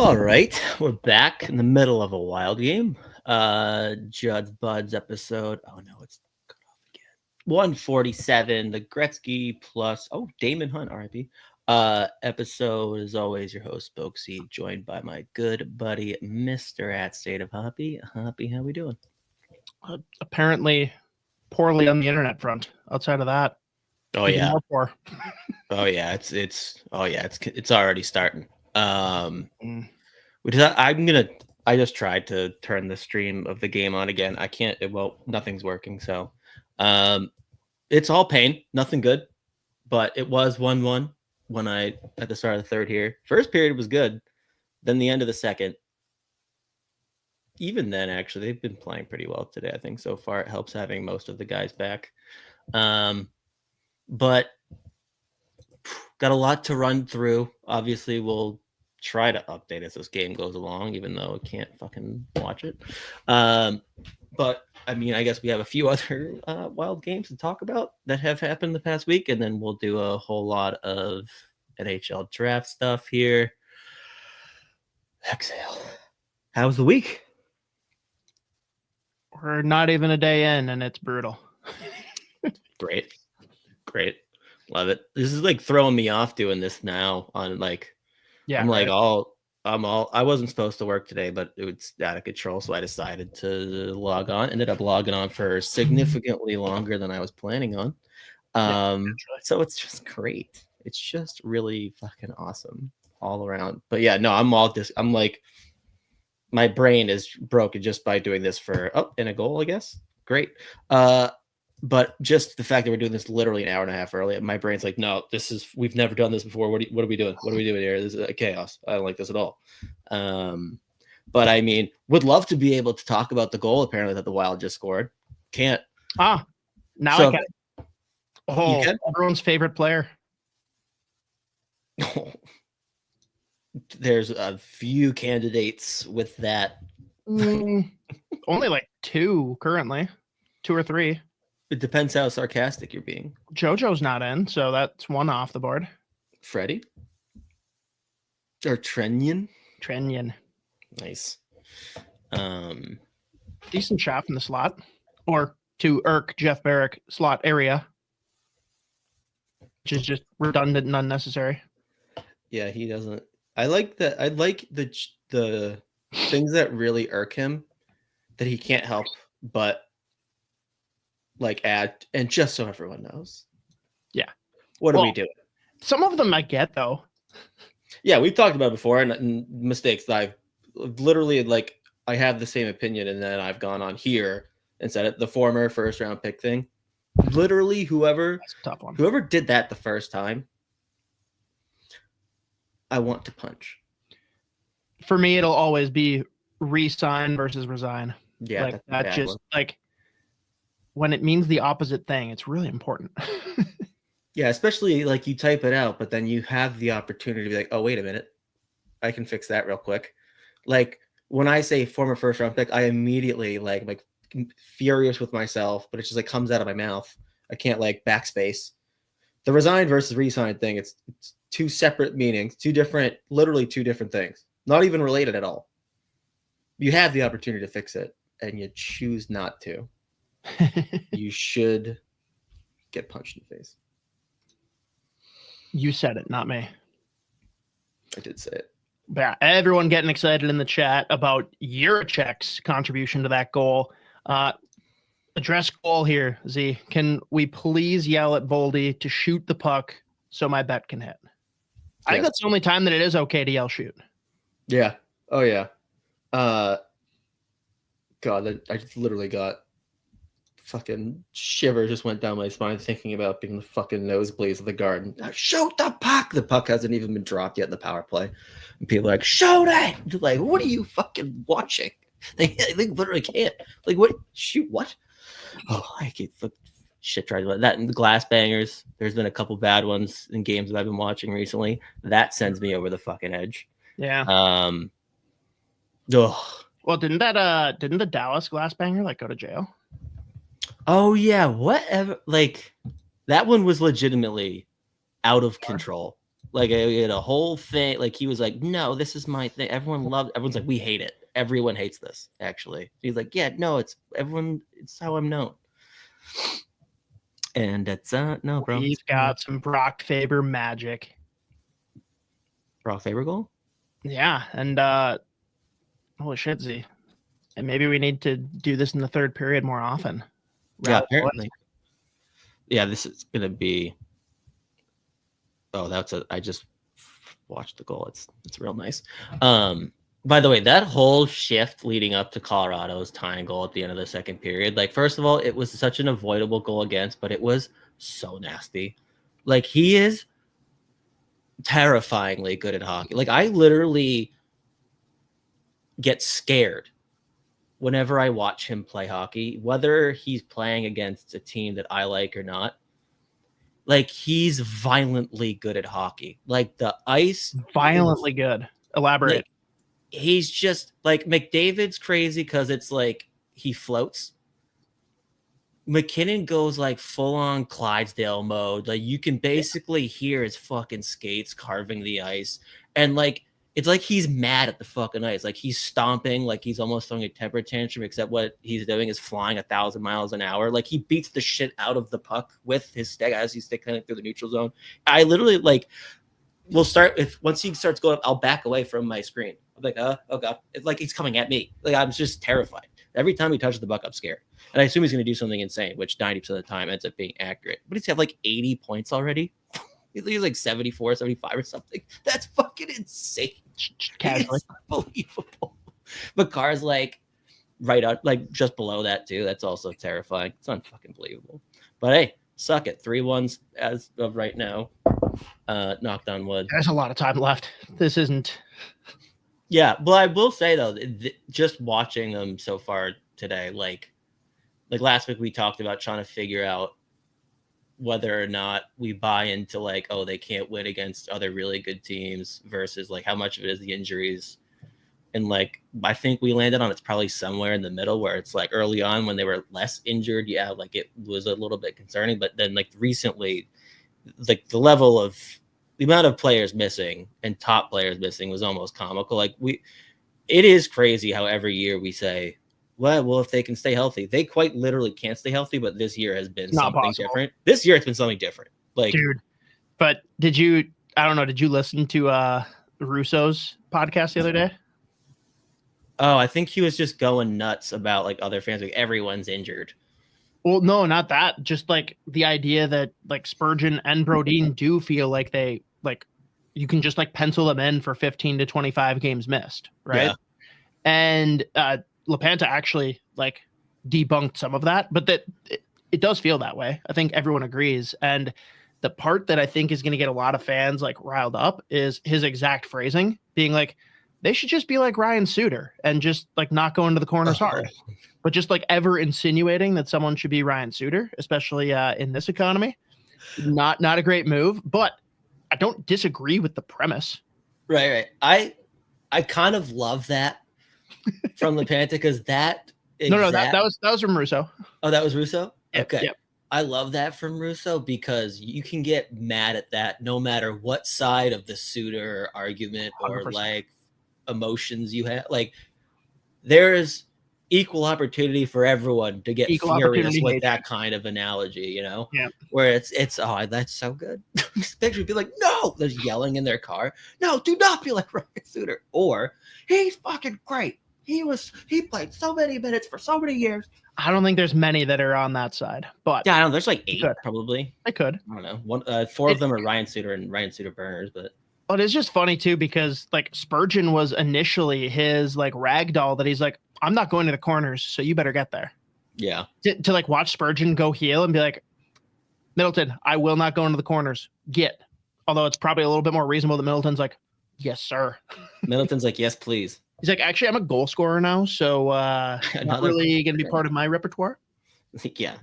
All right, we're back in the middle of a wild game. Judd'z Budz episode. Oh no, it's cut off again. 147. The Gretzky plus. Oh, Damon Hunt, RIP. Episode. As always, your host Spokesy, joined by my good buddy Mr. at State of Hoppy. Hoppy, how we doing? Apparently, poorly on the internet front. Outside of that, oh yeah, more poor. oh yeah, it's already starting. Which is, I just tried to turn the stream of the game on again. I can't. Nothing's working. So, it's all pain. Nothing good. But it was 1-1 when at the start of the third here. First period was good. Then the end of the second. Even then, actually, they've been playing pretty well today. I think so far it helps having most of the guys back. But got a lot to run through. Obviously, we'll try to update as this game goes along, even though I can't fucking watch it. But I mean, I guess we have a few other wild games to talk about that have happened the past week, and then we'll do a whole lot of NHL draft stuff here. Exhale. How was the week? We're not even a day in, and it's brutal. Great. Love it. This is like throwing me off doing this now on like, yeah, I'm like I wasn't supposed to work today, but it was out of control. So I decided to log on, ended up logging on for significantly longer than I was planning on. So it's just great. It's just really fucking awesome all around. But yeah, no, I'm like, my brain is broken just by doing this and a goal, I guess. Great. But just the fact that we're doing this literally an hour and a half early, my brain's like, no, we've never done this before. What are we doing? What are we doing here? This is chaos. I don't like this at all. But I mean, would love to be able to talk about the goal apparently that the Wild just scored. Can't. Now I can. Oh, you can? Everyone's favorite player. There's a few candidates with that. Only like two currently, 2 or 3. It depends how sarcastic you're being. JoJo's not in, so that's one off the board. Freddie? Or Trenyon? Nice. Decent shot from the slot. Or to irk Jeff Barrick slot area. Which is just redundant and unnecessary. Yeah, he doesn't. I like that. I like the things that really irk him that he can't help but like add, and just so everyone knows. Yeah. What are we doing? Some of them I get though. Yeah, we've talked about it before, and mistakes that I've literally like I have the same opinion, and then I've gone on here and said it. The former first round pick thing. Literally, whoever did that the first time, I want to punch. For me, it'll always be re-sign versus resign. Yeah, like that just like when it means the opposite thing, it's really important. Yeah, especially like you type it out, but then you have the opportunity to be like, oh, wait a minute, I can fix that real quick. Like when I say former first round pick, I immediately like furious with myself, but it just like comes out of my mouth. I can't like backspace. The resign versus re-sign thing, it's two separate meanings, literally two different things, not even related at all. You have the opportunity to fix it and you choose not to. You should get punched in the face. You said it, not me. I did say it. Yeah, everyone getting excited in the chat about Jiricek's contribution to that goal. Address goal here, Z. Can we please yell at Boldy to shoot the puck so my bet can hit? I think that's the only time that it is okay to yell shoot. Yeah. Oh, yeah. God, I just literally got fucking shiver just went down my spine thinking about being the fucking nosebleeds of the garden. Shoot the puck! The puck hasn't even been dropped yet in the power play. And people are like, shoot it! You're like, what are you fucking watching? They literally can't. Like, what? Shoot, what? Oh, I keep shit trying to that. And the glass bangers, there's been a couple bad ones in games that I've been watching recently. That sends me over the fucking edge. Yeah. Ugh. Well, didn't the Dallas glass banger like go to jail? Oh yeah, whatever. Like that one was legitimately out of control. Like he had a whole thing. Like he was like, no, this is my thing. Everyone's like, we hate it. Everyone hates this, actually. He's like, yeah, no, it's how I'm known. And it's no, bro. He's got some Brock Faber magic. Brock Faber goal? Yeah, and holy shit, Z. And maybe we need to do this in the third period more often. Yeah, apparently. Yeah, this is gonna be. Oh, I just watched the goal. It's real nice. By the way, that whole shift leading up to Colorado's tying goal at the end of the second period, like, first of all, it was such an avoidable goal against, but it was so nasty. Like, he is terrifyingly good at hockey. Like, I literally get scared whenever I watch him play hockey, whether he's playing against a team that I like or not. Like, he's violently good at hockey. Like, the ice. Violently good. Elaborate. Like, he's just like, McDavid's crazy because it's like he floats. McKinnon goes like full on Clydesdale mode. Like, you can basically hear his fucking skates carving the ice. And like, it's like he's mad at the fucking ice. Like, he's stomping, like he's almost throwing a temper tantrum, except what he's doing is flying 1,000 miles an hour. Like, he beats the shit out of the puck with his stick as he's sticking it through the neutral zone. I literally, like, we'll start once he starts going up, I'll back away from my screen. I'm like, oh god, it's like he's coming at me. Like, I'm just terrified. Every time he touches the puck, I'm scared. And I assume he's going to do something insane, which 90% of the time ends up being accurate. But he's had like 80 points already. He's like 74, 75 or something. That's fucking insane. Casually. It's unbelievable. But Carr's like right out, like just below that too. That's also terrifying. It's unfucking believable. But hey, suck it. 3-1 as of right now. Knocked on wood. There's a lot of time left. This isn't. Yeah, but I will say though, just watching them so far today, like last week we talked about trying to figure out whether or not we buy into like, oh, they can't win against other really good teams versus like how much of it is the injuries. And like, I think we landed on it's probably somewhere in the middle where it's like early on when they were less injured. Yeah, like it was a little bit concerning, but then like recently, like the amount of players missing and top players missing was almost comical. Like it is crazy how every year we say, well, if they can stay healthy, they quite literally can't stay healthy. But this year has been something different. This year it's been something different. Like, dude, but did you listen to Russo's podcast the other day? Oh, I think he was just going nuts about like other fans. Like, everyone's injured. Well, no, not that. Just like the idea that like Spurgeon and Brodin do feel like they like you can just like pencil them in for 15 to 25 games missed, right? Yeah. And LaPanta actually like debunked some of that, but that it does feel that way. I think everyone agrees. And the part that I think is going to get a lot of fans like riled up is his exact phrasing being like, they should just be like Ryan Suter and just like not go into the corners hard, but just like ever insinuating that someone should be Ryan Suter, especially in this economy. Not a great move, but I don't disagree with the premise. Right. I kind of love that from LaPanta because that. No, that was from Russo. Oh, that was Russo? Okay. Yep. I love that from Russo because you can get mad at that no matter what side of the Suter argument or 100%. Like emotions you have. Like, there's equal opportunity for everyone to get furious with that kind of analogy, you know? Yeah. Where it's that's so good. Especially be like, no, there's yelling in their car. No, do not be like Ryan Suter. Or he's fucking great. He played so many minutes for so many years. I don't think there's many that are on that side, but yeah, I don't know. There's like 8 probably. I could. I don't know. 4 of them are Ryan Suter and Ryan Suter burners, but. But it's just funny too because like Spurgeon was initially his like ragdoll that he's like, I'm not going to the corners, so you better get there. Yeah. To like watch Spurgeon go heel and be like, Middleton, I will not go into the corners. Get. Although it's probably a little bit more reasonable that Middleton's like, yes, sir. Middleton's like, yes, please. He's like, actually, I'm a goal scorer now, so not really going to be part of my repertoire. Yeah.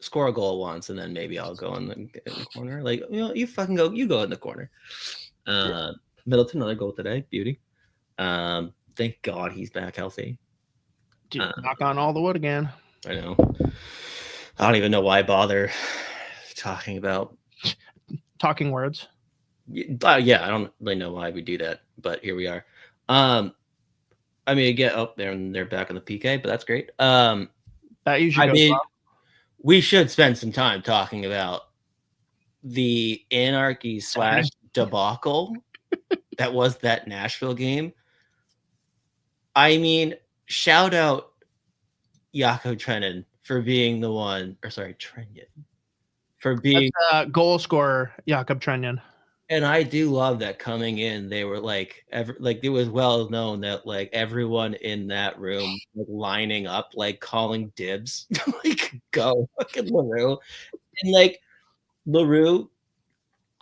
Score a goal once, and then maybe I'll go in the corner. Like, you fucking go. You go in the corner. Middleton, another goal today. Beauty. Thank God he's back healthy. Dude, knock on all the wood again. I know. I don't even know why I bother talking words. Yeah, I don't really know why we do that, but here we are. I mean, again, they're back on the PK, but that's great. That usually goes well. We should spend some time talking about the anarchy / debacle that was that Nashville game. I mean, shout out Jakob Trenin for being the one, Trenyan, for being goal scorer, Jakob Trenin. And I do love that coming in, they were like, it was well known that like everyone in that room like lining up, like calling dibs, like go fucking LaRue, and like LaRue,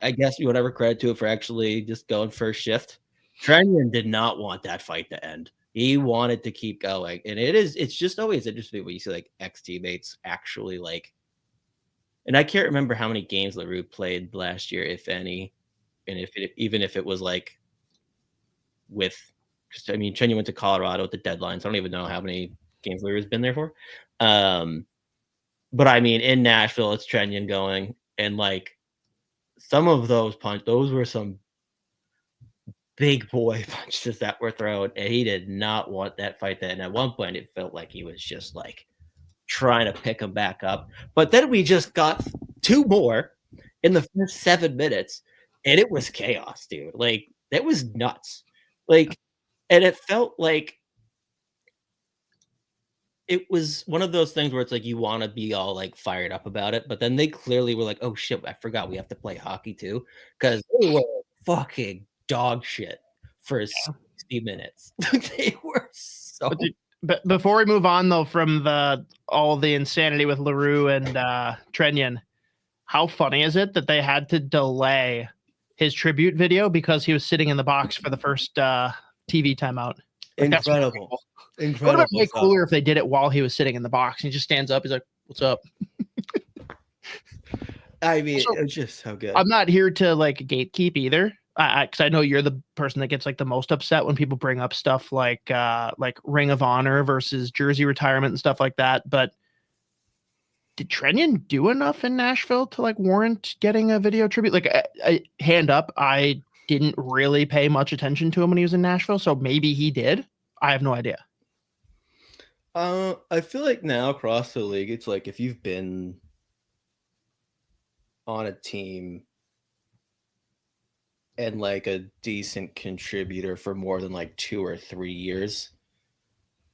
I guess whatever credit to it for actually just going first shift. Trenyan did not want that fight to end. He wanted to keep going, and it's just always interesting when you see like ex-teammates actually like. And I can't remember how many games LaRue played last year, if any. And even if it was like Trenyan went to Colorado at the deadline, so I don't even know how many games LaRue's been there for. But I mean, in Nashville, it's Trenyan going, and like some of those those were some big boy punches that were thrown, and he did not want that fight. And at one point, it felt like he was just like trying to pick him back up. But then we just got 2 more in the first 7 minutes. And it was chaos, dude. Like, that was nuts. Like, and it felt like it was one of those things where it's like you want to be all like fired up about it, but then they clearly were like, oh shit, I forgot we have to play hockey too. Because they were fucking dog shit for 60 minutes. They were so. But before we move on, though, from all the insanity with LaRue and Trenyan, how funny is it that they had to delay his tribute video because he was sitting in the box for the first TV timeote? Like, incredible. It would have been way cooler if they did it while he was sitting in the box. He just stands up. He's like, "What's up?" I mean, it's just so good. I'm not here to like gatekeep either, because I know you're the person that gets like the most upset when people bring up stuff like Ring of Honor versus jersey retirement and stuff like that. But did Trenyan do enough in Nashville to like warrant getting a video tribute? Like, hand up, I didn't really pay much attention to him when he was in Nashville, so maybe he did. I have no idea. I feel like now across the league, it's like if you've been on a team and like a decent contributor for more than like 2 or 3 years,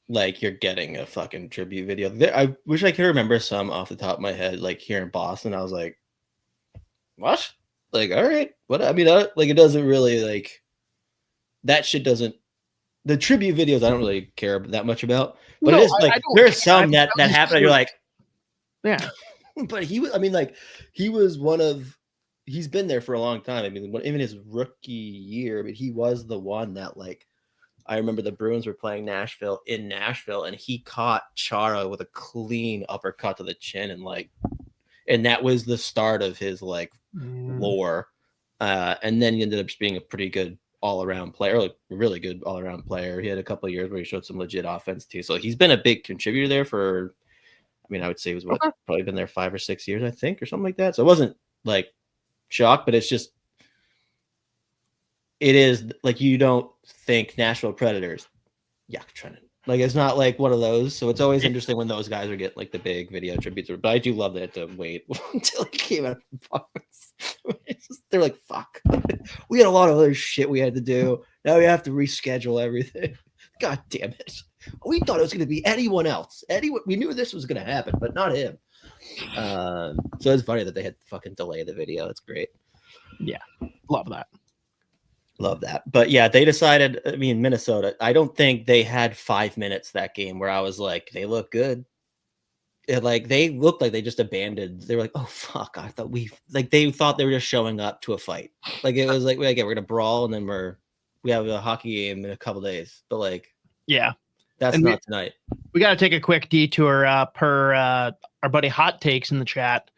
like you're getting a fucking tribute video. I wish I could remember some off the top of my head. Like here in Boston, I was like, what? Like, all right, what? I mean, like it doesn't really like that shit doesn't. The tribute videos I don't really care that much about, but it is like there's some that happen. And you're like, yeah. But he was. I mean, like he was one of. He's been there for a long time. I mean, even his rookie year, but he was the one that like. I remember the Bruins were playing Nashville, and he caught Chara with a clean uppercut to the chin, and that was the start of his like lore. And then he ended up just being a pretty good all-around player, like a really good all-around player. He had a couple of years where he showed some legit offense too. So he's been a big contributor there for, I mean, I would say it was probably been there 5 or 6 years, I think, or something like that. So it wasn't like shock, but it's just, it is like, you don't think Nashville Predators, Trennan. Like, it's not like one of those. So it's always interesting when those guys are getting like the big video tributes. But I do love that to wait until he came out of the box. They're like, fuck. We had a lot of other shit we had to do. Now we have to reschedule everything. God damn it. We thought it was going to be anyone else. We knew this was going to happen, but not him. So it's funny that they had to fucking delay the video. It's great. Yeah. Love that. Love that. But yeah, they decided, I mean, Minnesota, I don't think they had 5 minutes that game where I was like, they look good. Like, they looked like they just abandoned. They were like, oh, fuck. I thought they thought they were just showing up to a fight. Like, it was like, we're going to brawl and then we have a hockey game in a couple days. But like, yeah, that's not tonight. We got to take a quick detour per our buddy Hot Takes in the chat.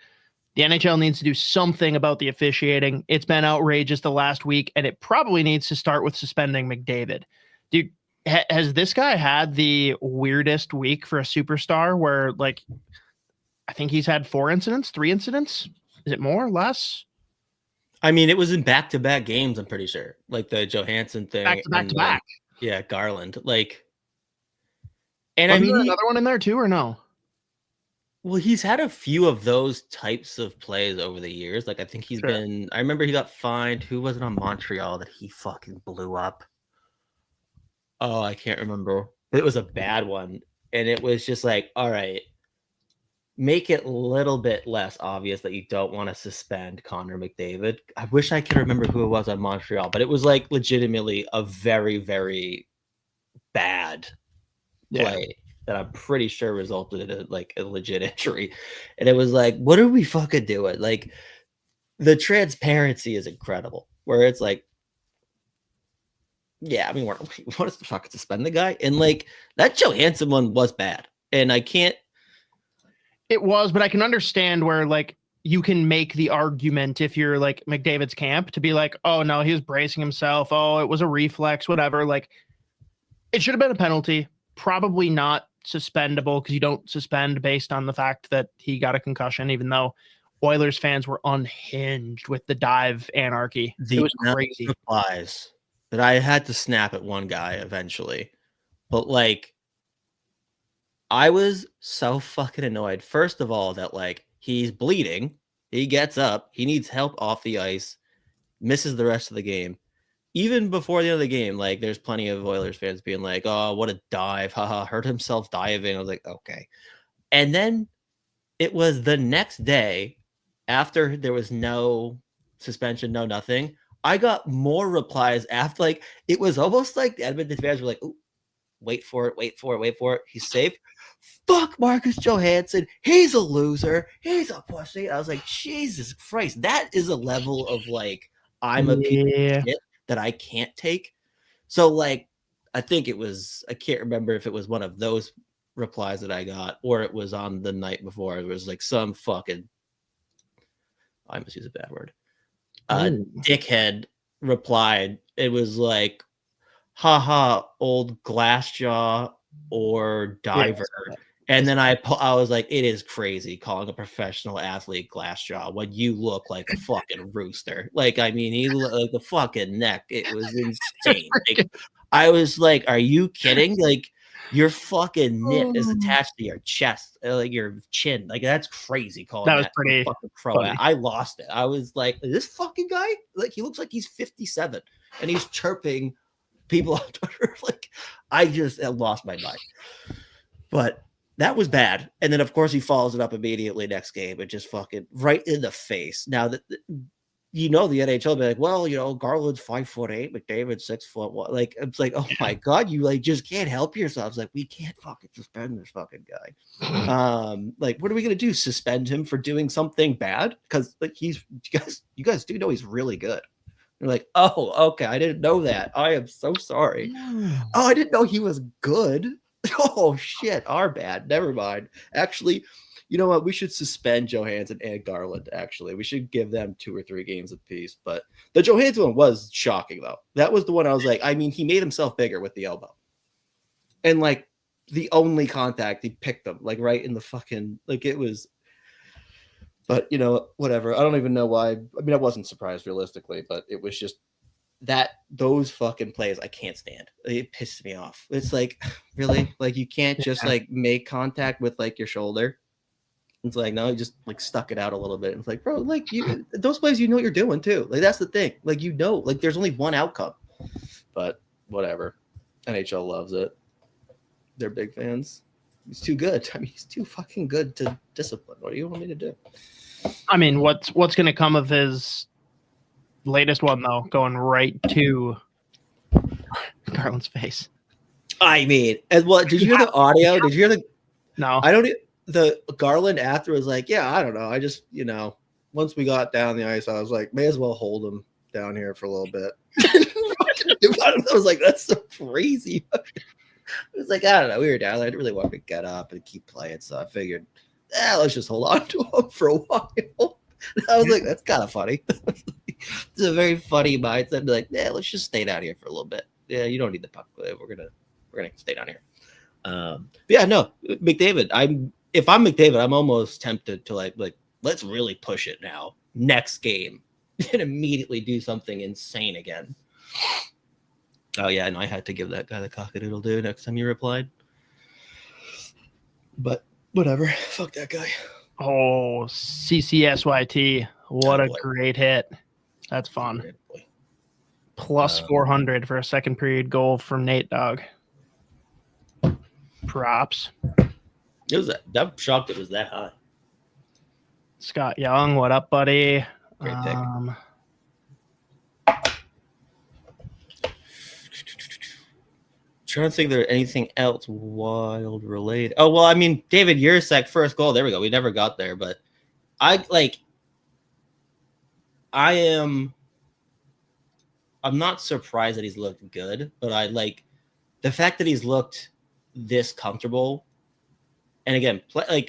The NHL needs to do something about the officiating. It's been outrageous the last week, and it probably needs to start with suspending McDavid. Dude, has this guy had the weirdest week for a superstar where, like, I think he's had 3 incidents? Is it more or less? I mean, it was in back-to-back games, I'm pretty sure. Like the Johansson thing. Back-to-back. Yeah, Garland. Like, and I mean, another one in there too, or no? Well, he's had a few of those types of plays over the years. Like, I think he's been. I remember he got fined. Who was it on Montreal that he fucking blew up? Oh, I can't remember. But it was a bad one, and it was just like, all right, make it a little bit less obvious that you don't want to suspend Connor McDavid. I wish I could remember who it was on Montreal, but it was like legitimately a very, very bad play that I'm pretty sure resulted in like a legit injury. And it was like, what are we fucking doing? Like, the transparency is incredible, where it's like, yeah, I mean, we want to fucking suspend the guy. And like, that Johansson one was bad. And I can't. It was, but I can understand where like you can make the argument if you're like McDavid's camp to be like, oh no, he was bracing himself. Oh, it was a reflex, whatever. Like, it should have been a penalty. Probably not suspendable because you don't suspend based on the fact that he got a concussion, even though Oilers fans were unhinged with the dive anarchy. It was crazy. Replies that I had to snap at one guy eventually, but like, I was so fucking annoyed. First of all, that like he's bleeding, he gets up, he needs help off the ice, misses the rest of the game. Even before the end of the game, like there's plenty of Oilers fans being like, "Oh, what a dive! Haha, hurt himself diving." I was like, "Okay." And then it was the next day, after there was no suspension, no nothing. I got more replies after, like it was almost like the Edmonton fans were like, "Ooh, wait for it, wait for it, wait for it. He's safe." Fuck Marcus Johansson. He's a loser. He's a pussy. I was like, Jesus Christ, that is a level of like I'm a piece of shit that I can't take. So like, I think it was, I can't remember if it was one of those replies that I got or it was on the night before. It was like some fucking, I must use a bad word. Dickhead replied. It was like, haha, old glass jaw or diver. Yes. And then I was like, it is crazy calling a professional athlete glass jaw when you look like a fucking rooster. Like, I mean, he looked like the fucking neck. It was insane. Like, I was like, are you kidding? Like, your fucking nip is attached to your chest, like your chin. Like, that's crazy calling that was pretty fucking pro. I lost it. I was like, this fucking guy, like, he looks like he's 57 and he's chirping people on Twitter. Like, I just lost my mind. But that was bad. And then, of course, he follows it up immediately next game and just fucking right in the face. Now that you know the NHL be like, well, you know, Garland's 5'8", McDavid's 6'1". Like, it's like, oh my god, you like just can't help yourselves. Like, we can't fucking suspend this fucking guy. Like, what are we gonna do? Suspend him for doing something bad? Because like you guys do know he's really good. You're like, oh, okay, I didn't know that. I am so sorry. Oh, I didn't know he was good. Oh shit, our bad. Never mind. Actually, you know what? We should suspend Johansson and Garland. Actually, we should give them 2 or 3 games apiece. But the Johansson one was shocking, though. That was the one I was like, I mean, he made himself bigger with the elbow, and like the only contact, he picked them like right in the fucking like it was. But you know, whatever. I don't even know why. I mean, I wasn't surprised realistically, but it was just that those fucking plays I can't stand. It pissed me off. It's like, really? Like, you can't just like make contact with like your shoulder. It's like, no, you just like stuck it out a little bit. It's like, bro, like you those plays, you know what you're doing too. Like, that's the thing. Like, you know, like there's only one outcome. But whatever. NHL loves it. They're big fans. He's too good. I mean, he's too fucking good to discipline. What do you want me to do? I mean, what's going to come of his latest one, though, going right to Garland's face? I mean, and what did you hear the audio? Did you hear the? No, I don't. The Garland after was like, yeah, I don't know. I just, you know, once we got down the ice, I was like, may as well hold him down here for a little bit. I was like, that's so crazy. It was like, I don't know. We were down there. I didn't really want to get up and keep playing, so I figured, let's just hold on to him for a while. I was like, that's kind of funny. It's a very funny mindset. Be like, let's just stay down here for a little bit. Yeah, you don't need the puck. We're gonna stay down here. But yeah, no, McDavid. If I'm McDavid, I'm almost tempted to like let's really push it now. Next game, and immediately do something insane again. Oh yeah, and I had to give that guy the cock-a-doodle-doo next time you replied. But whatever, fuck that guy. Oh, CCSYT. What a great hit. That's fun. Plus 400 for a second period goal from Nate Dogg. Props. It was that shocked it was that high. Scott Young, what up, buddy? Great pick. Trying to think if there's anything else Wild related. Oh, well, I mean, David Jiricek, first goal. There we go. We never got there, but I'm not surprised that he's looked good, but I like the fact that he's looked this comfortable. And again,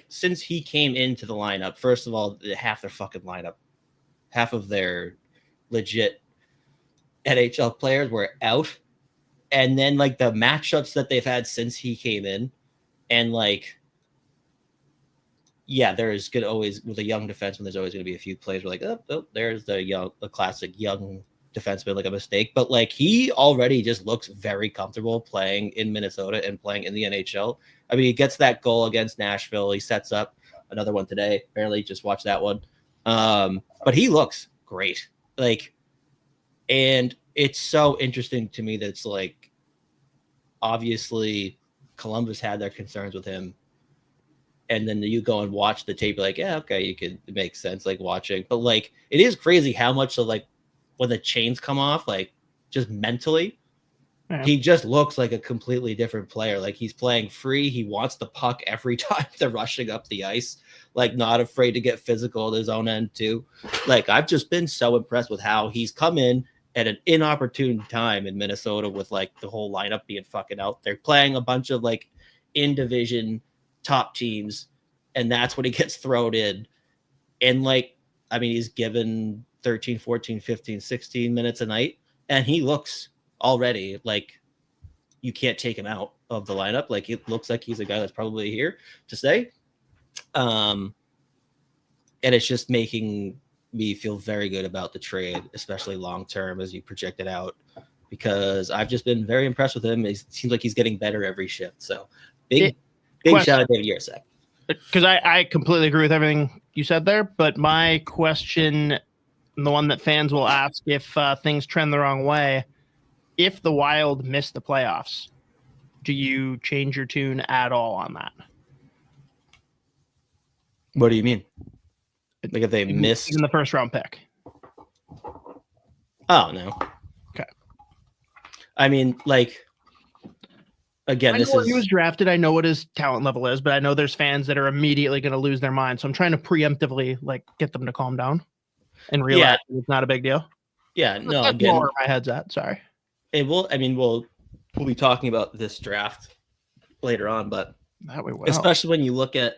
since he came into the lineup, first of all, half their fucking lineup, half of their legit NHL players were out. And then like the matchups that they've had since he came in, and like, yeah, there's gonna always with a young defenseman, there's always gonna be a few plays where like, oh, there's the classic young defenseman, like a mistake. But like he already just looks very comfortable playing in Minnesota and playing in the NHL. I mean, he gets that goal against Nashville. He sets up another one today. Apparently, just watched that one. But he looks great. Like, and it's so interesting to me that it's like, obviously, Columbus had their concerns with him. And then you go and watch the tape, you're like, yeah, okay, it makes sense, like watching. But like, it is crazy how much of like when the chains come off, like just mentally, he just looks like a completely different player. Like he's playing free. He wants the puck every time they're rushing up the ice, like not afraid to get physical at his own end too. Like I've just been so impressed with how he's come in at an inopportune time in Minnesota with like the whole lineup being fucking out. They're playing a bunch of like in division top teams, and that's when he gets thrown in. And like, I mean, he's given 13, 14, 15, 16 minutes a night, and he looks already like you can't take him out of the lineup. Like it looks like he's a guy that's probably here to stay. And it's just making me feel very good about the trade, especially long term as you project it out, because I've just been very impressed with him. It seems like he's getting better every shift. So big shout out to David Jiricek. Because I completely agree with everything you said there, but my question, the one that fans will ask if things trend the wrong way, if the Wild miss the playoffs, do you change your tune at all on that? What do you mean? Like if they missed even the first round pick? Oh, no. Okay. I mean, like, again, he was drafted. I know what his talent level is, but I know there's fans that are immediately going to lose their mind. So I'm trying to preemptively like get them to calm down and realize it's not a big deal. Yeah, no, that's again, where my head's at. Sorry. It will. I mean, we'll be talking about this draft later on, but that we will. Especially when you look at,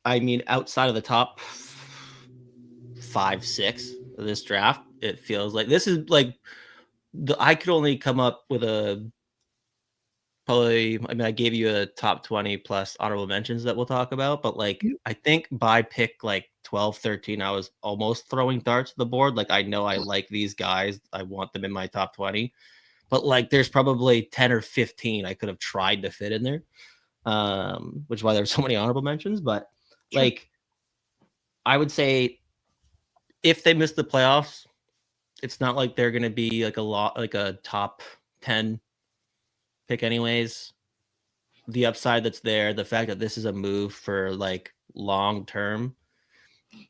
I mean, outside of the top 5, 6 of this draft, it feels like this is like I could only come up with I gave you a top 20 plus honorable mentions that we'll talk about, but like I think by pick like 12, 13, I was almost throwing darts at the board. Like I know I like these guys. I want them in my top 20, but like there's probably 10 or 15 I could have tried to fit in there, which is why there's so many honorable mentions. But like I would say if they miss the playoffs, it's not like they're going to be like a top 10 pick anyways. The upside that's there, the fact that this is a move for like long term,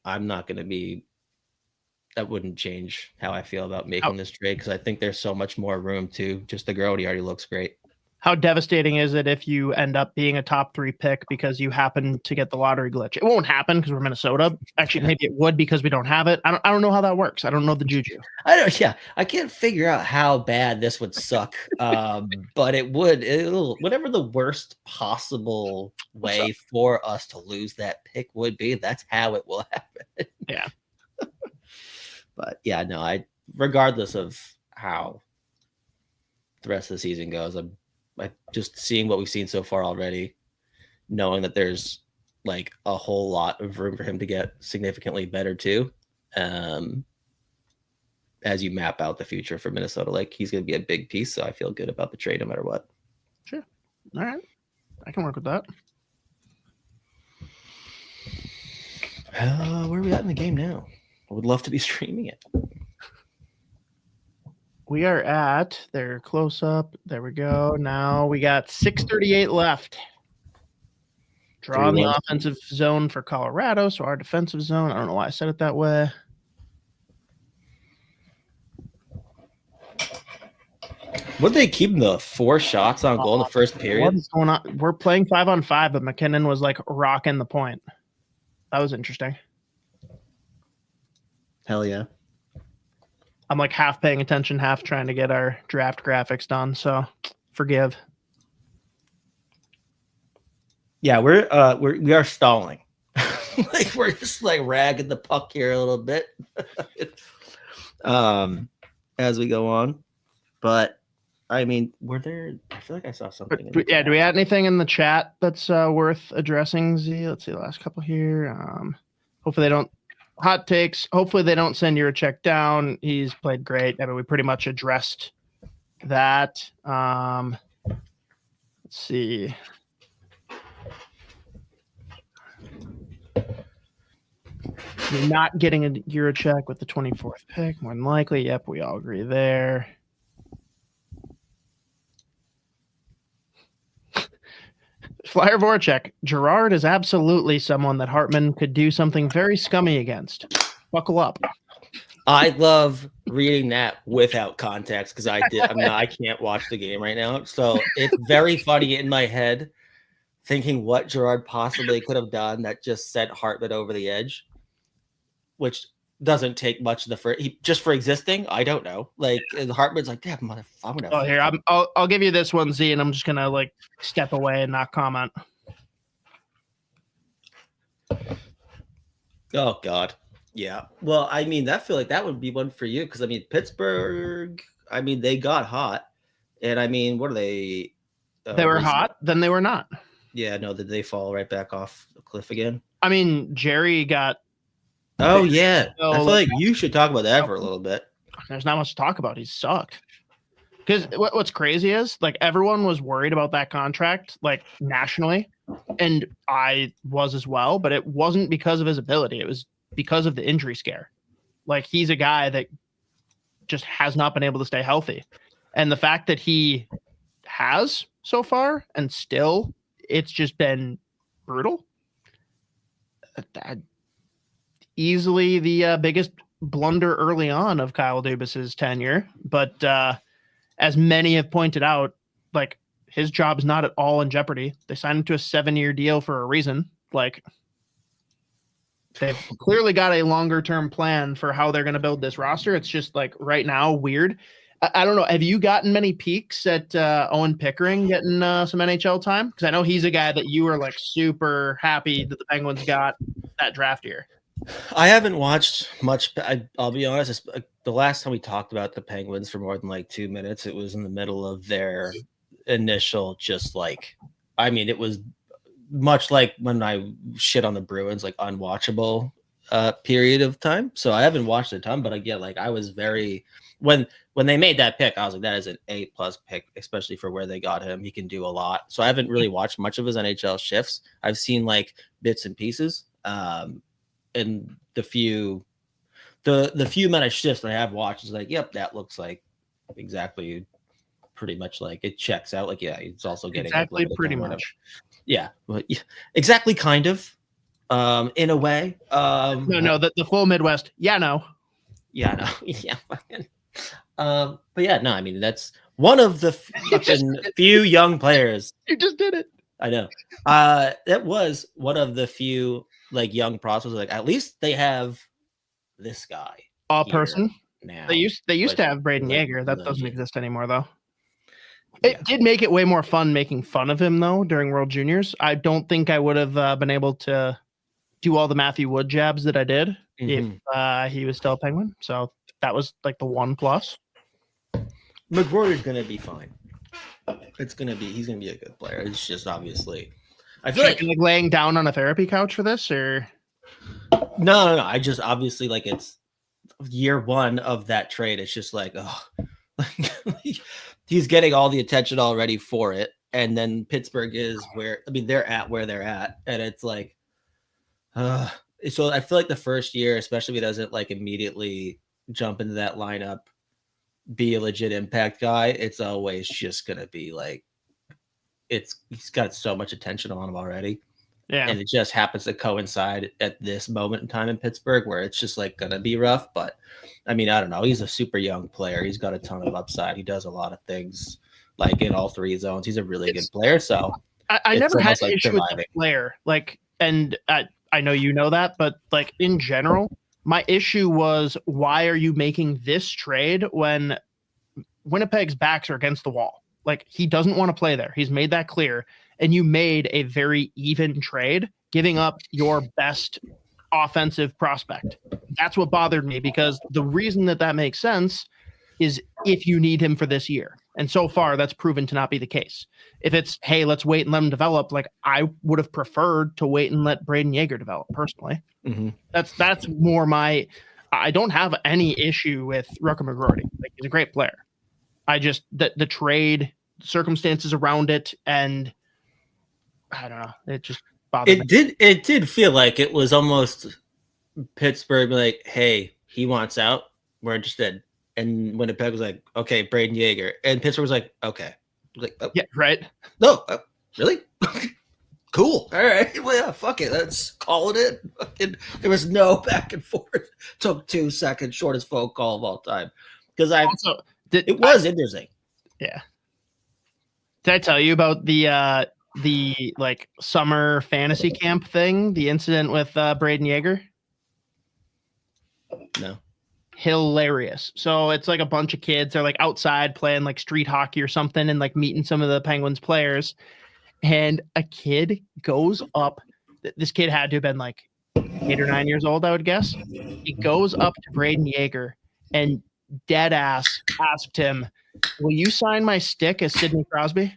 I'm not going to be, that wouldn't change how I feel about making this trade, because I think there's so much more room to just the grow. He already looks great. How devastating is it if you end up being a top 3 pick because you happen to get the lottery glitch? It won't happen because we're Minnesota. Actually, maybe it would because we don't have it. I don't know how that works. I don't know the juju. I can't figure out how bad this would suck. But it'll whatever the worst possible way for us to lose that pick would be, that's how it will happen. Yeah. But yeah, no, regardless of how the rest of the season goes, I'm just seeing what we've seen so far already, knowing that there's like a whole lot of room for him to get significantly better too. as you map out the future for Minnesota. Like, he's going to be a big piece, so I feel good about the trade no matter what. Sure. All right. I can work with that. Where are we at in the game now? I would love to be streaming it. We are at their close up. There we go. Now we got 6:38 left. Draw in the offensive zone for Colorado, so our defensive zone. I don't know why I said it that way. Would they keep the 4 shots on goal in the first period? What is going on? We're playing 5-on-5, but McKinnon was like rocking the point. That was interesting. Hell yeah. I'm like half paying attention, half trying to get our draft graphics done. So forgive. Yeah, we are stalling. Like, we're just like ragging the puck here a little bit as we go on. But I mean, I feel like I saw something. Do we have anything in the chat that's worth addressing, Z? Let's see the last couple here. Hopefully they don't hot takes. Hopefully they don't send Jiricek down. He's played great. I mean, we pretty much addressed that. Let's see. You're not getting a Jiricek with the 24th pick, more than likely. Yep, we all agree there. Flyer Voracek. Gerard is absolutely someone that Hartman could do something very scummy against. Buckle up. I love reading that without context because I can't watch the game right now. So it's very funny in my head thinking what Gerard possibly could have done that just sent Hartman over the edge, which doesn't take much of just for existing. I don't know. Like, Hartman's like, damn, motherfucker. Oh, here, I'll give you this one, Z, and I'm just gonna like step away and not comment. Oh God, yeah. Well, I mean, I feel like that would be one for you because I mean, Pittsburgh. I mean, they got hot, and I mean, what are they? They were hot, then they were not. Yeah, no, did they fall right back off the cliff again? I mean, Jerry got. Oh yeah, so, I feel like you should talk about that for a little bit. There's not much to talk about. He sucked. Because what's crazy is like everyone was worried about that contract, like nationally, and I was as well. But it wasn't because of his ability; it was because of the injury scare. Like, he's a guy that just has not been able to stay healthy, and the fact that he has so far, and still, it's just been brutal. Easily the biggest blunder early on of Kyle Dubas's tenure. But as many have pointed out, like, his job's not at all in jeopardy. They signed him to a 7-year deal for a reason. Like, they've clearly got a longer term plan for how they're going to build this roster. It's just like right now weird. I don't know. Have you gotten many peeks at Owen Pickering getting some NHL time? Because I know he's a guy that you were like super happy that the Penguins got that draft year. I haven't watched much. I'll be honest. The last time we talked about the Penguins for more than like 2 minutes, it was in the middle of their initial, just like, I mean, it was much like when I shit on the Bruins, like unwatchable period of time. So I haven't watched a ton, but again, like I was very when they made that pick, I was like, that is an A+ pick, especially for where they got him. He can do a lot. So I haven't really watched much of his NHL shifts. I've seen like bits and pieces. And the few amount of shifts that I have watched is like, yep, that looks like exactly pretty much like it checks out. Like, yeah, it's also getting exactly pretty much. Yeah, but yeah, exactly kind of in a way. No, the full Midwest. Yeah, no. Yeah, no. Yeah. But yeah, no, I mean, that's one of the few young players. You just did it. I know. That was one of the few like young prospects. Like, at least they have this guy. Person. Now. They used to have Braden Yeager. That doesn't exist anymore, though. It did make it way more fun making fun of him, though, during World Juniors. I don't think I would have been able to do all the Matthew Wood jabs that I did if he was still a Penguin. So that was like the one plus. McGrory's going to be fine. He's going to be a good player. It's just obviously, I feel like laying down on a therapy couch for this, or no. I just obviously like it's year one of that trade, it's just like, oh, he's getting all the attention already for it. And then Pittsburgh is they're at where they're at. And it's like, so I feel like the first year, especially if he doesn't like immediately jump into that lineup, be a legit impact guy, it's always just going to be like, he's got so much attention on him already. Yeah. And it just happens to coincide at this moment in time in Pittsburgh where it's just like going to be rough. But I mean, I don't know. He's a super young player. He's got a ton of upside. He does a lot of things like in all three zones. He's a really good player. So I never had an issue with the player. Like, and I know you know that, but like in general, my issue was, why are you making this trade when Winnipeg's backs are against the wall? Like, he doesn't want to play there. He's made that clear. And you made a very even trade, giving up your best offensive prospect. That's what bothered me, because the reason that makes sense is if you need him for this year. And so far, that's proven to not be the case. If it's, hey, let's wait and let him develop, like, I would have preferred to wait and let Braden Yeager develop personally. Mm-hmm. That's more my – I don't have any issue with Rocco McGroarty. Like, he's a great player. I just – the trade, circumstances around it, and – I don't know. It just bothered me. It did feel like it was almost Pittsburgh like, hey, he wants out. We're interested. And Winnipeg was like, okay, Braden Yeager. And Pittsburgh was like, okay. Like, yeah, right. No, really? Cool. All right. Well, yeah, fuck it. Let's call it in. There was no back and forth. Took 2 seconds, shortest phone call of all time. Because it was interesting. Yeah. Did I tell you about the like summer fantasy camp thing, the incident with Braden Yeager? No. Hilarious. So it's like a bunch of kids, they're like outside playing like street hockey or something and like meeting some of the Penguins players. And a kid goes up. This kid had to have been like 8 or 9 years old, I would guess. He goes up to Braden Yeager and dead ass asked him, "Will you sign my stick as Sidney Crosby?"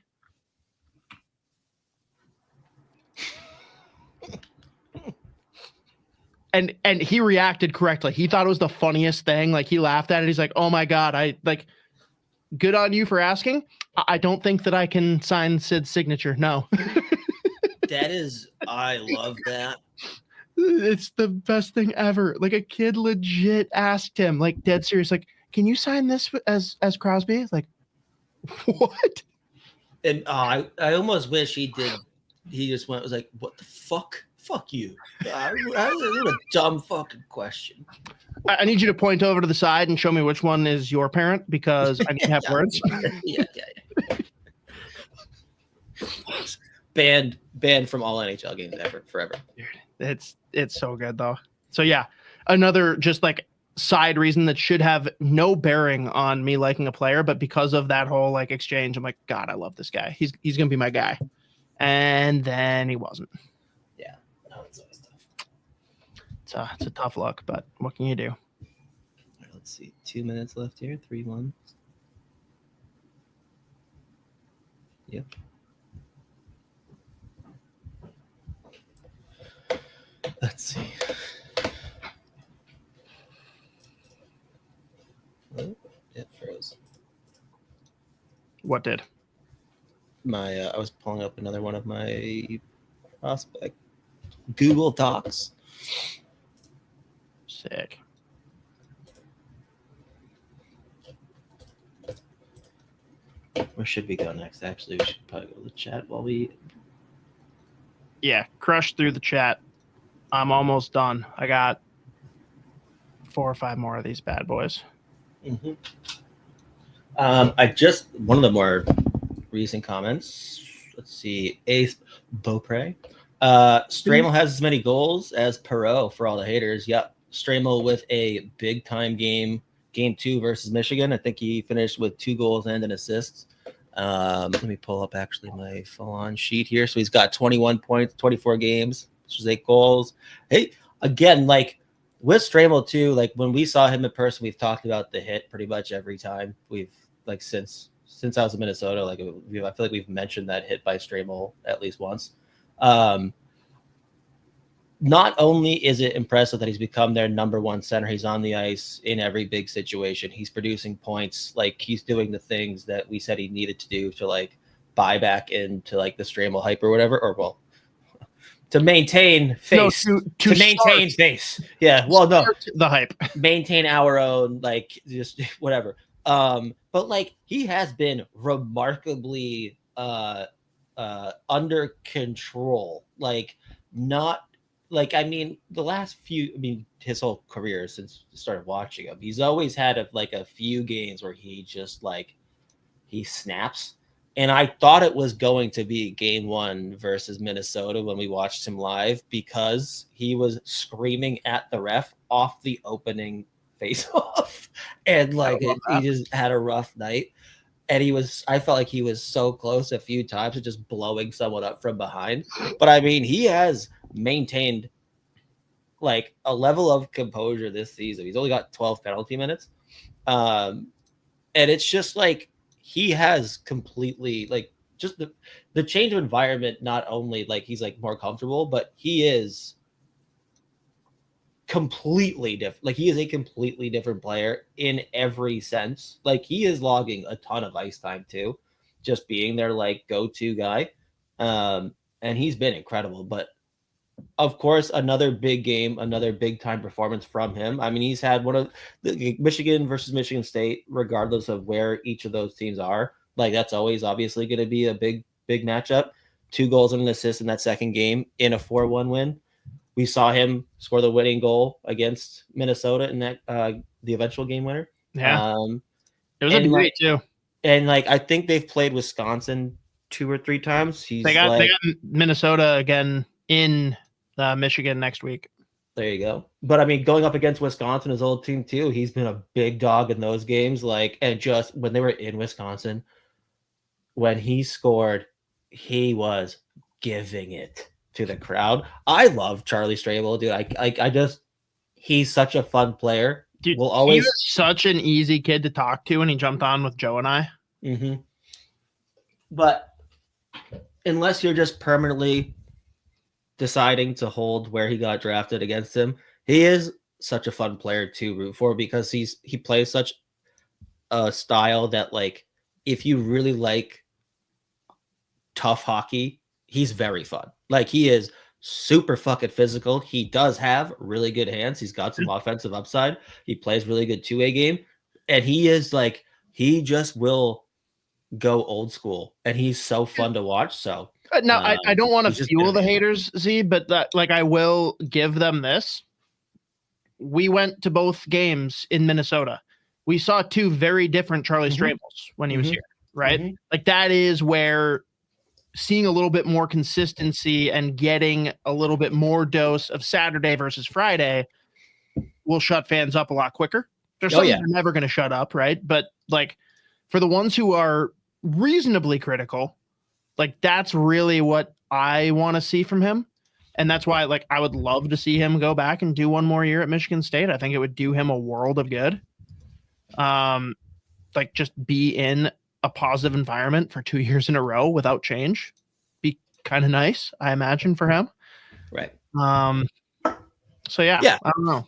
And he reacted correctly. He thought it was the funniest thing. Like, he laughed at it. He's like, "Oh my God, good on you for asking. I don't think that I can sign Sid's signature. No." I love that. It's the best thing ever. Like, a kid legit asked him, like, dead serious, like, "Can you sign this as Crosby?" It's like, what? And I almost wish he did. He just was like, "What the fuck? Fuck you." What a dumb fucking question. I need you to point over to the side and show me which one is your parent, because I need to have words. Yeah. Banned from all NHL games ever, forever. It's so good though. So yeah, another just like side reason that should have no bearing on me liking a player, but because of that whole like exchange, I'm like, God, I love this guy. He's gonna be my guy. And then he wasn't. Yeah, no, it's always tough. It's a tough look, but what can you do? Right, let's see. 2 minutes left here. 3-1. Yep. Let's see. Oh, it froze. What did? I was pulling up another one of my prospect Google Docs. Sick. Where should we go next? Actually, we should probably go to the chat while we... Yeah, crush through the chat. I'm almost done. I got 4 or 5 more of these bad boys. Mm-hmm. One of the more recent comments. Let's see. Ace Beaupre. Stramel has as many goals as Perreault for all the haters. Yep. Stramel with a big time game 2 versus Michigan. I think he finished with 2 goals and an assist. Let me pull up actually my full-on sheet here. So he's got 21 points, 24 games, which is 8 goals. Hey, again, like with Stramel too, like when we saw him in person, we've talked about the hit pretty much every time. We've like since I was in Minnesota, like I feel like we've mentioned that hit by Stramel at least once. not only is it impressive that he's become their number one center, he's on the ice in every big situation. He's producing points. Like, he's doing the things that we said he needed to do to like buy back into like the Stramel hype or whatever, or well, to maintain face, to maintain face. Yeah. Well, no, the hype, maintain our own, like, just whatever. But like, he has been remarkably under control. Like, not like, I mean, the last few, I mean, his whole career since I started watching him, he's always had a few games where he just like, he snaps. And I thought it was going to be game 1 versus Minnesota when we watched him live, because he was screaming at the ref off the opening face-off. And like, he just had a rough night. And I felt like he was so close a few times to just blowing someone up from behind. But I mean, he has maintained like a level of composure this season. He's only got 12 penalty minutes. And it's just like, he has completely like just the change of environment. Not only like he's like more comfortable, but he is completely different. Like, he is a completely different player in every sense. Like, he is logging a ton of ice time too, just being their like go-to guy. And he's been incredible. But of course, another big game, another big time performance from him. I mean, he's had one of the Michigan versus Michigan State, regardless of where each of those teams are. Like, that's always obviously going to be a big matchup. 2 goals and an assist in that second game in a 4-1 win. We saw him score the winning goal against Minnesota in that the eventual game winner. Yeah, it was a great too. And like, I think they've played Wisconsin 2 or 3 times. They got Minnesota again in Michigan next week. There you go. But I mean, going up against Wisconsin, his old team too, he's been a big dog in those games. Like, and just when they were in Wisconsin, when he scored, he was giving it to the crowd. I love Charlie Stramel, dude. I just, he's such a fun player. Dude, he was such an easy kid to talk to when he jumped on with Joe and I. Mm-hmm. But unless you're just permanently deciding to hold where he got drafted against him, he is such a fun player to root for, because he plays such a style that, like, if you really like tough hockey, he's very fun. Like, he is super fucking physical. He does have really good hands. He's got some offensive upside. He plays really good 2-way game, and he is like, he just will go old school, and he's so fun to watch. So now, I don't want to fuel the haters, Z, but like, I will give them this. We went to both games in Minnesota. We saw 2 very different Charlie Stramels when he was here, right? Like, that is where seeing a little bit more consistency and getting a little bit more dose of Saturday versus Friday will shut fans up a lot quicker. There's some that are never going to shut up, right? But like, for the ones who are reasonably critical, like, that's really what I want to see from him. And that's why, like, I would love to see him go back and do one more year at Michigan State. I think it would do him a world of good. Like, just be in a positive environment for 2 years in a row without change. Be kind of nice, I imagine, for him. Right. So yeah, I don't know.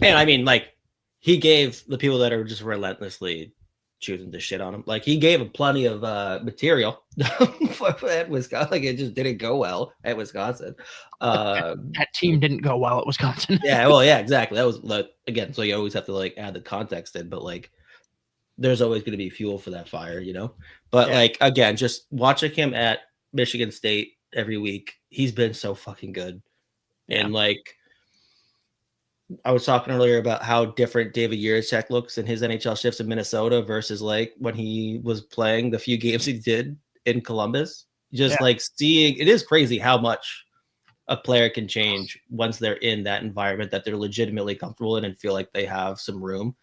And I mean, like, he gave the people that are just relentlessly choosing to shit on him, like, he gave him plenty of material at Wisconsin. Like, it just didn't go well at Wisconsin. That team didn't go well at Wisconsin. Yeah, well, yeah, exactly. That was, like, again, so you always have to like add the context in, but like, there's always going to be fuel for that fire, you know? But like, again, just watching him at Michigan State every week, he's been so fucking good. And like, I was talking earlier about how different David Jiricek looks in his NHL shifts in Minnesota versus like when he was playing the few games he did in Columbus. Just like seeing, it is crazy how much a player can change once they're in that environment that they're legitimately comfortable in and feel like they have some room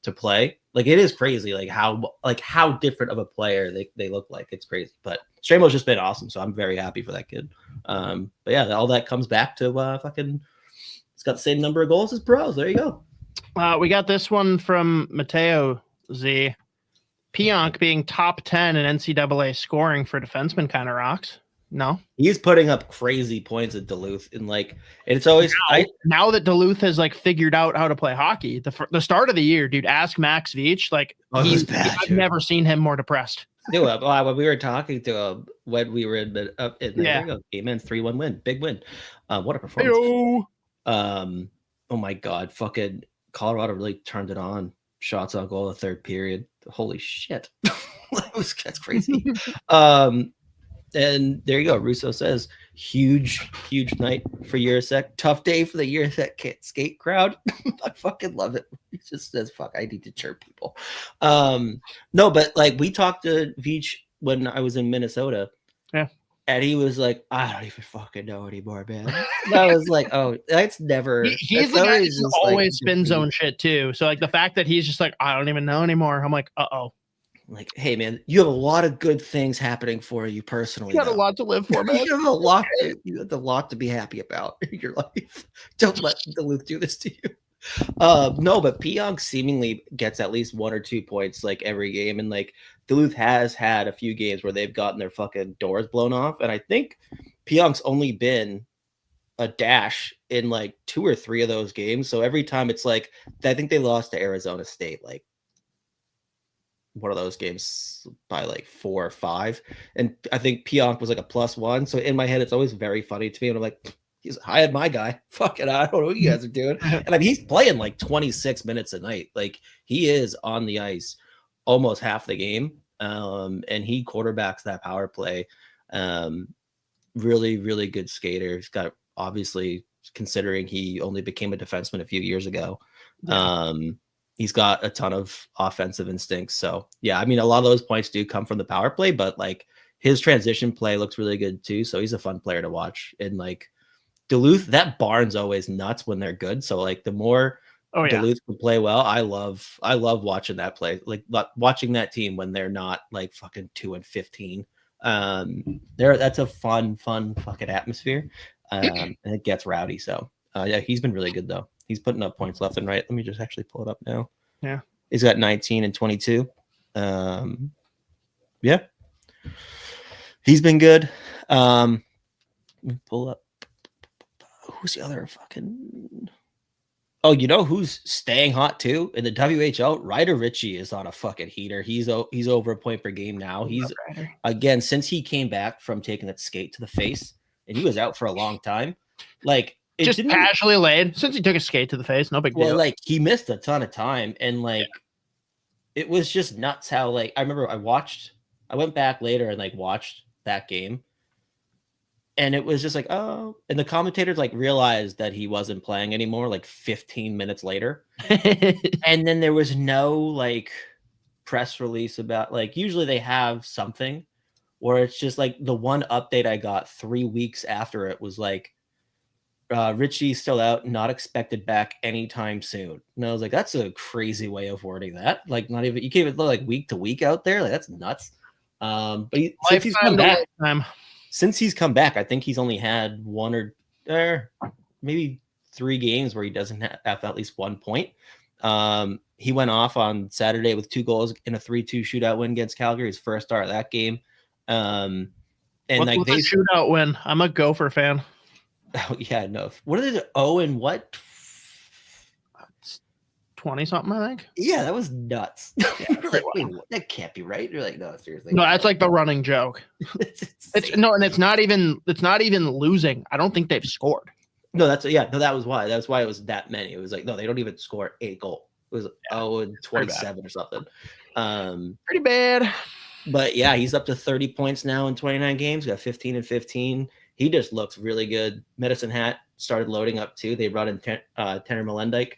to play. Like, it is crazy, like how different of a player they look like. It's crazy. But Stramo's just been awesome, so I'm very happy for that kid. But yeah, all that comes back to fucking, it's got the same number of goals as Pros. There you go. We got this one from Mateo Z. Pionk being top 10 in NCAA scoring for defensemen kind of rocks. No. He's putting up crazy points at Duluth, and like it's always now that Duluth has like figured out how to play hockey. The start of the year, dude. Ask Max Veach. Like I've never seen him more depressed. Dude, when we were talking to him when we were in the game in 3-1 win, big win. What a performance! Hey-o. Oh my God, fucking Colorado really turned it on. Shots on goal the third period. Holy shit, that's crazy. And there you go. Russo says, huge no for Jiricek. Tough day for the Jiricek skate crowd. I fucking love it. He just says, fuck, I need to chirp people. No, but like we talked to Veach when I was in Minnesota. Yeah. And he was like, I don't even fucking know anymore, man. And I was like, oh, that's never. He's the guy who always spin zone shit too. So like the fact that he's just like, I don't even know anymore. I'm like, uh-oh. Like, hey, man, you have a lot of good things happening for you personally. You got a lot to live for, man. You have a lot to be happy about in your life. Don't let Duluth do this to you. No, but Pionk seemingly gets at least 1 or 2 points like every game. And like Duluth has had a few games where they've gotten their fucking doors blown off. And I think Pionk's only been a dash in like 2 or 3 of those games. So every time it's like, I think they lost to Arizona State, like one of those games by like 4 or 5. And I think Pionk was like a +1. So in my head, it's always very funny to me. And I'm like, I had my guy. Fuck it. I don't know what you guys are doing. And I mean, he's playing like 26 minutes a night. Like he is on the ice almost half the game. And he quarterbacks that power play. Really, really good skater. He's got, obviously, considering he only became a defenseman a few years ago. He's got a ton of offensive instincts. So yeah, I mean, a lot of those points do come from the power play, but like his transition play looks really good too. So he's a fun player to watch. And like Duluth, that barn's always nuts when they're good. So like the more Duluth can play well, I love watching that play. Like watching that team when they're not like fucking 2-15. That's a fun fucking atmosphere. And it gets rowdy. So yeah, he's been really good though. He's putting up points left and right. Let me just actually pull it up now. Yeah. He's got 19 and 22. Yeah. He's been good. Let me pull up. Who's the other fucking... Oh, you know who's staying hot too? In the WHL, Ryder Ritchie is on a fucking heater. He's over a point per game now. He's, again, since he came back from taking that skate to the face, and he was out for a long time, like... Just casually laid since he took a skate to the face. No big deal. Well, like he missed a ton of time, and like it was just nuts how like I remember I went back later and like watched that game, and it was just like, oh, and the commentators like realized that he wasn't playing anymore like 15 minutes later. And then there was no like press release about, like, usually they have something where it's just like the one update I got 3 weeks after it was like, Richie's still out, not expected back anytime soon. And I was like, that's a crazy way of wording that. Like, not even, you can't even look like week to week out there. Like, that's nuts. But since he's come back, I think he's only had 1 or maybe 3 games where he doesn't have at least 1 point. He went off on Saturday with 2 goals in a 3-2 shootout win against Calgary, his first start of that game. And like a shootout win. I'm a Gopher fan. Oh yeah, no. What are they? Oh, and what? 20 something, I think. Yeah, that was nuts. Yeah, like, wait, that can't be right. You're like, no, seriously. No, that's like the running joke. And it's not even losing. I don't think they've scored. No, that was why. That's why it was that many. It was like, no, they don't even score a goal. It was 0-27 or something. Pretty bad. But yeah, he's up to 30 points now in 29 games. Got 15 and 15. He just looks really good. Medicine Hat started loading up too. They brought in Tanner Melendijk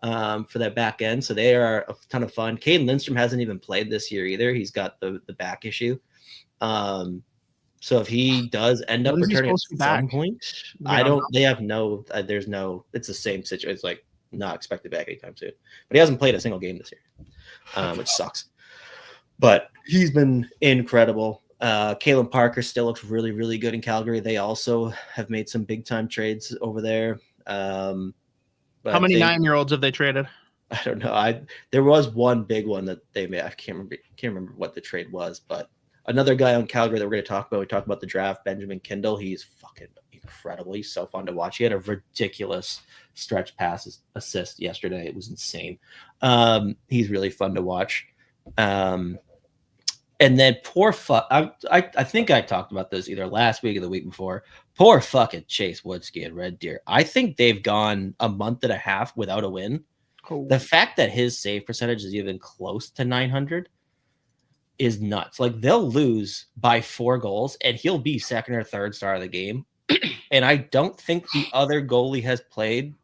for that back end. So they are a ton of fun. Caden Lindstrom hasn't even played this year either. He's got the back issue. So if he does end up returning at some point, it's the same situation. It's like not expected back anytime soon. But he hasn't played a single game this year, which sucks. But he's been incredible. Kalen Parker still looks really, really good in Calgary. They also have made some big time trades over there. How many 9-year-olds have they traded? I don't know. There was one big one that they made. I can't remember what the trade was, but Another guy on Calgary that we're going to talk about, we talked about the draft, Benjamin Kindle. He's fucking incredible. He's so fun to watch. He had a ridiculous stretch pass assist yesterday. It was insane. He's really fun to watch. And then I think I talked about this either last week or the week before. Poor fucking Chase Woodsky and Red Deer. I think they've gone a month and a half without a win. Cool. The fact that his save percentage is even close to 900 is nuts. Like, they'll lose by 4 goals and he'll be second or third star of the game. And I don't think the other goalie has played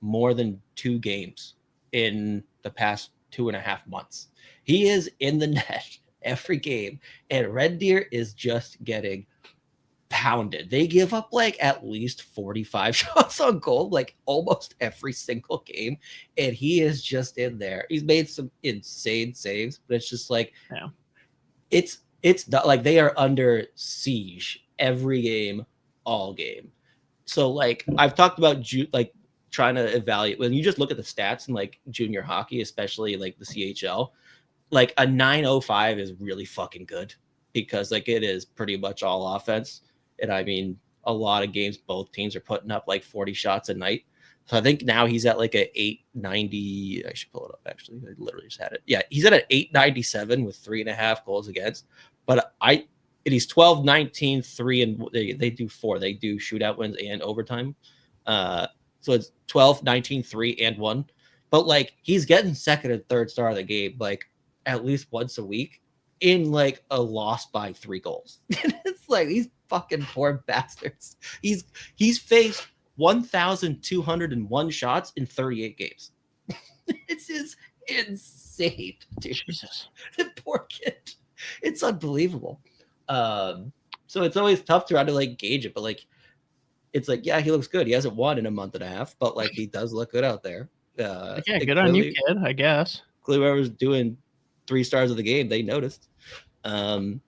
more than 2 games in the past 2.5 months. He is in the net every game, and Red Deer is just getting pounded. They give up like at least 45 shots on goal, like almost every single game, and he is just in there. He's made some insane saves, but it's just like, it's not like they are under siege every game, all game. So like I've talked about like trying to evaluate when you just look at the stats in like junior hockey, especially like the CHL, like a 905 is really fucking good because like it is pretty much all offense. And I mean, a lot of games, both teams are putting up like 40 shots a night. So I think now he's at like a 890. I should pull it up actually. I literally just had it. Yeah, he's at an 897 with 3.5 goals against. But he's 12, 19, 3, and they do 4. They do shootout wins and overtime. So it's 12, 19, 3, and 1. But like he's getting second and third star of the game like at least once a week in like a loss by 3 goals. It's like these fucking poor bastards. He's faced 1,201 shots in 38 games. This is insane, dude. Jesus. The poor kid. It's unbelievable. So it's always tough to try to like gauge it, but like it's like, yeah, he looks good. He hasn't won in a month and a half, but like he does look good out there. Yeah, good on you, kid, I guess. Clearly whoever's doing 3 stars of the game, they noticed. And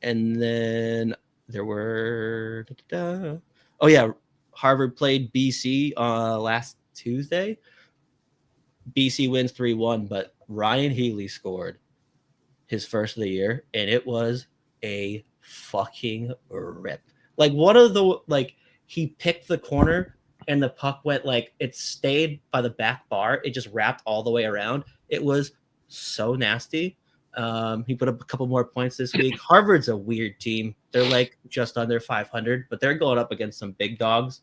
then there were oh yeah, Harvard played BC last Tuesday. BC wins 3-1, but Ryan Healy scored his first of the year, and it was a fucking rip. Like one of the like he picked the corner and the puck went like it stayed by the back bar. It just wrapped all the way around. It was so nasty. He put up a couple more points this week. Harvard's a weird team. They're like just under 500, but they're going up against some big dogs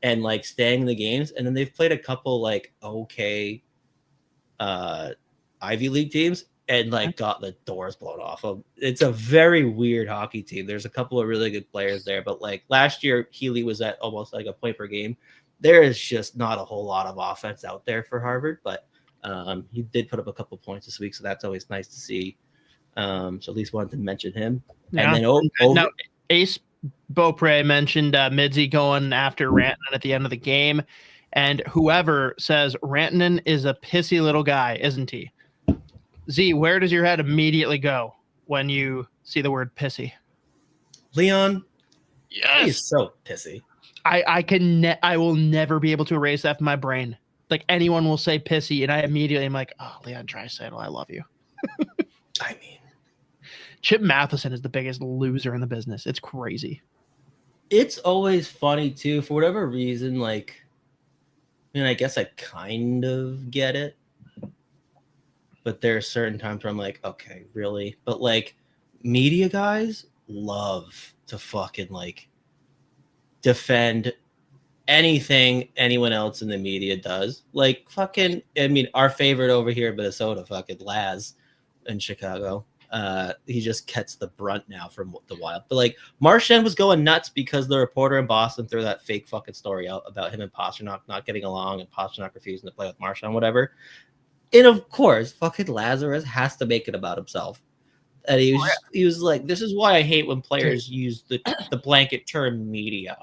and like staying in the games. And then they've played a couple like okay Ivy League teams and like got the doors blown off of. It's a very weird hockey team. There's a couple of really good players there, but like last year Healy was at almost like a point per game. There is just not a whole lot of offense out there for Harvard, but he did put up a couple points this week, so that's always nice to see. So at least wanted to mention him. Yeah. And then now Ace Beaupre mentioned Midzi going after Rantanen at the end of the game, and whoever says Rantanen is a pissy little guy, isn't he? Z, where does your head immediately go when you see the word pissy? Leon, yes, he's so pissy. I will never be able to erase that from my brain. Like anyone will say pissy, and I immediately am like, oh, Leon Draisaitl, I love you. I mean, Chip Matheson is the biggest loser in the business. It's crazy. It's always funny too, for whatever reason. Like, I mean, I guess I kind of get it, but there are certain times where I'm like, okay, really? But like, media guys love to fucking like defend anything anyone else in the media does. Like fucking, I mean, our favorite over here in Minnesota, fucking Laz in Chicago. He just gets the brunt now from the Wild. But like Marchand was going nuts because the reporter in Boston threw that fake fucking story out about him and Pastrnak not getting along and Pastrnak refusing to play with Marchand, whatever. And of course, fucking Lazarus has to make it about himself. And he was like, this is why I hate when players use the blanket term media.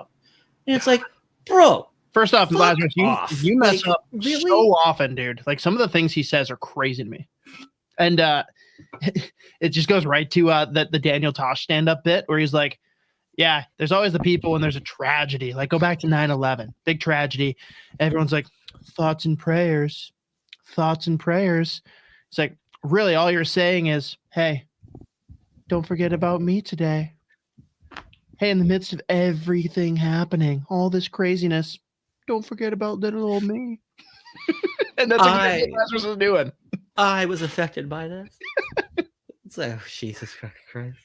And it's like, bro, first off, Lazarus, you mess up really? So often, dude. Like some of the things he says are crazy to me. And it just goes right to the Daniel Tosh stand-up bit where he's like, yeah, there's always the people when there's a tragedy. Like go back to 9/11, big tragedy. Everyone's like, thoughts and prayers. It's like, really, all you're saying is, hey, don't forget about me today. Hey, in the midst of everything happening, all this craziness, don't forget about little old me. And that's exactly what Lazarus was doing. I was affected by this. It's like, oh, Jesus Christ.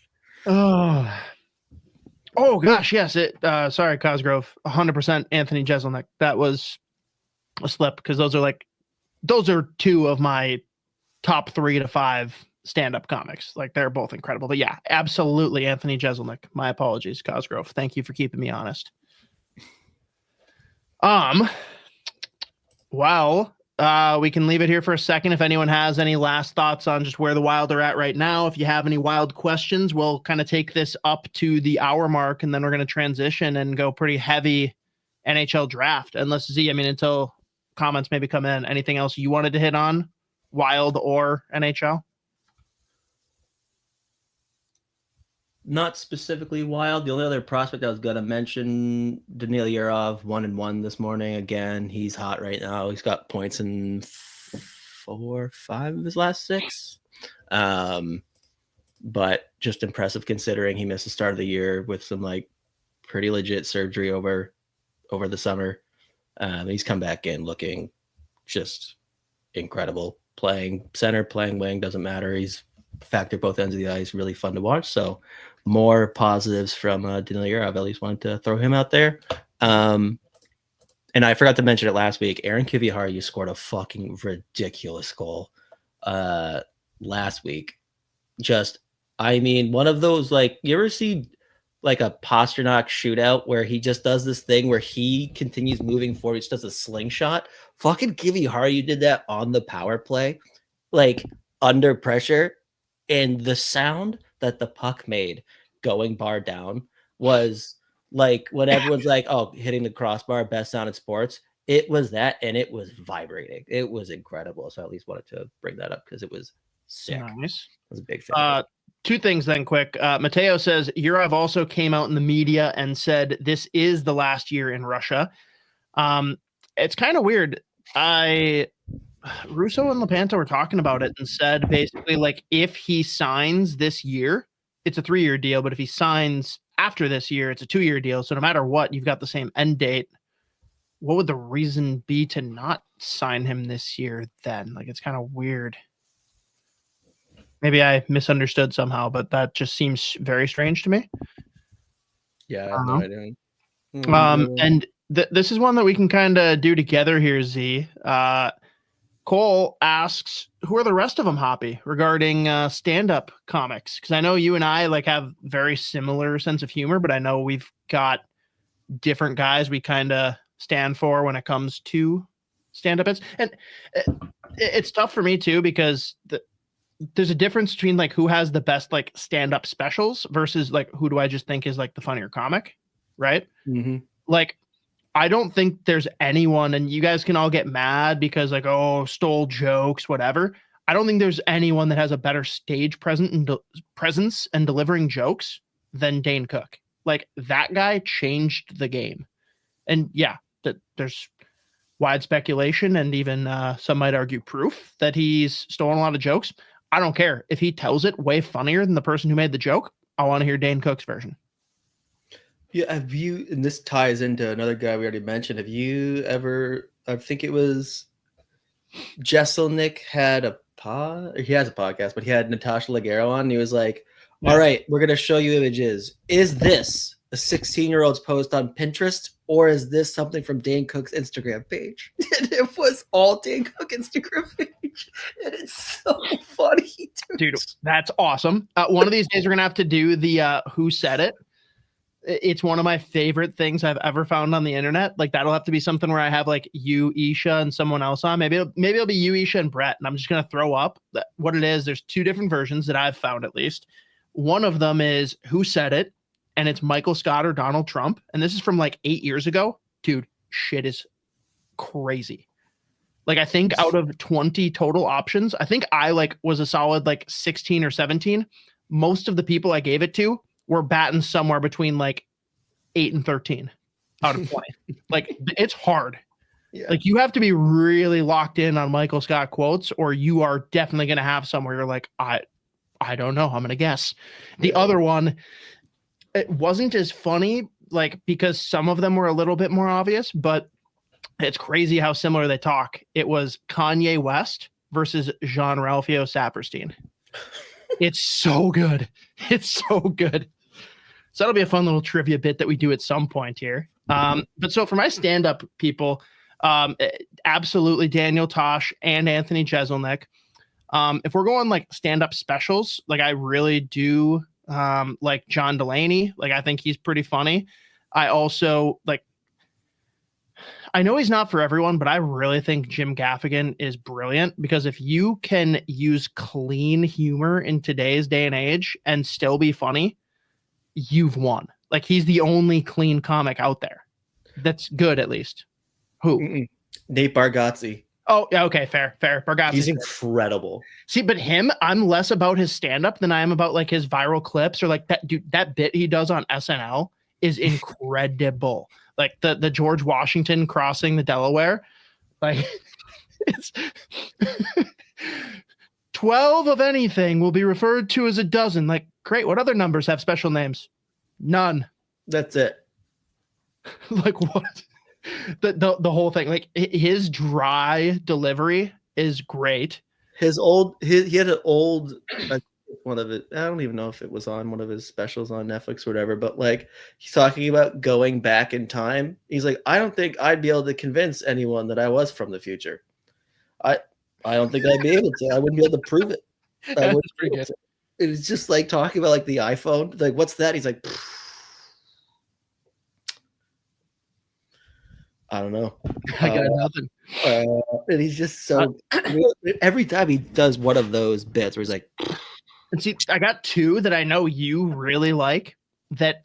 Oh gosh, yes. Sorry, Cosgrove. 100% Anthony Jeselnik. That was a slip because those are two of my top 3 to 5 stand-up comics. Like, they're both incredible. But yeah, absolutely Anthony Jeselnik. My apologies, Cosgrove. Thank you for keeping me honest. Well, we can leave it here for a second. If anyone has any last thoughts on just where the Wild are at right now, if you have any Wild questions, we'll kind of take this up to the hour mark, and then we're going to transition and go pretty heavy NHL draft. Unless Z, until comments maybe come in, anything else you wanted to hit on, Wild or NHL? Not specifically Wild. The only other prospect I was going to mention, Daniil Yurov, 1-1 this morning. Again, he's hot right now. He's got points in 4 or 5 of his last 6. But just impressive considering he missed the start of the year with some pretty legit surgery over the summer. He's come back in looking just incredible. Playing center, playing wing, doesn't matter. He's factored both ends of the ice. Really fun to watch. So more positives from Daniil Yurov. At least wanted to throw him out there. And I forgot to mention it last week. Aaron Kiviharju scored a fucking ridiculous goal last week. One of those, you ever see a Pasternak shootout where he just does this thing where he continues moving forward. He just does a slingshot. Fucking Kiviharju did that on the power play, under pressure. And the sound that the puck made going bar down was when everyone's hitting the crossbar, best sound in sports. It was that, and it was vibrating. It was incredible. So I at least wanted to bring that up because it was sick. Nice. I was a big fan. 2 things then quick. Mateo says Yurov also came out in the media and said this is the last year in Russia. It's kind of weird. Russo and Lepanto were talking about it and said basically if he signs this year, it's a 3-year deal, but if he signs after this year, it's a 2-year deal. So no matter what, you've got the same end date. What would the reason be to not sign him this year then? It's kind of weird. Maybe I misunderstood somehow, but that just seems very strange to me. Yeah, I have no idea. And this is one that we can kind of do together here, Z. Cole asks, who are the rest of them, Hoppy, regarding stand-up comics? Because I know you and I have very similar sense of humor, but I know we've got different guys we kind of stand for when it comes to stand-up. And it's tough for me too, because there's a difference between who has the best stand-up specials versus who do I just think is the funnier comic, right? Mm-hmm. I don't think there's anyone, and you guys can all get mad because stole jokes, whatever. I don't think there's anyone that has a better stage presence and delivering jokes than Dane Cook. That guy changed the game. And yeah, there's wide speculation and even some might argue proof that he's stolen a lot of jokes. I don't care. If he tells it way funnier than the person who made the joke, I want to hear Dane Cook's version. Yeah, and this ties into another guy we already mentioned. Have you ever, I think it was Jeselnik he has a podcast, but he had Natasha Leggero on, and he was like, all right, we're going to show you images. Is this a 16-year-old's post on Pinterest, or is this something from Dane Cook's Instagram page? And it was all Dane Cook Instagram page. And it's so funny, dude. That's awesome. One of these days, we're going to have to do the Who Said It. It's one of my favorite things I've ever found on the internet. That'll have to be something where I have you, Isha, and someone else on. Maybe it'll be you, Isha, and Brett. And I'm just going to throw up what it is. There's 2 different versions that I've found, at least. One of them is Who Said It? And it's Michael Scott or Donald Trump. And this is from 8 years ago. Dude, shit is crazy. I think out of 20 total options, I think I was a solid 16 or 17. Most of the people I gave it to were batting somewhere between 8 and 13 out of 20. It's hard. Yeah. You have to be really locked in on Michael Scott quotes, or you are definitely going to have somewhere you're I I don't know. I'm gonna guess. The other one, it wasn't as funny, like because some of them were a little bit more obvious, but it's crazy how similar they talk. It was Kanye West versus Jean-Ralphio Saperstein. It's so good. It's so good. So that'll be a fun little trivia bit that we do at some point here. But so for my stand-up people, absolutely Daniel Tosh and Anthony Jeselnik. If we're going like stand-up specials, like I really do like John Delaney. Like I think he's pretty funny. I also like, I know he's not for everyone, but I really think Jim Gaffigan is brilliant because if you can use clean humor in today's day and age and still be funny, you've won. Like he's the only clean comic out there. That's good, at least. Who? Nate Bargatze. Oh, yeah. Okay. Fair. Bargatze. He's incredible. See, but him, I'm less about his stand-up than I am about like his viral clips or like that dude, that bit he does on SNL is incredible. Like the George Washington crossing the Delaware. Like it's 12 of anything will be referred to as a dozen. Like, great. What other numbers have special names? None. That's it. Like what? The whole thing. Like his dry delivery is great. He had an old one of it. I don't even know if it was on one of his specials on Netflix or whatever, but like he's talking about going back in time. He's like, I don't think I'd be able to convince anyone that I was from the future. I don't think I'd be able to. I wouldn't be able to prove it. I wouldn't be able to. It was just like talking about like the iPhone. Like, what's that? He's like, I don't know. I got nothing. And he's just so every time he does one of those bits where he's like, and see, I got two that I know you really like that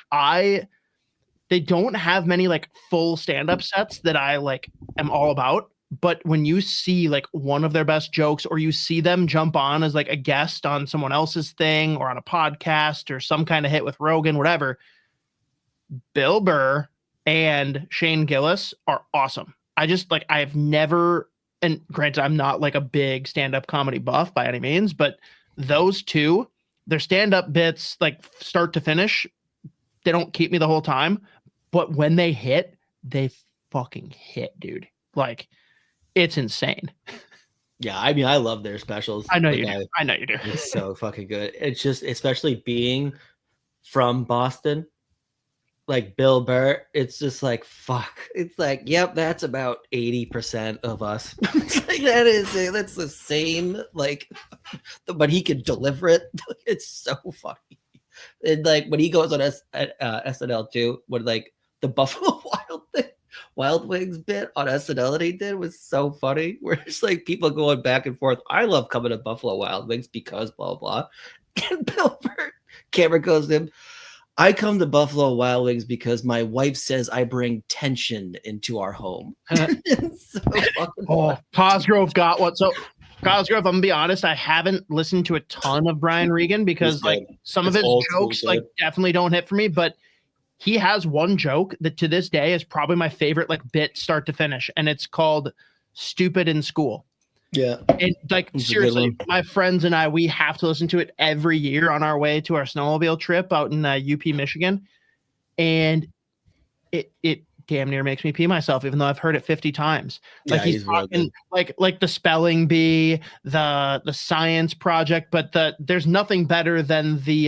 they don't have many like full stand-up sets that I like am all about. But when you see like one of their best jokes or you see them jump on as like a guest on someone else's thing or on a podcast or some kind of hit with Rogan, whatever, Bill Burr and Shane Gillis are awesome. I just like, I've never, and granted, I'm not like a big stand-up comedy buff by any means, but those two, their stand-up bits, like start to finish, they don't keep me the whole time, but when they hit, they fucking hit, dude. Like, it's insane. Yeah, I mean, I love their specials. I know like, you do. I know you do. It's so fucking good. It's just, especially being from Boston, like Bill Burr, it's just like, fuck. It's like, yep, that's about 80% of us. It's like, that's the same, like, but he can deliver it. It's so funny. And like when he goes on SNL too, when like the Buffalo Wild Wings bit on SNL that he did was so funny. Where it's like people going back and forth. I love coming to Buffalo Wild Wings because blah blah. And Bill Burr, camera goes to him. I come to Buffalo Wild Wings because my wife says I bring tension into our home. So Cosgrove got what? So Cosgrove, I'm gonna be honest, I haven't listened to a ton of Brian Regan because like some of his jokes like definitely don't hit for me, but he has one joke that to this day is probably my favorite like bit start to finish, and it's called Stupid in School. Yeah. And like seriously, my friends and I, we have to listen to it every year on our way to our snowmobile trip out in UP, Michigan. And it damn near makes me pee myself, even though I've heard it 50 times. Like he's talking like the spelling bee, the science project, but there's nothing better than the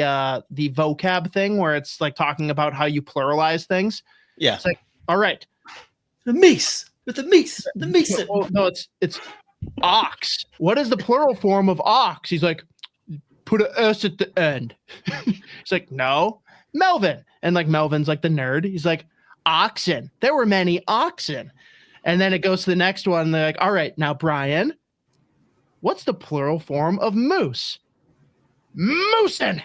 vocab thing where it's like talking about how you pluralize things. Yeah. It's like, all right. The mace. With the mace. The mason. Oh, no, it's ox. What is the plural form of ox? He's like, put an S at the end. He's like, no, Melvin. And like Melvin's like the nerd. He's like, oxen. There were many oxen. And then it goes to the next one. They're like, all right, now Brian, what's the plural form of moose? Moosin.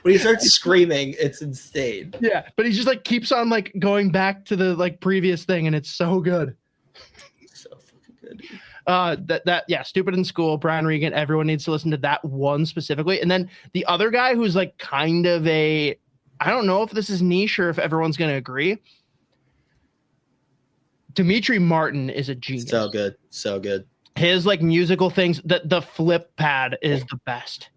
When he starts screaming, it's insane. Yeah, but he just like keeps on like going back to the like previous thing, and it's so good. So fucking good. Yeah, Stupid in School, Brian Regan. Everyone needs to listen to that one specifically. And then the other guy who's like kind of I don't know if this is niche or if everyone's gonna agree. Dimitri Martin is a genius. So good. So good. His like musical things, the flip pad is the best.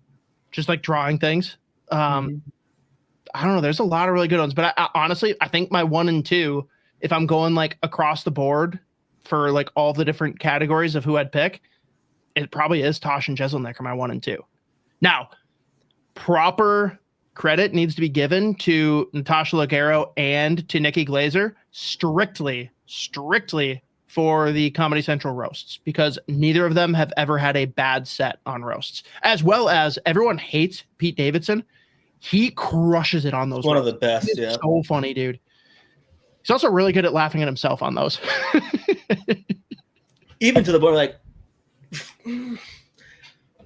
Just like drawing things. I don't know. There's a lot of really good ones, but I honestly, I think my 1 and 2, if I'm going like across the board for like all the different categories of who I'd pick, it probably is Tosh and Jeselnik are my 1 and 2. Now, proper credit needs to be given to Natasha Leggero and to Nikki Glazer strictly for the Comedy Central roasts, because neither of them have ever had a bad set on roasts. As well as everyone hates Pete Davidson. He crushes it on those. One roasts. Of the best, yeah. So funny, dude. He's also really good at laughing at himself on those. Even to the point like,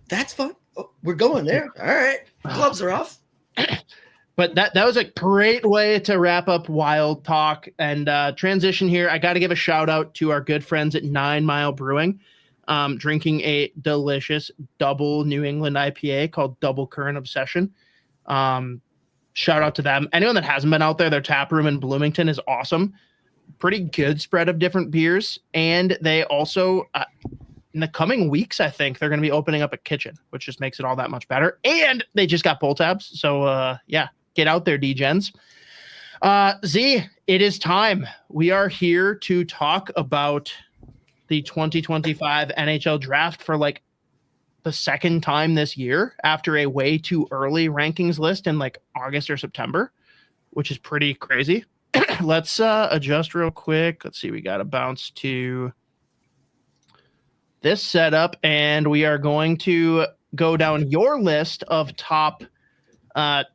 that's fun. Oh, we're going there. All right. Gloves are off. But that was a great way to wrap up Wild Talk and transition here. I got to give a shout out to our good friends at 9 Mile Brewing, drinking a delicious double New England IPA called Double Current Obsession. Shout out to them. Anyone that hasn't been out there, their tap room in Bloomington is awesome. Pretty good spread of different beers. And they also, in the coming weeks, I think they're going to be opening up a kitchen, which just makes it all that much better. And they just got pull tabs. So yeah, get out there, D-Gens. Z, it is time. We are here to talk about the 2025 NHL draft for like the second time this year after a way too early rankings list in like August or September, which is pretty crazy. Let's adjust real quick. Let's see. We got to bounce to this setup, and we are going to go down your list of top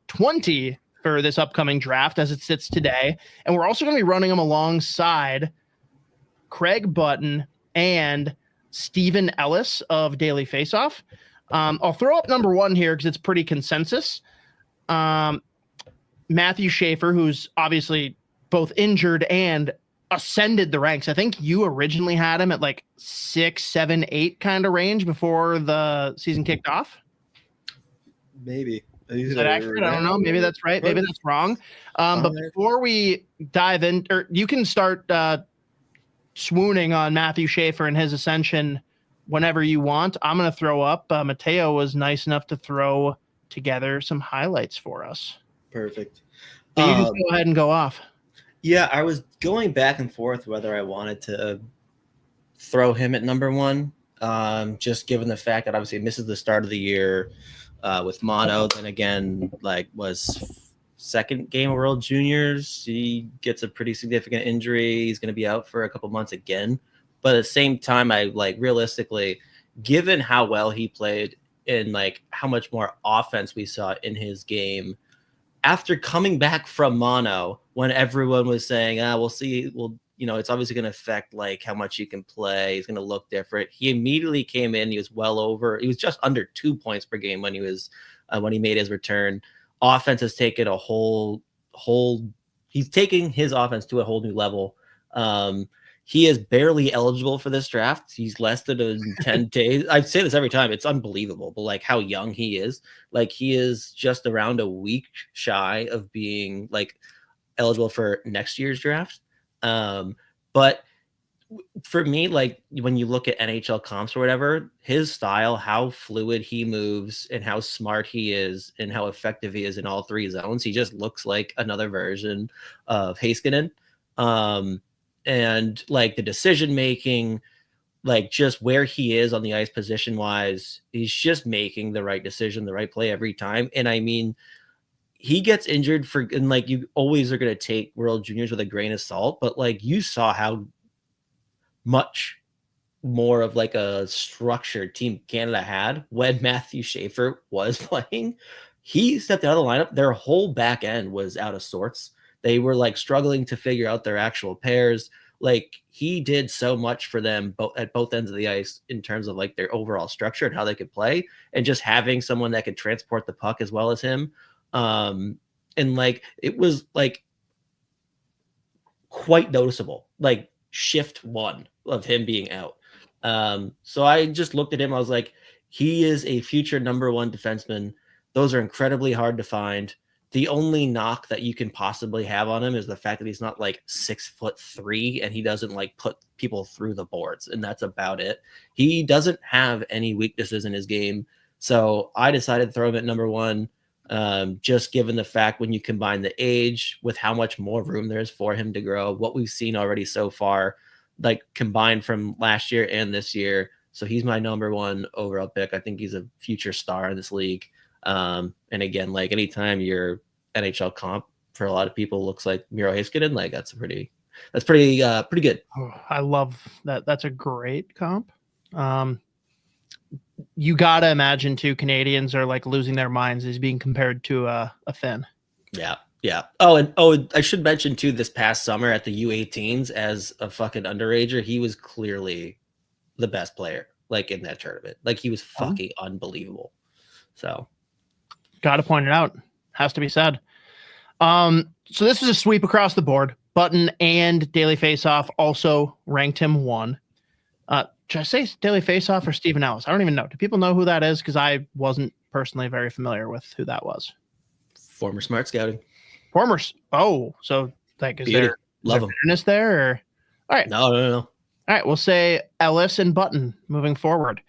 20 for this upcoming draft as it sits today. And we're also going to be running them alongside Craig Button and Stephen Ellis of Daily Faceoff. I'll throw up number 1 here because it's pretty consensus. Matthew Schaefer, who's obviously both injured and ascended the ranks. I think you originally had him at like 6, 7, 8 kind of range before the season kicked off. Maybe. Is that accurate? I don't know. Maybe that's right. Maybe that's wrong. But before we dive in, or you can start swooning on Matthew Schaefer and his ascension whenever you want. I'm going to throw up. Mateo was nice enough to throw together some highlights for us. Perfect. So you just go ahead and go off. Yeah, I was going back and forth whether I wanted to throw him at number 1, just given the fact that obviously he misses the start of the year with mono. Then again, like was second game of World Juniors. He gets a pretty significant injury. He's going to be out for a couple months again. But at the same time, I like realistically, given how well he played and like how much more offense we saw in his game after coming back from mono, when everyone was saying, we'll see, it's obviously going to affect like how much he can play. He's going to look different. He immediately came in. He was he was just under 2 points per game when he made his return. Offense has taken a he's taking his offense to a whole new level. He is barely eligible for this draft. He's less than 10 days. I say this every time. It's unbelievable, but like how young he is. Like he is just around a week shy of being like eligible for next year's draft. But for me, like when you look at NHL comps or whatever, his style, how fluid he moves and how smart he is and how effective he is in all 3 zones, he just looks like another version of Heiskanen. And like the decision making, like just where he is on the ice position wise, he's just making the right decision, the right play every time. And I mean, he gets injured and like you always are going to take World Juniors with a grain of salt, but like you saw how much more of like a structured Team Canada had when Matthew Schaefer was playing. He stepped out of the lineup. Their whole back end was out of sorts. They were like struggling to figure out their actual pairs. Like he did so much for them at both ends of the ice in terms of like their overall structure and how they could play, and just having someone that could transport the puck as well as him. And like, it was like quite noticeable, like shift 1 of him being out. So I just looked at him. I was like, he is a future number 1 defenseman. Those are incredibly hard to find. the only knock that you can possibly have on him is the fact that he's not like 6'3" and he doesn't like put people through the boards, and that's about it. He doesn't have any weaknesses in his game, so I decided to throw him at number 1. Just given the fact when you combine the age with how much more room there is for him to grow, what we've seen already so far, like combined from last year and this year. So he's my number 1 overall pick. I think he's a future star in this league. And again, like anytime your NHL comp for a lot of people looks like Miro Heiskanen, like that's pretty good. Oh, I love that. That's a great comp. You got to imagine too, Canadians are like losing their minds as being compared to a Finn. Yeah. Yeah. Oh, I should mention too, this past summer at the U18s as a fucking underager, he was clearly the best player like in that tournament. Like he was fucking unbelievable. So got to point it out. Has to be said. So this is a sweep across the board. Button and Daily Faceoff also ranked him 1. Should I say Daily Faceoff or Stephen Ellis? I don't even know. Do people know who that is? Because I wasn't personally very familiar with who that was. Former Smart Scouting. So like, is there bitterness there? Or? All right. No. All right. We'll say Ellis and Button moving forward.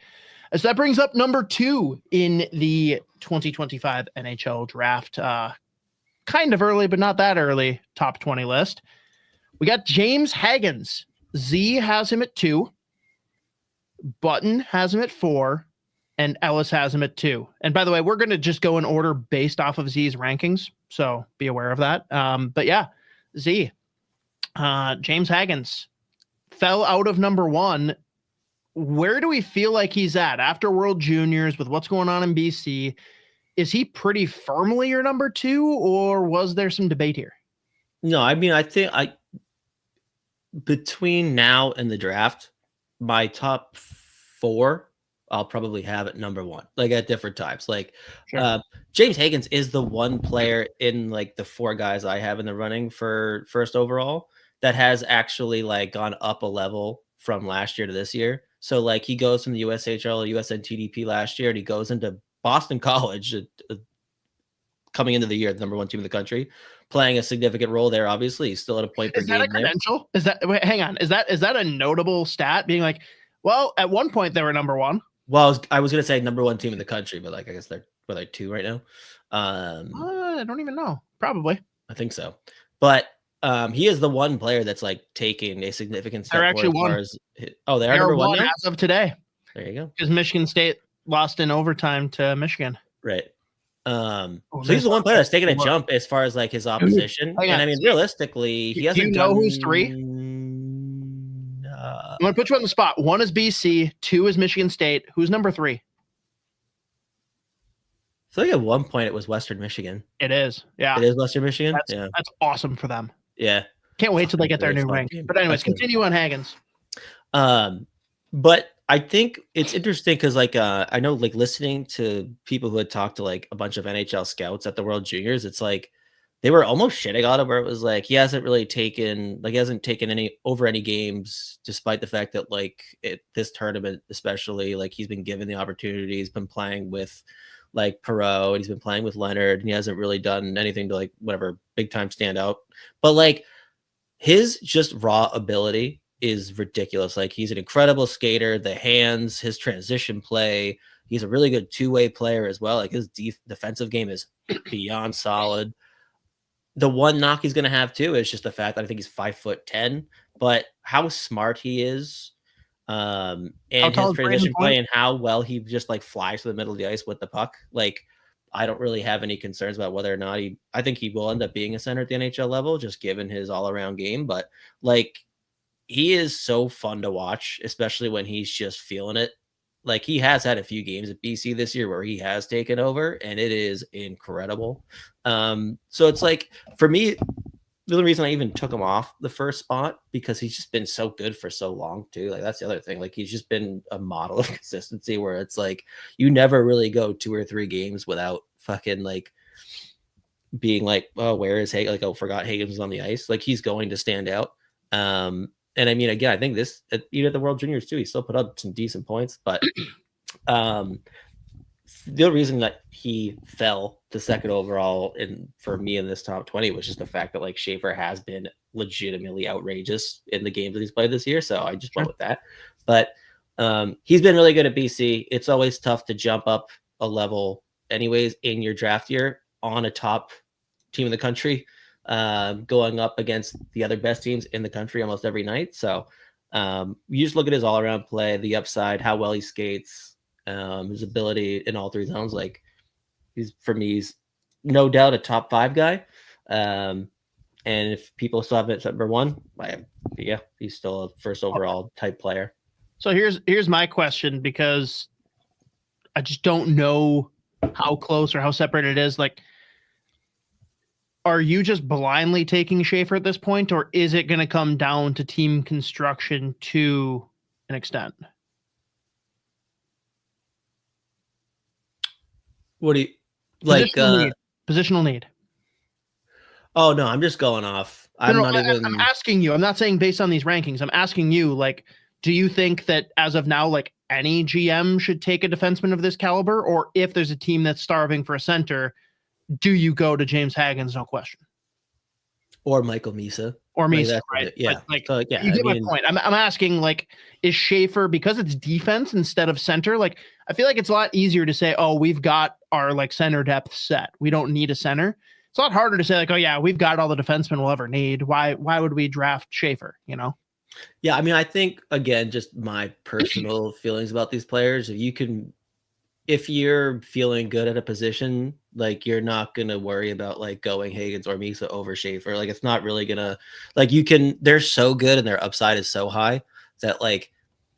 So that brings up number 2 in the 2025 NHL draft. Kind of early, but not that early. Top 20 list. We got James Hagens. Z has him at 2. Button has him at 4. And Ellis has him at 2. And by the way, we're going to just go in order based off of Z's rankings. So be aware of that. But yeah, Z. James Hagens fell out of number 1. Where do we feel like he's at after World Juniors with what's going on in BC? Is he pretty firmly your number 2, or was there some debate here? No, I mean, I think between now and the draft, my top 4, I'll probably have at number 1, like at different times. Like sure. James Hagens is the one player in like the 4 guys I have in the running for first overall that has actually like gone up a level from last year to this year. So like he goes from the USHL, USNTDP last year, and he goes into Boston College, coming into the year, the number 1 team in the country, playing a significant role there. Obviously, he's still at a point per game. Is that a credential? Hang on. Is that a notable stat? Being like, well, at one point they were number 1. Well, I was gonna say number 1 team in the country, but like I guess they're 2 right now. I don't even know. Probably. I think so, but he is the one player that's like taking a significant step. They're actually one. They are number 1 now? As of today. There you go. Because Michigan State lost in overtime to Michigan. Right. So he's the one player that's taking a jump as far as like his opposition. And I mean, realistically, he hasn't. Do you know who's 3? I'm gonna put you on the spot. 1 is BC, 2 is Michigan State. Who's number 3? I feel like at one point it was Western Michigan. It is. Yeah. It is Western Michigan. That's awesome for them. Yeah. Can't wait till they get their new ring. But anyways, continue on Hagens. But I think it's interesting because like I know like listening to people who had talked to like a bunch of NHL scouts at the World Juniors, it's like they were almost shitting on him, where it was like he hasn't taken any games, despite the fact that like this tournament especially, like he's been given the opportunity. He's been playing with like Perreault, and he's been playing with Leonard, and he hasn't really done anything to like whatever big time stand out. But like his just raw ability is ridiculous. Like he's an incredible skater, the hands, his transition play. He's a really good 2-way player as well. Like his defensive game is beyond solid. The one knock he's going to have too is just the fact that I think he's 5'10", but how smart he is, and his transition play and how well he just like flies to the middle of the ice with the puck. Like I don't really have any concerns about whether or not I think he will end up being a center at the NHL level, just given his all around game. But like he is so fun to watch, especially when he's just feeling it. Like he has had a few games at BC this year where he has taken over, and it is incredible. So it's like, for me, the only reason I even took him off the first spot, because he's just been so good for so long too. Like that's the other thing. Like he's just been a model of consistency, where it's like you never really go 2 or 3 games without fucking like being like, oh, where is Hagen? Like, oh, forgot Hagen was on the ice. Like he's going to stand out. And I mean, again, I think even at the World Juniors too, he still put up some decent points. But the reason that he fell to second overall for me in this top 20 was just the fact that like Schaefer has been legitimately outrageous in the games that he's played this year. So I just went with that. But he's been really good at BC. It's always tough to jump up a level anyways in your draft year on a top team in the country, going up against the other best teams in the country almost every night. So you just look at his all-around play, the upside, how well he skates, his ability in all three zones. Like he's no doubt a top 5 guy. And if people still have it at number 1, he's still a first overall type player. So here's my question, because I just don't know how close or how separated it is. Like, are you just blindly taking Schaefer at this point, or is it going to come down to team construction to an extent? What do you like? Positional need. Oh no, I'm just going off. I'm asking you. I'm not saying based on these rankings. I'm asking you, like, do you think that as of now, like, any GM should take a defenseman of this caliber, or if there's a team that's starving for a center, do you go to James Hagens? No question. Or Michael Misa. Or Misa, like, right? Yeah. But, you get my point. I'm asking, like, is Schaefer, because it's defense instead of center, like, I feel like it's a lot easier to say, oh, we've got our, like, center depth set. We don't need a center. It's a lot harder to say, like, oh, yeah, we've got all the defensemen we'll ever need. Why would we draft Schaefer, you know? Yeah, I mean, I think, again, just my personal feelings about these players, if you're feeling good at a position, like, you're not going to worry about, like, going Hagens or Misa over Schaefer. Like, it's not really going to, like, they're so good and their upside is so high that, like,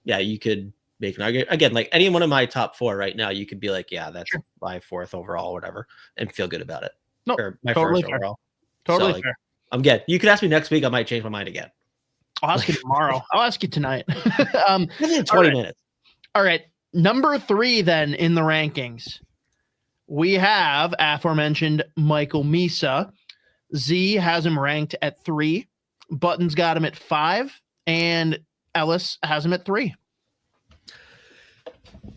yeah, you could make an argument. Again, like, any one of my top 4 right now, you could be like, yeah, that's my 4th overall or whatever, and feel good about it. No, or my totally 1st fair. overall. Totally so, fair. I'm good. You could ask me next week. I might change my mind again. I'll ask you tomorrow. I'll ask you tonight. 20 minutes. All right. Number 3 then in the rankings, we have aforementioned Michael Misa. Z has him ranked at 3. Button's got him at 5, and Ellis has him at 3.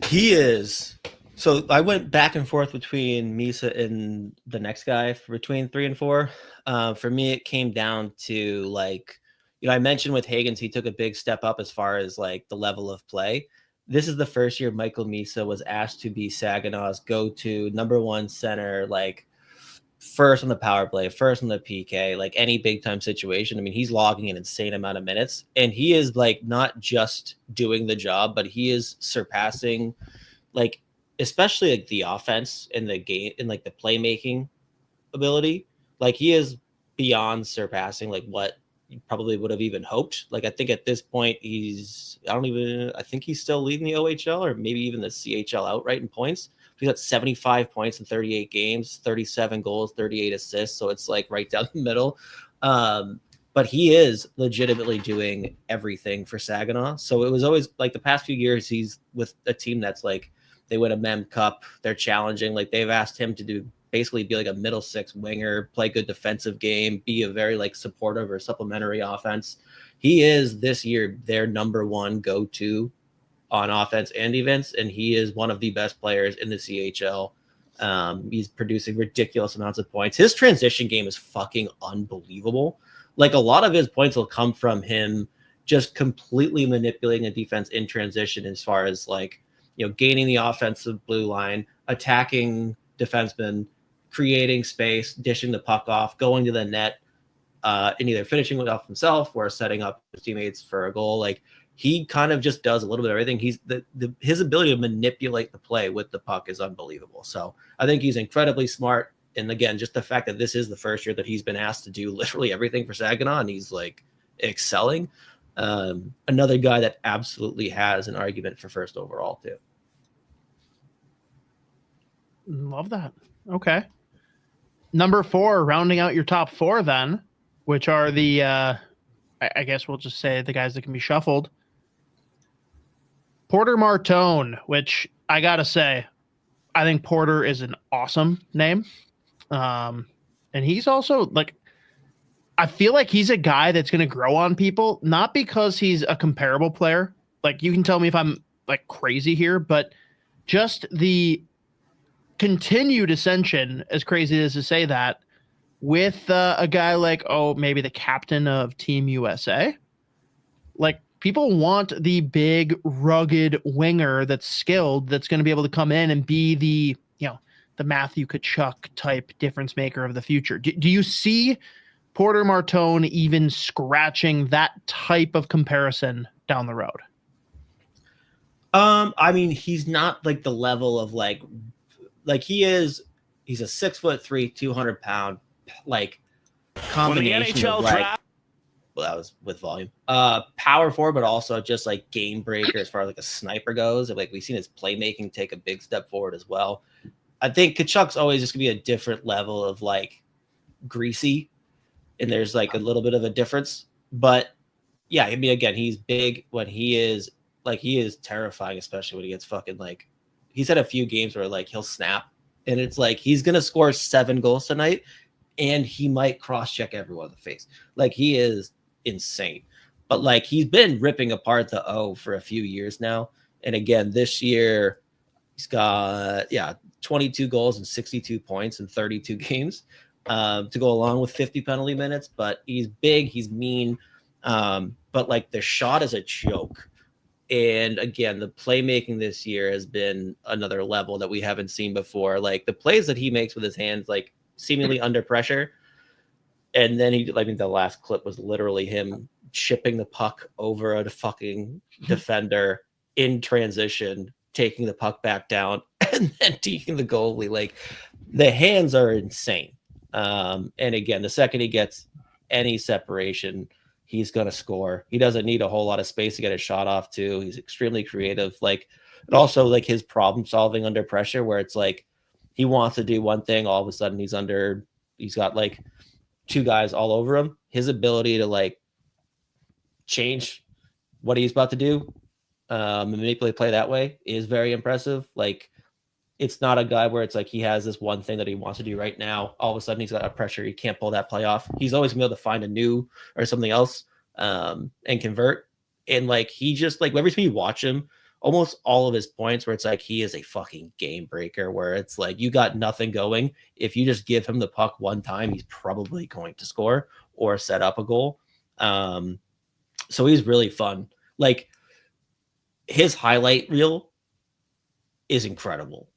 He is. So I went back and forth between Misa and the next guy between 3 and 4. For me, it came down to, like, I mentioned with Hagens, he took a big step up as far as, like, the level of play. This is the first year Michael Misa was asked to be Saginaw's go-to number 1 center, like, first on the power play, first on the PK, like, any big-time situation. I mean, he's logging an insane amount of minutes, and he is, like, not just doing the job, but he is surpassing, like, especially, like, the offense in the game, in, like, the playmaking ability. Like, he is beyond surpassing, like, what you probably would have even hoped. Like, I think at this point I think he's still leading the OHL or maybe even the CHL outright in points. He's got 75 points in 38 games, 37 goals, 38 assists. So it's, like, right down the middle. But he is legitimately doing everything for Saginaw. So it was always, like, the past few years, he's with a team that's, like, they win a Mem Cup. They're challenging. Like, they've asked him to basically be like a middle 6 winger, play good defensive game, be a very, like, supportive or supplementary offense. He is this year their number 1 go-to on offense and defense, and he is one of the best players in the CHL. He's producing ridiculous amounts of points. His transition game is fucking unbelievable. Like, a lot of his points will come from him just completely manipulating a defense in transition, as far as, like, gaining the offensive blue line, attacking defensemen, creating space, dishing the puck off, going to the net, and either finishing it off himself or setting up his teammates for a goal. Like, he kind of just does a little bit of everything. He's his ability to manipulate the play with the puck is unbelievable. So I think he's incredibly smart. And again, just the fact that this is the first year that he's been asked to do literally everything for Saginaw, and he's, like, excelling. Another guy that absolutely has an argument for first overall too. Love that. Okay. Number 4, rounding out your top 4 then, which are the, I guess we'll just say the guys that can be shuffled. Porter Martone, which I got to say, I think Porter is an awesome name. And he's also, like, I feel like he's a guy that's going to grow on people, not because he's a comparable player. Like, you can tell me if I'm, like, crazy here, but just the continued ascension, as crazy as to say that, with a guy like, maybe the captain of Team USA. Like, people want the big, rugged winger that's skilled, that's going to be able to come in and be the Matthew Tkachuk type difference maker of the future. Do you see Porter Martone even scratching that type of comparison down the road? I mean, he's not like the level of like he's a 6'3", 200-pound like combination of like, well, that was with volume, power forward, but also just like game breaker as far as like a sniper goes. And like we've seen his playmaking take a big step forward as well. I think Tkachuk's always just gonna be a different level of like greasy, and there's like a little bit of a difference. But yeah, I mean, again, he's big when he is terrifying, especially when he gets fucking like, he's had a few games where like he'll snap and it's like he's gonna score 7 goals tonight and he might cross-check everyone in the face. Like, he is insane. But like, he's been ripping apart the O for a few years now. And again, this year he's got 22 goals and 62 points in 32 games to go along with 50 penalty minutes. But he's big, he's mean, but like the shot is a joke. And again, the playmaking this year has been another level that we haven't seen before. Like the plays that he makes with his hands, like seemingly under pressure. And then I mean, the last clip was literally him chipping the puck over a fucking defender in transition, taking the puck back down, and then taking the goalie. Like, the hands are insane. And again, the second he gets any separation, he's going to score. He doesn't need a whole lot of space to get a shot off too. He's extremely creative. Like, and also like his problem solving under pressure, where it's like he wants to do one thing, all of a sudden he's got like 2 guys all over him. His ability to like change what he's about to do and manipulate play that way is very impressive. Like, it's not a guy where it's like he has this one thing that he wants to do right now. All of a sudden he's got a pressure. He can't pull that play off. He's always been able to find a new or something else and convert. And like, he just like, every time you watch him, almost all of his points where it's like, he is a fucking game breaker, where it's like, you got nothing going. If you just give him the puck one time, he's probably going to score or set up a goal. So he's really fun. Like, his highlight reel is incredible.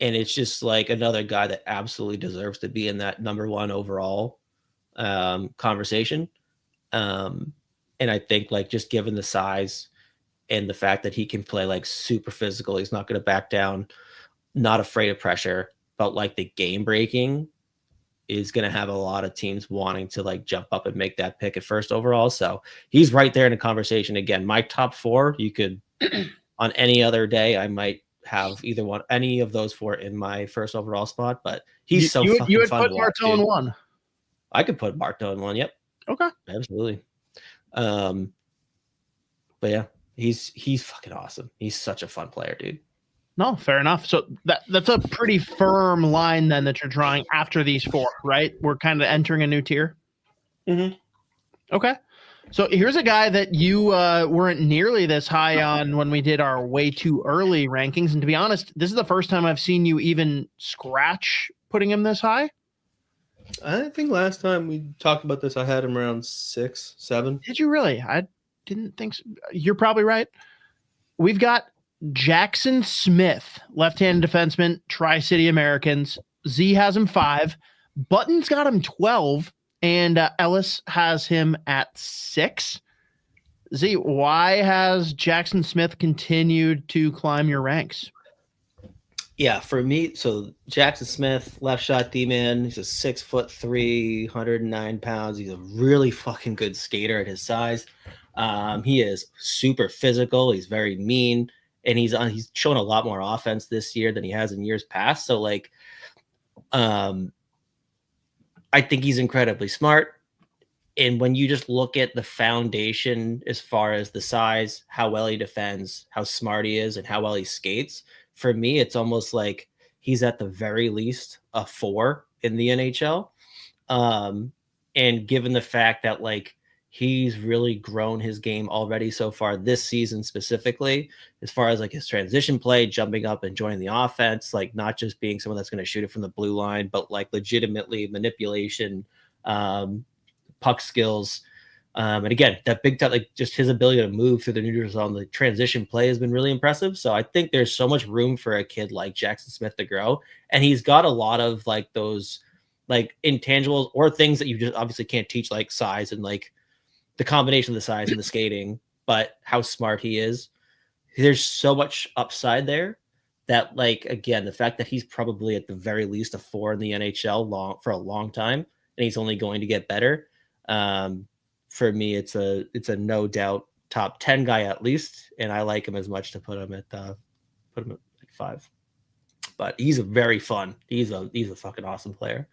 And it's just like another guy that absolutely deserves to be in that number 1 overall conversation. And I think like, just given the size and the fact that he can play like super physical, he's not going to back down, not afraid of pressure, but like the game breaking is going to have a lot of teams wanting to like jump up and make that pick at first overall. So he's right there in the conversation. Again, my top 4, you could on any other day, I might have any of those 4 in my first overall spot, but he's fucking fun. You would put Martone 1. I could put Martone 1. Yep. Okay. Absolutely. But yeah, he's fucking awesome. He's such a fun player, dude. No, fair enough. So that's a pretty firm line then that you're drawing after these 4, right? We're kind of entering a new tier. Mm-hmm. Okay. So here's a guy that you weren't nearly this high on when we did our way too early rankings. And to be honest, this is the first time I've seen you even scratch putting him this high. I think last time we talked about this, I had him around 6, 7. Did you really? I didn't think so. You're probably right. We've got Jackson Smith, left-handed defenseman, Tri-City Americans. Z has him 5. Button's got him 12. And Ellis has him at 6. Z, why has Jackson Smith continued to climb your ranks? Yeah, for me, so Jackson Smith, left shot D-man. He's a 6'3", 109 pounds. He's a really fucking good skater at his size. He is super physical. He's very mean, and he's shown a lot more offense this year than he has in years past. So like, I think he's incredibly smart. And when you just look at the foundation as far as the size, how well he defends, how smart he is, and how well he skates, for me, it's almost like he's at the very least a 4 in the NHL. And given the fact that like he's really grown his game already so far this season, specifically as far as like his transition play, jumping up and joining the offense, like not just being someone that's going to shoot it from the blue line, but like legitimately manipulation, puck skills. And again, that big time, like just his ability to move through the neutral zone, the transition play has been really impressive. So I think there's so much room for a kid like Jackson Smith to grow. And he's got a lot of like those like intangibles or things that you just obviously can't teach, like size and like the combination of the size and the skating, but how smart he is. There's so much upside there that, like, again, the fact that he's probably at the very least a 4 in the NHL for a long time, and he's only going to get better. For me, it's a no doubt top 10 guy at least, and I like him as much to put him at 5. But he's a very fun. He's a fucking awesome player.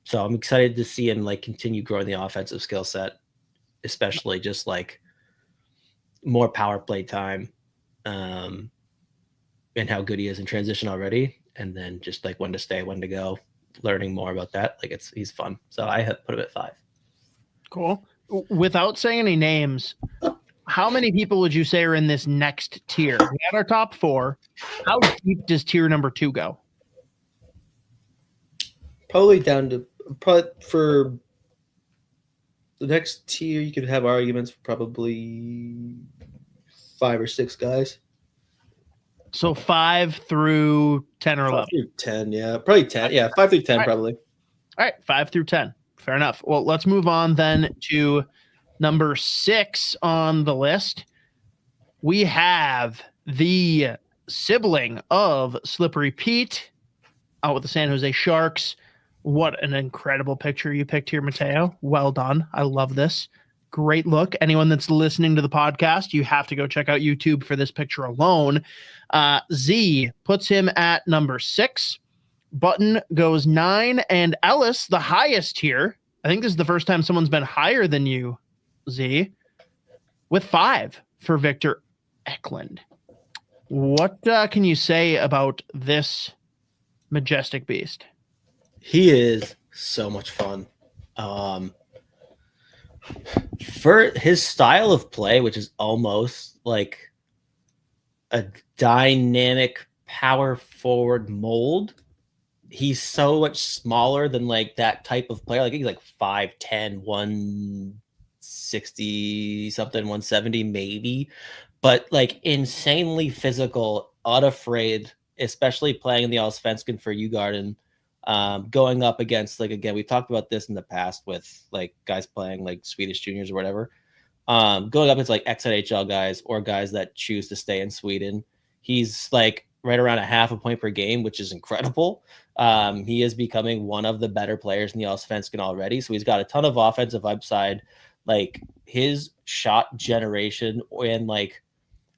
So I'm excited to see him like continue growing the offensive skill set, especially just like more power play time, and how good he is in transition already, and then just like when to stay, when to go, learning more about that. Like he's fun. So I have put him at 5. Cool. Without saying any names, how many people would you say are in this next tier? We had our top 4. How deep does tier number 2 go? Probably down to for the next tier, you could have arguments for probably 5 or 6 guys. So 5 through 10 or 11. 5 through 10, yeah. Probably 10. Yeah, 5 through 10, right. probably. All right, 5 through 10. Fair enough. Well, let's move on then to number 6 on the list. We have the sibling of Slippery Pete out with the San Jose Sharks. What an incredible picture you picked here, Mateo. Well done. I love this. Great look. Anyone that's listening to the podcast, you have to go check out YouTube for this picture alone. Z puts him at number 6. Button goes 9. And Ellis, the highest here. I think this is the first time someone's been higher than you, Z, with 5 for Victor Eklund. What can you say about this majestic beast? He is so much fun. For his style of play, which is almost like a dynamic power forward mold, he's so much smaller than like that type of player. Like he's like 5'10", 160 something, 170 maybe, but like insanely physical, unafraid, especially playing in the Allsvenskan for Djurgården. Going up against, like, again, we've talked about this in the past with like guys playing like Swedish juniors or whatever. Going up against like ex-NHL guys or guys that choose to stay in Sweden. He's like right around a half a point per game, which is incredible. He is becoming one of the better players in the Allsvenskan already. So he's got a ton of offensive upside. Like his shot generation and like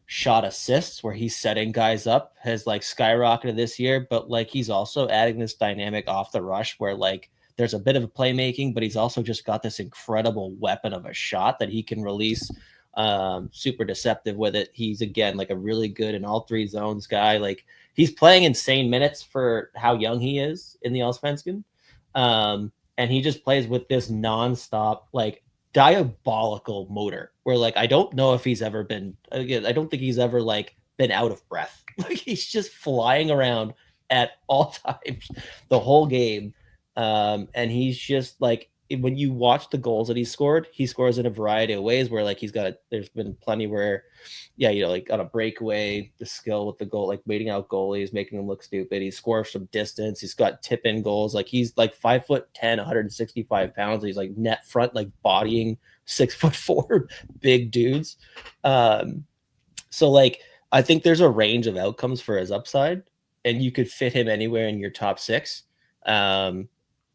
shot assists where he's setting guys up has like skyrocketed this year, but like he's also adding this dynamic off the rush where like there's a bit of a playmaking, but he's also just got this incredible weapon of a shot that he can release, super deceptive with it. He's again like a really good in all 3 zones guy. Like he's playing insane minutes for how young he is in the Allsvenskan, and he just plays with this nonstop like diabolical motor where like I don't know if he's ever been, again, I don't think he's ever like been out of breath. Like he's just flying around at all times the whole game, and he's just like, when you watch the goals that he scores in a variety of ways where like there's been plenty where like on a breakaway, the skill with the goal, like waiting out goalies, making them look stupid. He scores from distance. He's got tip in goals. Like he's like 5'10", 165 pounds. He's like net front, like bodying 6'4" big dudes. So like, I think there's a range of outcomes for his upside, and you could fit him anywhere in your top 6.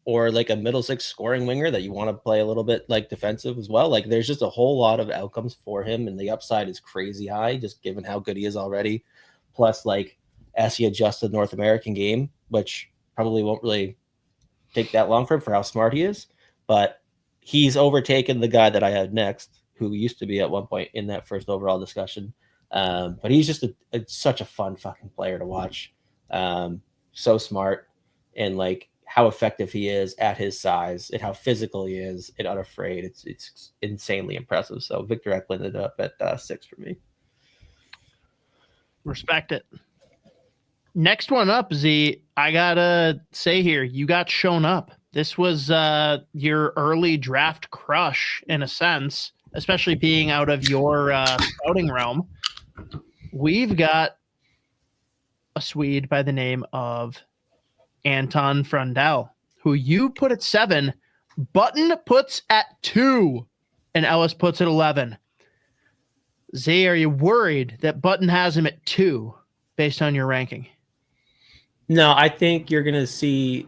Or like a middle 6 scoring winger that you want to play a little bit like defensive as well. Like there's just a whole lot of outcomes for him, and the upside is crazy high just given how good he is already. Plus, like as he adjusts to the North American game, which probably won't really take that long for him for how smart he is, but he's overtaken the guy that I had next, who used to be at one point in that first overall discussion. But he's just such a fun fucking player to watch. So smart, and like how effective he is at his size and how physical he is and unafraid. It's insanely impressive. So Victor Eklund ended up at 6 for me. Respect it. Next one up, Z. I gotta say here, you got shown up. This was your early draft crush in a sense, especially being out of your scouting realm. We've got a Swede by the name of Anton Frundell, who you put at 7, Button puts at 2, and Ellis puts at 11. Zay, are you worried that Button has him at 2 based on your ranking? No, I think you're gonna see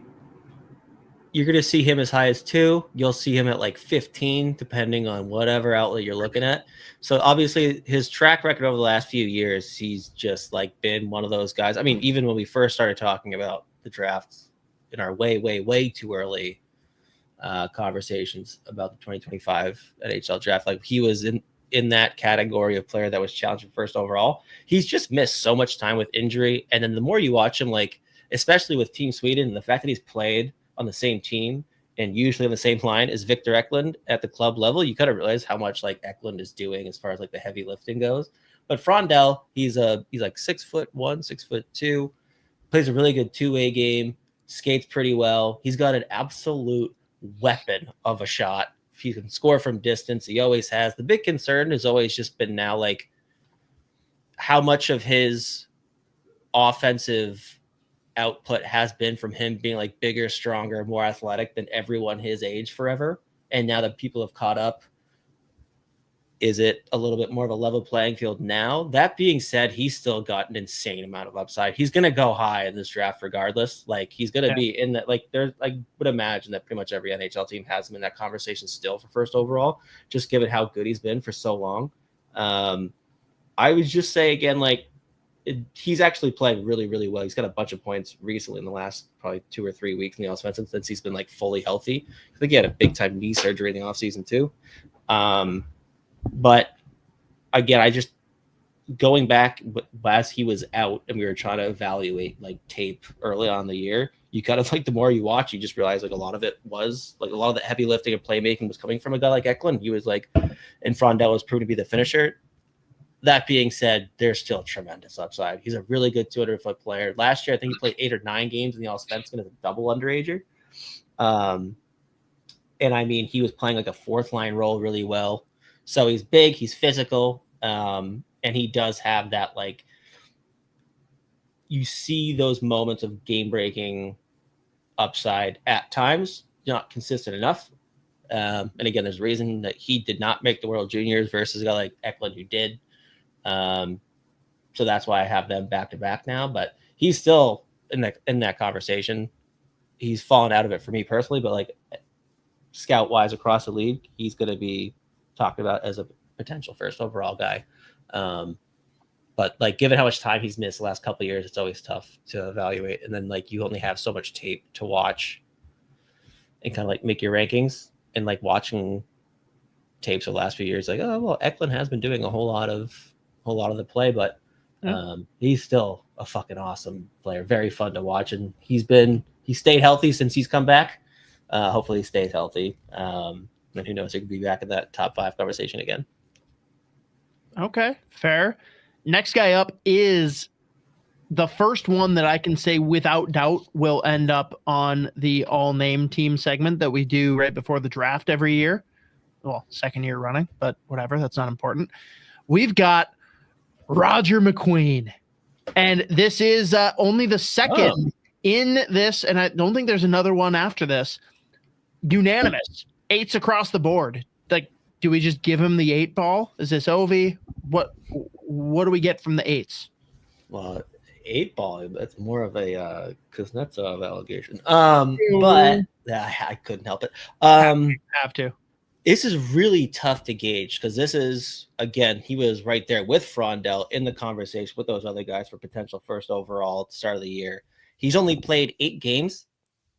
him as high as 2. You'll see him at like 15, depending on whatever outlet you're looking at. So obviously his track record over the last few years, he's just like been one of those guys. I mean, even when we first started talking about the drafts in our way too early conversations about the 2025 NHL draft, like he was in that category of player that was challenged first overall. He's just missed so much time with injury. And then the more you watch him, like, especially with Team Sweden, and the fact that he's played on the same team and usually on the same line as Victor Eklund at the club level, you kind of realize how much like Eklund is doing as far as like the heavy lifting goes. But Frundell, he's like 6'1", 6'2", plays a really good two-way game, skates pretty well. He's got an absolute weapon of a shot. He can score from distance. He always has. The big concern has always just been now like how much of his offensive output has been from him being like bigger, stronger, more athletic than everyone his age forever. And now that people have caught up, is it a little bit more of a level playing field now? That being said, he's still got an insane amount of upside. He's going to go high in this draft regardless. Like he's going to be in that, like there's, I would imagine that pretty much every NHL team has him in that conversation still for first overall, just given how good he's been for so long. I would just say again, like, he's actually playing really, really well. He's got a bunch of points recently in the last probably 2 or 3 weeks in the offensive since he's been like fully healthy. I think he had a big time knee surgery in the offseason too. But again, I just going back as he was out and we were trying to evaluate like tape early on in the year, you kind of like the more you watch, you just realize like a lot of it was like a lot of the heavy lifting and playmaking was coming from a guy like Eklund. He was like, and Frundell was proven to be the finisher. That being said, there's still tremendous upside. He's a really good 200-foot player. Last year, I think he played 8 or 9 games in the Allsvenskan as a double underager. And I mean, he was playing like a fourth line role really well. So he's big, he's physical, and he does have that, like, you see those moments of game-breaking upside at times, not consistent enough. And again, there's a reason that he did not make the World Juniors versus a guy like Eklund who did. So that's why I have them back to back now, but he's still in that conversation. He's fallen out of it for me personally, but like scout wise across the league, he's going to be talked about as a potential first overall guy. But like, given how much time he's missed the last couple of years, it's always tough to evaluate. And then like, you only have so much tape to watch and kind of like make your rankings, and like watching tapes of the last few years, like, oh, well, Eklund has been doing a whole lot of the play, but he's still a fucking awesome player. Very fun to watch. And he stayed healthy since he's come back. Hopefully he stays healthy. And who knows, he could be back in that top 5 conversation again. Okay, fair. Next guy up is the first one that I can say without doubt will end up on the all-name team segment that we do right before the draft every year. Well, second year running, but whatever, that's not important. We've got Roger McQueen, and this is only the second in this, and I don't think there's another one after this. Unanimous, 8s across the board. Like, do we just give him the 8 ball? Is this Ovi? What do we get from the 8s? Well, 8 ball, that's more of a Kuznetsov allegation. But I couldn't help it. Have to. This is really tough to gauge because this is, again, he was right there with Frundell in the conversation with those other guys for potential first overall at the start of the year. He's only played 8 games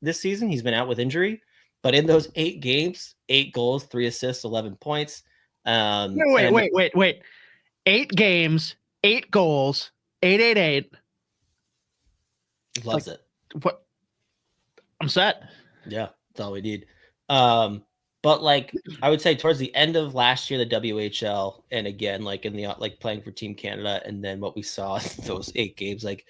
this season. He's been out with injury, but in those 8 games, 8 goals, 3 assists, 11 points. Wait. 8 games, 8 goals, 888. Loves it. What? I'm set. Yeah, that's all we need. But like I would say towards the end of last year, the WHL, and again, like in the like playing for Team Canada, and then what we saw those 8 games, like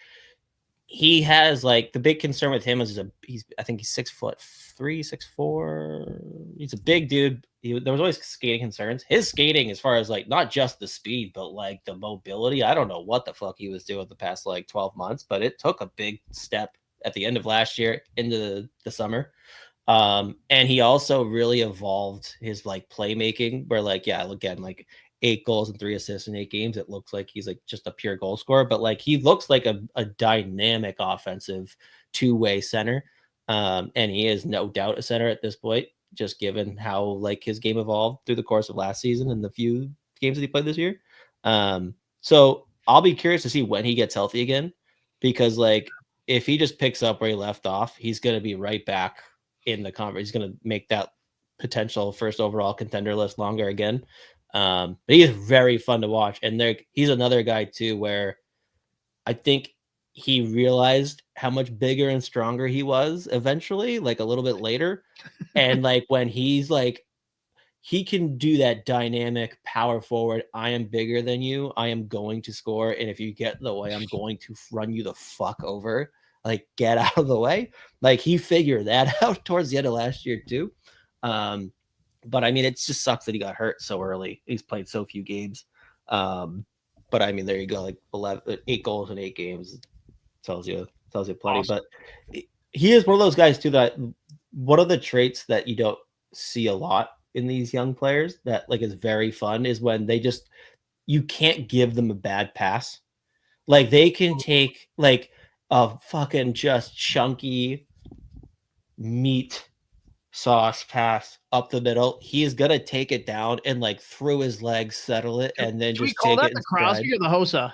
he has like the big concern with him is I think he's 6'3", 6'4". He's a big dude. There was always skating concerns. His skating, as far as like not just the speed, but like the mobility. I don't know what the fuck he was doing the past like 12 months, but it took a big step at the end of last year into the summer. And he also really evolved his like playmaking, where like, yeah, again, like 8 goals and 3 assists in 8 games. It looks like he's like just a pure goal scorer, but like he looks like a dynamic offensive 2-way center. And he is no doubt a center at this point, just given how like his game evolved through the course of last season and the few games that he played this year. So I'll be curious to see when he gets healthy again, because like if he just picks up where he left off, he's going to be right back in the conference. He's going to make that potential first overall contender list longer again. But he is very fun to watch. And he's another guy too, where I think he realized how much bigger and stronger he was eventually, like a little bit later. And like when he's like, he can do that dynamic power forward. I am bigger than you. I am going to score. And if you get in the way, I'm going to run you the fuck over. Like, get out of the way. Like, he figured that out towards the end of last year too. But I mean, it just sucks that he got hurt so early. He's played so few games. But I mean, there you go. Like 8 goals in 8 games tells you plenty. Awesome. But he is one of those guys too, that one of the traits that you don't see a lot in these young players that like is very fun is when you can't give them a bad pass. Like they can take like a fucking just chunky meat sauce pass up the middle. He is gonna take it down and like through his legs, settle it, and then just take it. The Crosby or the Hossa?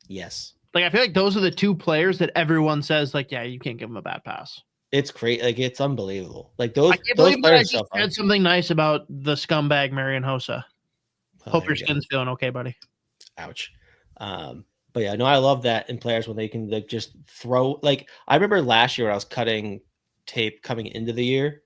Yes. Like I feel like those are the 2 players that everyone says like, yeah, you can't give them a bad pass. It's great. Like it's unbelievable. Like those. I can't believe that I just said something nice about the scumbag Marian Hossa. Hope your skin's feeling okay, buddy. Ouch. But yeah, no, I love that in players when they can like just throw. Like I remember last year when I was cutting tape coming into the year,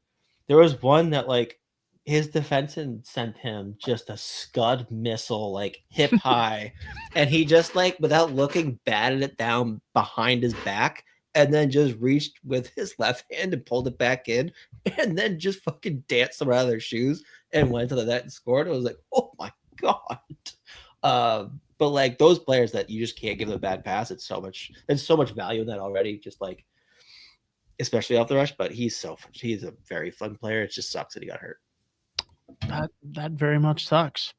there was one that like his defenseman sent him just a scud missile like hip high, and he just like without looking batted it down behind his back, and then just reached with his left hand and pulled it back in, and then just fucking danced them out of their shoes and went to the net and scored. I was like, oh my god. But like those players that you just can't give them a bad pass, there's so much value in that already. Just like, especially off the rush. But he's a very fun player. It just sucks that he got hurt. That very much sucks.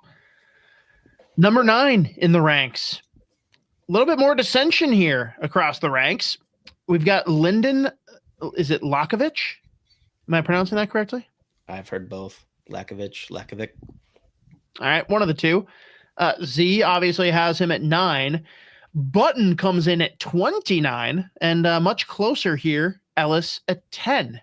Number 9 in the ranks. A little bit more dissension here across the ranks. We've got Lyndon. Is it Lakovic? Am I pronouncing that correctly? I've heard both. Lakovic. All right, one of the 2. Z obviously has him at 9. Button comes in at 29, and much closer here, Ellis at 10.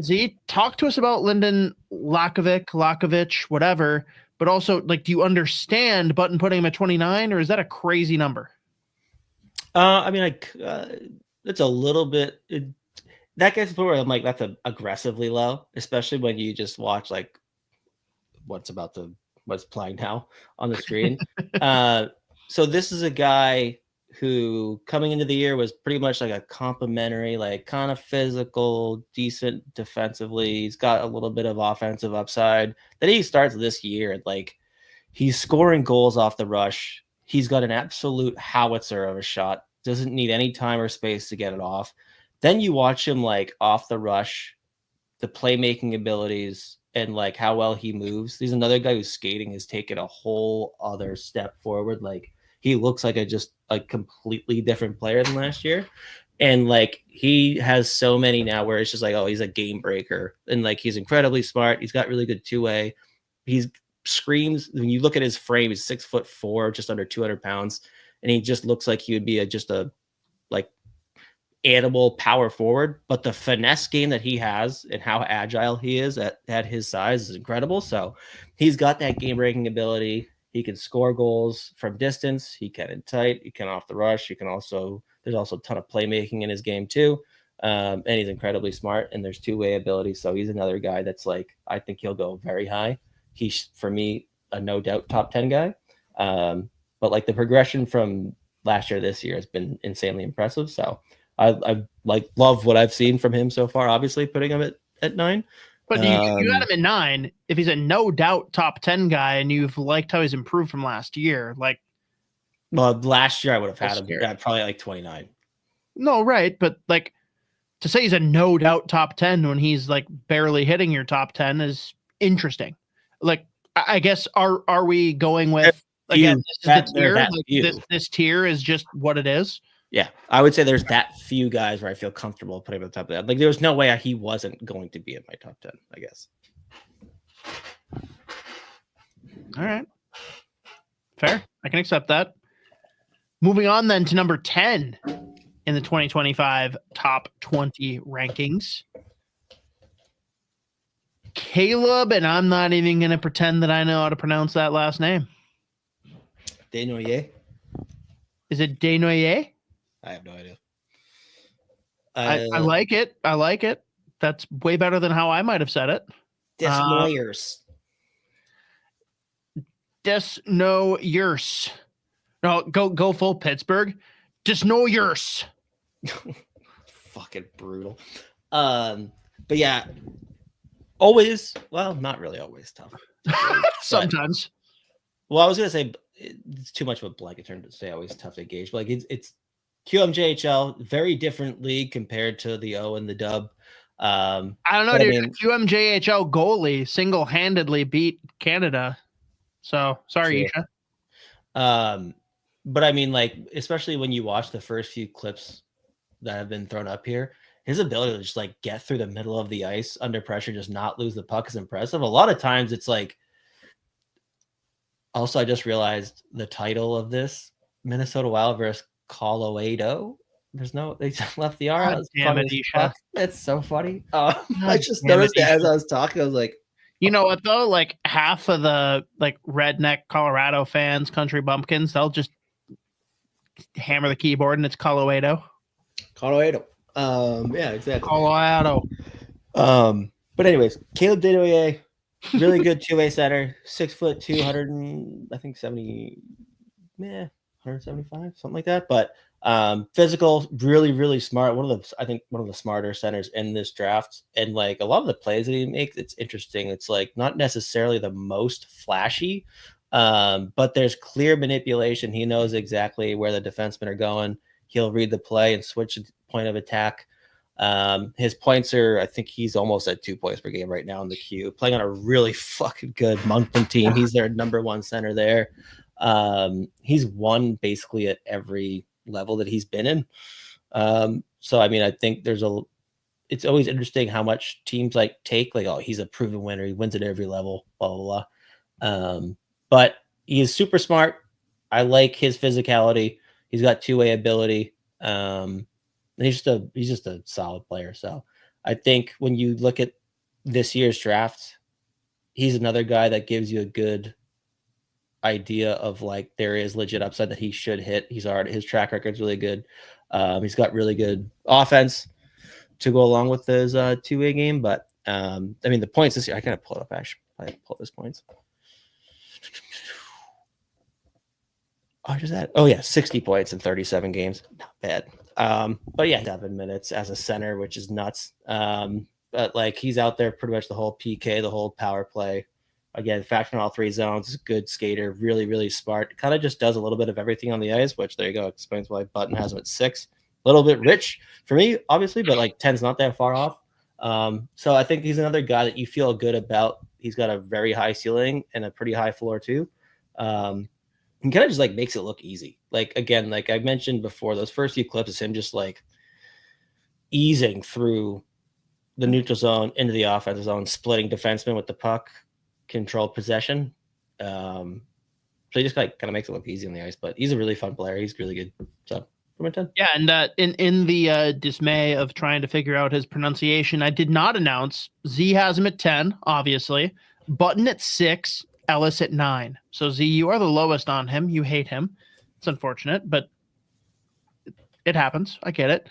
Z, talk to us about Lyndon Lakovic, whatever, but also, like, do you understand Button putting him at 29, or is that a crazy number? I mean, like, it's a little bit. That gets to the point where I'm like, that's aggressively low, especially when you just watch like what's playing now on the screen. So this is a guy who coming into the year was pretty much like a complimentary, like kind of physical, decent defensively. He's got a little bit of offensive upside. Then he starts this year and like he's scoring goals off the rush. He's got an absolute howitzer of a shot. Doesn't need any time or space to get it off. Then you watch him like off the rush, the playmaking abilities, and like how well he moves. He's another guy who's skating has taken a whole other step forward. Like he looks like a completely different player than last year. And like he has so many now where it's just like, oh, he's a game breaker. And like he's incredibly smart. He's got really good 2-way. He screams when you look at his frame, he's 6'4", just under 200 pounds. And he just looks like he would be just a like animal power forward, but the finesse game that he has and how agile he is at his size is incredible. So he's got that game breaking ability. He can score goals from distance. He can in tight. He can off the rush. He can also, there's also a ton of playmaking in his game too. And he's incredibly smart, and there's two-way ability. So he's another guy that's like, I think he'll go very high. He's, for me, a no doubt top 10 guy. But like the progression from last year to this year has been insanely impressive. So I like love what I've seen from him so far, obviously putting him at 9. But you had him at 9. If he's a no doubt top 10 guy and you've liked how he's improved from last year, like. Well, last year I would have had him probably like 29. No, right. But like to say he's a no doubt top 10 when he's like barely hitting your top 10 is interesting. Like, I guess, are we going with, again, this is the tier? Like, this tier is just what it is? Yeah, I would say there's that few guys where I feel comfortable putting him at the top of that. Like, there was no way he wasn't going to be in my top 10, I guess. All right. Fair. I can accept that. Moving on then to number 10 in the 2025 top 20 rankings. Caleb, and I'm not even going to pretend that I know how to pronounce that last name. Desnoyers? Is it Desnoyers? I have no idea. I like it. I like it. That's way better than how I might have said it. Desnoyers. Desnoyers. No, go full Pittsburgh. Desnoyers. Fucking brutal. But yeah, always. Well, not really always tough. Sometimes. Well, I was gonna say it's too much of a blanket term to say always tough to gauge. But like it's QMJHL, very different league compared to the O and the Dub. I don't know, dude. QMJHL goalie single-handedly beat Canada. So sorry, Isha. But I mean, like, especially when you watch the first few clips that have been thrown up here, his ability to just like get through the middle of the ice under pressure, just not lose the puck is impressive. A lot of times it's like, also, I just realized the title of this Minnesota Wild versus Coloado. There's no, they left the R out. It's so funny. I just noticed that as I was talking. I was like, you know what though? Like half of the like redneck Colorado fans, country bumpkins, they'll just hammer the keyboard and it's Coloado. Coloado. Yeah, exactly. Coloado. But anyways, Caleb Desnoyers, really good two-way center, 6'2", 175, something like that. But physical, really, really smart. One of the smarter centers in this draft. And like a lot of the plays that he makes, it's interesting. It's like not necessarily the most flashy, but there's clear manipulation. He knows exactly where the defensemen are going. He'll read the play and switch the point of attack. His points are, I think he's almost at 2 points per game right now in the queue, playing on a really fucking good Moncton team. He's their number one center there. He's won basically at every level that he's been in. So, I mean, I think it's always interesting how much teams like take, like, oh, he's a proven winner. He wins at every level, blah, blah, blah. But he is super smart. I like his physicality. He's got two-way ability. He's just a solid player. So I think when you look at this year's draft, he's another guy that gives you a good idea of like there is legit upside that he should hit. His track record's really good. He's got really good offense to go along with his two-way game. But I mean the points this year, I gotta pull it up actually. I have to pull up his points. Oh yeah, 60 points in 37 games. Not bad. But yeah, 7 minutes as a center, which is nuts. But like he's out there pretty much the whole PK, the whole power play. Again, factoring all three zones, good skater, really, really smart. Kind of just does a little bit of everything on the ice, which there you go, explains why Button has him at 6. A little bit rich for me, obviously, but like 10's not that far off. So I think he's another guy that you feel good about. He's got a very high ceiling and a pretty high floor too. He kind of just like makes it look easy. Like again, like I mentioned before, those first few clips is him just like easing through the neutral zone into the offensive zone, splitting defensemen with the puck, control possession. So he just like kind of makes it look easy on the ice. But he's a really fun player. He's really good. So from a 10. Yeah, and in the dismay of trying to figure out his pronunciation, I did not announce Z has him at 10, obviously. Button at 6. Ellis at 9. So Z, you are the lowest on him. You hate him. It's unfortunate, but It happens. I get it.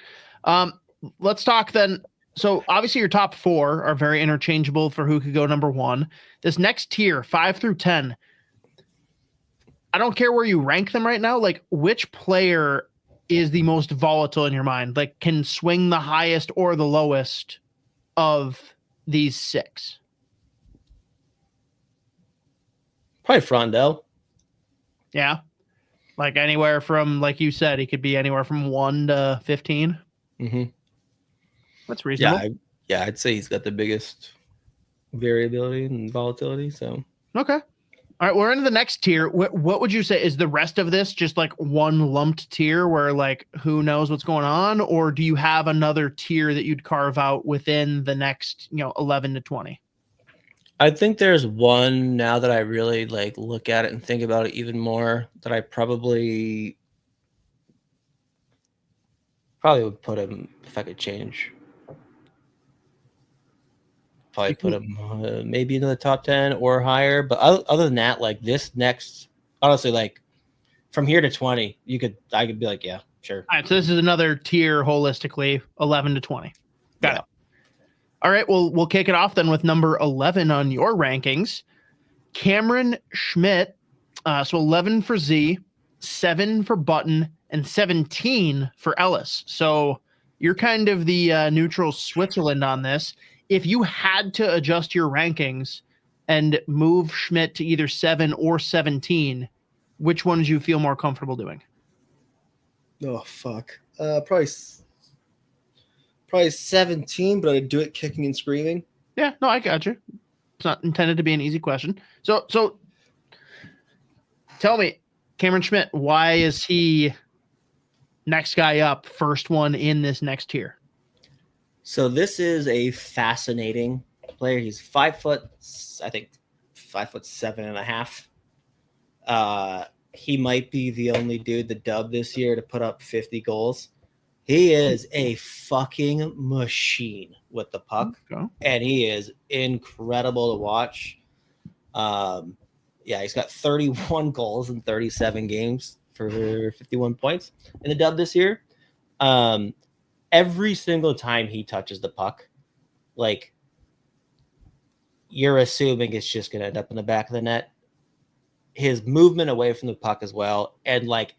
Let's talk then. So obviously your top 4 are very interchangeable for who could go number 1. This next tier, 5 through 10, I don't care where you rank them right now. Like, which player is the most volatile in your mind? Like, can swing the highest or the lowest of these 6? Probably Frondell. Yeah. Like anywhere from, like you said, he could be anywhere from 1 to 15. Mm-hmm. That's reasonable. Yeah, I'd say he's got the biggest variability and volatility. So okay. All right, we're into the next tier. What would you say is the rest of this? Just like one lumped tier where like who knows what's going on, or do you have another tier that you'd carve out within the next 11 to 20? I think there's one now that I really like look at it and think about it even more that I probably would put him if I could change. Probably put him maybe into the top 10 or higher. But other than that, like this next, honestly, like from here to 20, I could be like, yeah, sure. All right, so this is another tier holistically, 11 to 20. Got it. All right, well, we'll kick it off then with number 11 on your rankings. Cameron Schmidt. So 11 for Z, 7 for Button, and 17 for Ellis. So you're kind of the neutral Switzerland on this. If you had to adjust your rankings and move Schmidt to either 7 or 17, which one do you feel more comfortable doing? Oh, fuck. Probably 17, but I'd do it kicking and screaming. Yeah, no, I got you. It's not intended to be an easy question. So tell me, Cameron Schmidt, why is he next guy up, first one in this next tier? So this is a fascinating player. He's 5 foot, I think 5'7.5". He might be the only dude, the dub this year, to put up 50 goals. He is a fucking machine with the puck, and he is incredible to watch. He's got 31 goals in 37 games for 51 points in the dub this year. Every single time he touches the puck, like, you're assuming it's just going to end up in the back of the net. His movement away from the puck as well, and like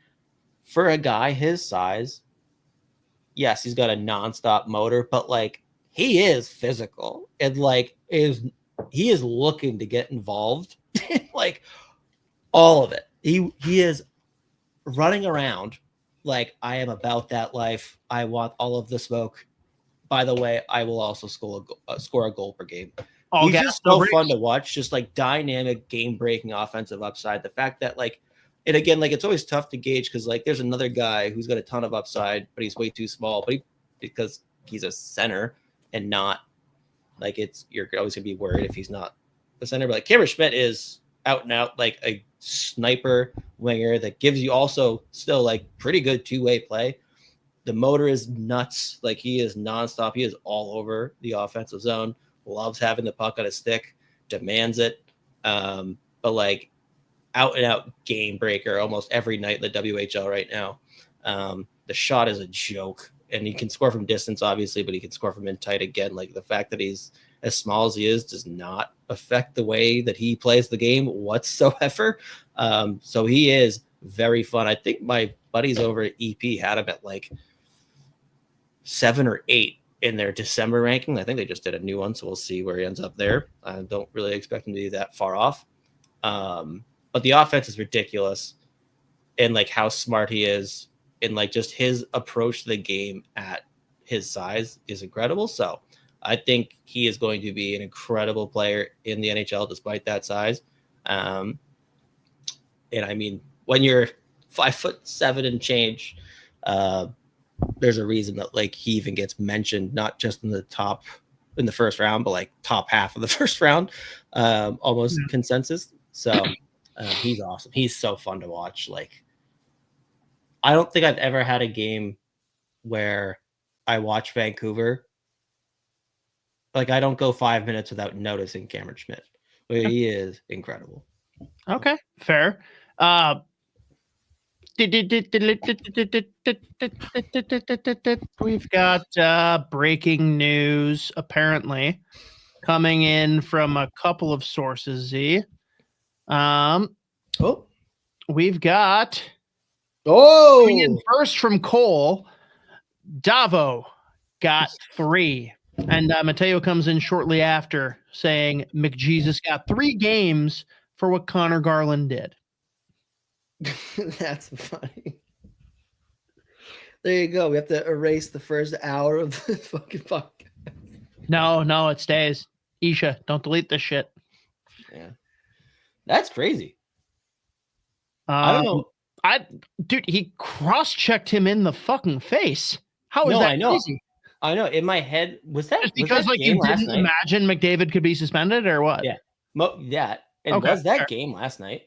for a guy his size, yes, he's got a nonstop motor, but like he is physical and like he is looking to get involved in like all of it. He is running around like, I am about that life. I want all of the smoke. By the way, I will also score a goal per game. He's just so fun to watch, just like dynamic, game-breaking offensive upside. The fact that like, and again, like it's always tough to gauge because like there's another guy who's got a ton of upside, but he's way too small. But because he's a center and not like you're always gonna be worried if he's not the center. But like Cameron Schmidt is out and out like a sniper winger that gives you also still like pretty good two-way play. The motor is nuts. Like he is nonstop. He is all over the offensive zone. Loves having the puck on his stick, demands it. But like out and out game breaker almost every night in the WHL right now. The shot is a joke, and he can score from distance, obviously, but he can score from in tight again. Like the fact that he's as small as he is does not affect the way that he plays the game whatsoever. So he is very fun. I think my buddies over at EP had him at like 7 or 8 in their December ranking. I think they just did a new one, so we'll see where he ends up there. I don't really expect him to be that far off. But the offense is ridiculous, and like how smart he is, and like just his approach to the game at his size is incredible. So I think he is going to be an incredible player in the NHL despite that size. And I mean, when you're 5'7" and change, there's a reason that like he even gets mentioned, not just in the first round, but like top half of the first round, almost consensus. So he's awesome. He's so fun to watch. Like, I don't think I've ever had a game where I watch Vancouver. Like, I don't go 5 minutes without noticing Cameron Schmidt. He is incredible. Okay, fair. We've got breaking news, apparently, coming in from a couple of sources, Z. We've got coming in first from Cole. Davo got 3. And Mateo comes in shortly after saying McJesus got 3 games for what Connor Garland did. That's funny. There you go. We have to erase the first hour of the fucking podcast. No, it stays. Isha, don't delete this shit. Yeah. That's crazy. I don't know. Dude, he cross-checked him in the fucking face. How is that crazy? I know. In my head, was that just because that you didn't imagine McDavid could be suspended or what? Yeah. And was that game last night?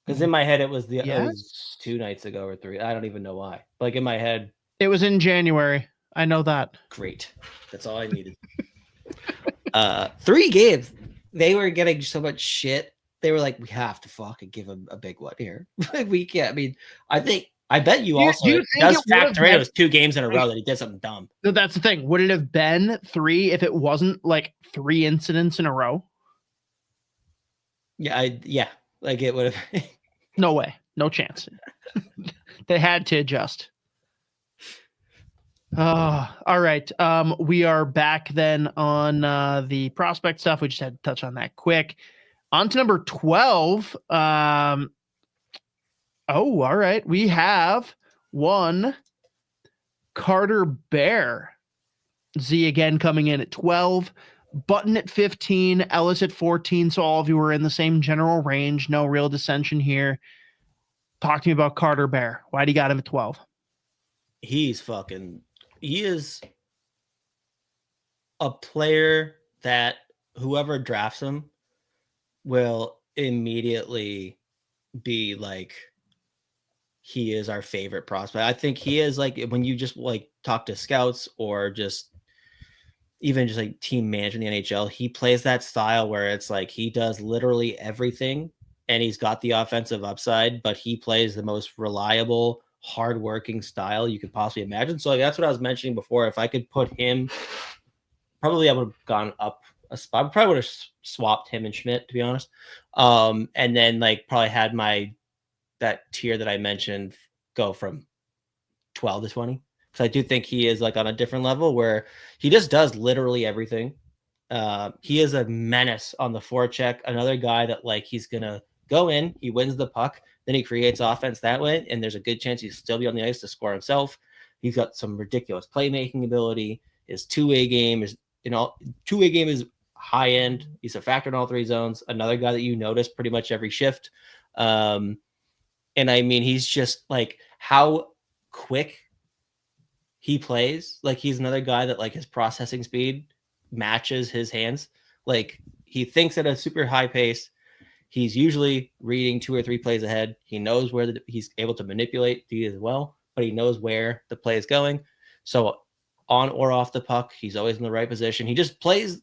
Because in my head it was it was 2 nights ago or 3. I don't even know why. Like in my head, it was in January. I know that. Great. That's all I needed. 3 games. They were getting so much shit. They were like, we have to fucking give him a big one here. We can't. I mean, I bet you also it does factor in. It was 2 games in a row that he did something dumb. So that's the thing. Would it have been 3 if it wasn't like 3 incidents in a row? Yeah. Like it would have. No way. No chance. They had to adjust. All right. We are back then on the prospect stuff. We just had to touch on that quick. On to number 12. All right. We have one Carter Bear. Z again coming in at 12. Button at 15. Ellis at 14. So all of you were in the same general range. No real dissension here. Talk to me about Carter Bear. Why do you got him at 12? He is a player that whoever drafts him will immediately be like, he is our favorite prospect. I think he is like, when you just like talk to scouts or just even just like team management in the NHL, he plays that style where it's like he does literally everything and he's got the offensive upside, but he plays the most reliable, hardworking style you could possibly imagine. So like, that's what I was mentioning before. If I could put him, probably I would have gone up a spot. I probably would have swapped him and Schmidt, to be honest. And then like probably had that tier that I mentioned go from 12 to 20. So I do think he is like on a different level where he just does literally everything. He is a menace on the forecheck. Another guy that like he's gonna go in, he wins the puck, then he creates offense that way, and there's a good chance he'll still be on the ice to score himself. He's got some ridiculous playmaking ability. His two-way game is high end. He's a factor in all 3 zones. Another guy that you notice pretty much every shift. And I mean, he's just like how quick he plays. Like he's another guy that like his processing speed matches his hands. Like he thinks at a super high pace. He's usually reading 2 or 3 plays ahead. He knows where he's able to manipulate the as well, but he knows where the play is going. So on or off the puck, he's always in the right position. He just plays.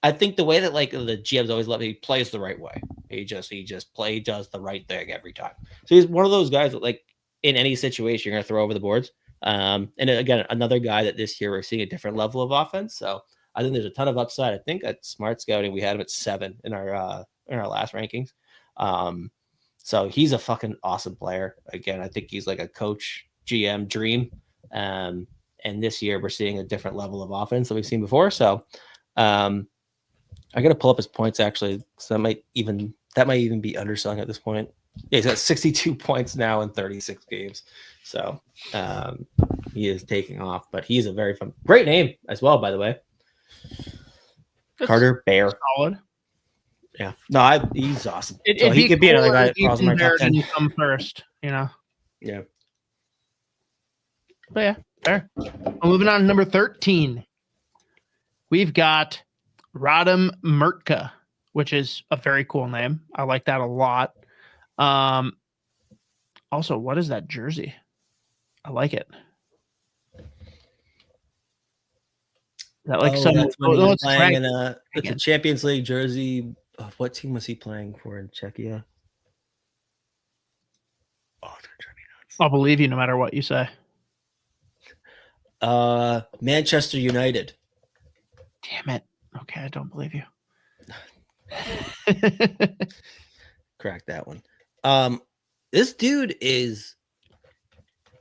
I think the way that like the GMs always love, he plays the right way. He does the right thing every time. So he's one of those guys that like in any situation you're gonna throw over the boards. And again, another guy that this year we're seeing a different level of offense. So I think there's a ton of upside. I think at Smart Scouting we had him at 7 in our last rankings. So he's a fucking awesome player. Again, I think he's like a coach GM dream. And this year we're seeing a different level of offense than we've seen before. So I got to pull up his points actually. So that might even be underselling at this point. Yeah, he's got 62 points now in 36 games. So he is taking off, but he's a very fun, great name as well, by the way. Carter Bear. Solid. Yeah. No, he's awesome. So he could be another guy that falls in my top 10. Come first, you know? Yeah. But yeah, fair. Moving on to number 13. We've got Radim Murtka, which is a very cool name. I like that a lot. Also, what is that jersey? I like it. Is that like it's playing in it's a Champions League jersey. What team was he playing for in Czechia? Oh I'll believe you no matter what you say. Manchester United. Damn it. Okay, I don't believe you. Crack that one. This dude is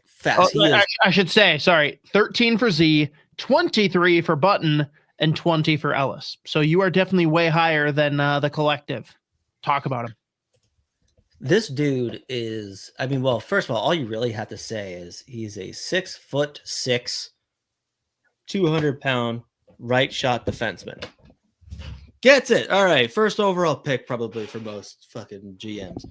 fast. I should say, sorry, 13 for Z, 23 for Button, and 20 for Ellis. So you are definitely way higher than the collective. Talk about him. This dude is, I mean, well, first of all you really have to say is he's a 6'6", 200-pound right shot defenseman. Gets it. All right. First overall pick probably for most fucking GMs.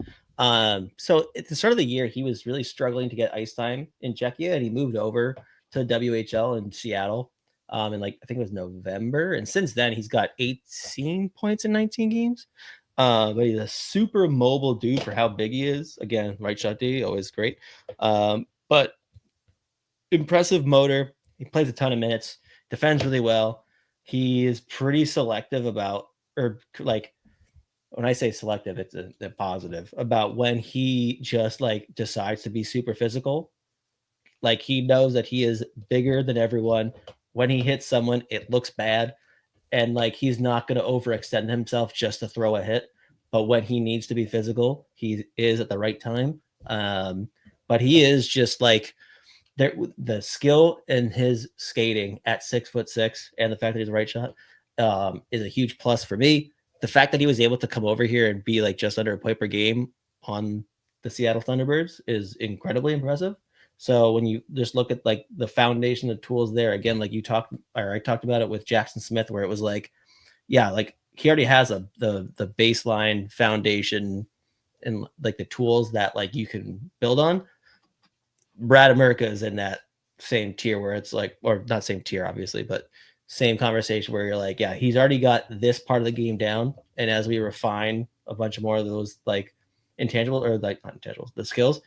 So at the start of the year, he was really struggling to get ice time in Czechia, and he moved over to WHL in Seattle in I think it was November. And since then, he's got 18 points in 19 games. But he's a super mobile dude for how big he is. Again, right shot D, always great. But impressive motor. He plays a ton of minutes, defends really well. He is pretty selective about, or when I say selective, it's a positive about when he just decides to be super physical. He knows that he is bigger than everyone. When he hits someone, it looks bad. And he's not going to overextend himself just to throw a hit. But when he needs to be physical, he is at the right time. But he is just the skill in his skating at 6'6" and the fact that he's a right shot is a huge plus for me. The fact that he was able to come over here and be just under a point per game on the Seattle Thunderbirds is incredibly impressive. So when you just look at the foundation of tools there, again, I talked about it with Jackson Smith, where it was he already has the baseline foundation and the tools that you can build on. Brad America is in that same tier where it's or not same tier, obviously, but same conversation where you're he's already got this part of the game down. And as we refine a bunch of more of those intangible or not intangibles, the skills,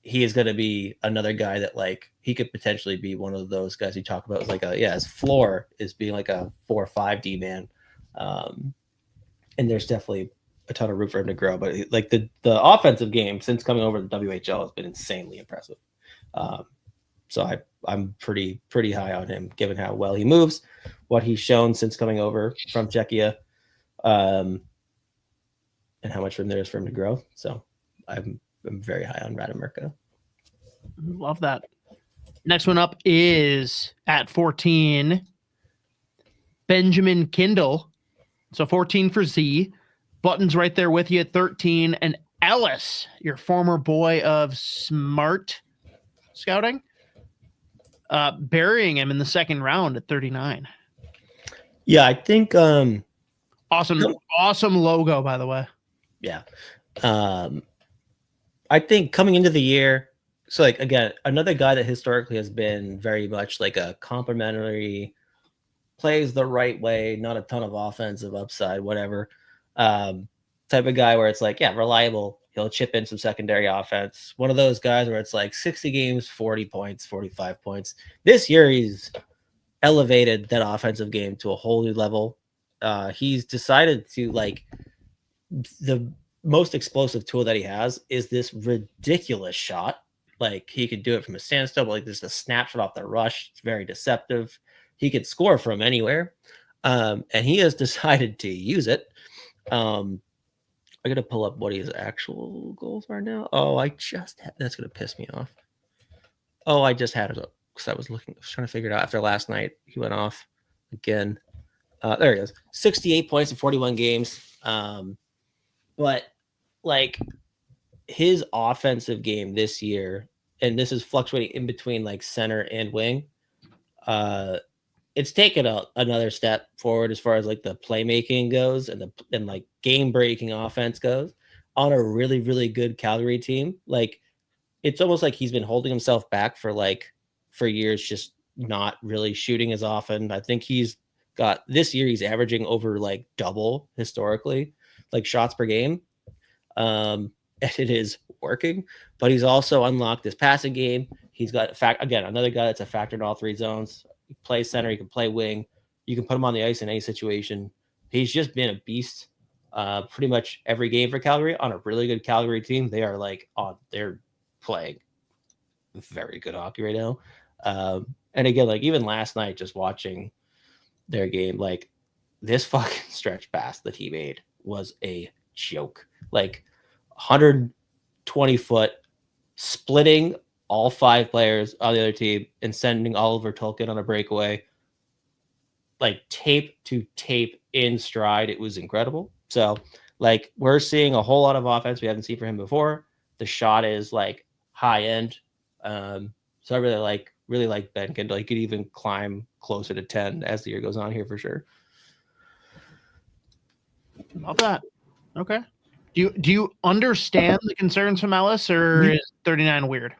he is going to be another guy that he could potentially be one of those guys you talk about. It's his floor is being a 4 or 5 D man. And there's definitely a ton of room for him to grow, but the offensive game since coming over to the WHL has been insanely impressive. So I'm pretty high on him, given how well he moves, what he's shown since coming over from Czechia, and how much room there is for him to grow. So I'm very high on Radomirka. Love that. Next one up is at 14, Benjamin Kindle. So 14 for Z. Button's right there with you at 13. And Ellis, your former boy of Smart Scouting, burying him in the second round at 39. Yeah, I think awesome logo, by the way. Yeah. I think coming into the year, so again, another guy that historically has been very much a complimentary, plays the right way, not a ton of offensive upside, whatever. Type of guy where it's reliable. He'll chip in some secondary offense. One of those guys where it's 60 games, 40 points, 45 points. This year, he's elevated that offensive game to a whole new level. He's decided to the most explosive tool that he has is this ridiculous shot. He could do it from a standstill, but just a snapshot off the rush. It's very deceptive. He could score from anywhere. And he has decided to use it. I got to pull up what his actual goals are now. Oh, that's going to piss me off. Oh, I just had it up because I was trying to figure it out after last night. He went off again. There he is. 68 points in 41 games. But his offensive game this year, and this is fluctuating in between center and wing. It's taken another step forward as far as the playmaking goes and game breaking offense goes on a really, really good Calgary team. It's almost he's been holding himself back for years, just not really shooting as often. I think he's got this year, he's averaging over double historically, shots per game. And it is working, but he's also unlocked his passing game. He's got another guy that's a factor in all 3 zones. He plays center, he can play wing. You can put him on the ice in any situation. He's just been a beast pretty much every game for Calgary on a really good Calgary team. They are they're playing very good hockey right now. And again, like even last night, just watching their game, like this fucking stretch pass that he made was a joke. Like 120 foot splitting all 5 players on the other team and sending Oliver Tolkien on a breakaway, like tape to tape in stride. It was incredible. So like we're seeing a whole lot of offense we haven't seen from him before. The shot is like high end. So I really like Ben Kendall. He could even climb closer to 10 as the year goes on here for sure. Love that. Okay. Do you understand the concerns from Ellis, or is 39 weird?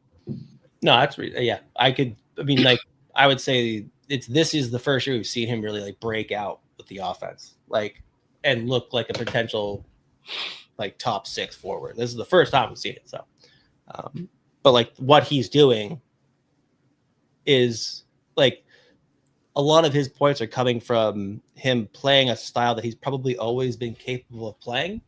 No, that's yeah. I would say this is the first year we've seen him really like break out with the offense, like, and look like a potential like top 6 forward. This is the first time we've seen it. So, but like what he's doing is like a lot of his points are coming from him playing a style that he's probably always been capable of playing.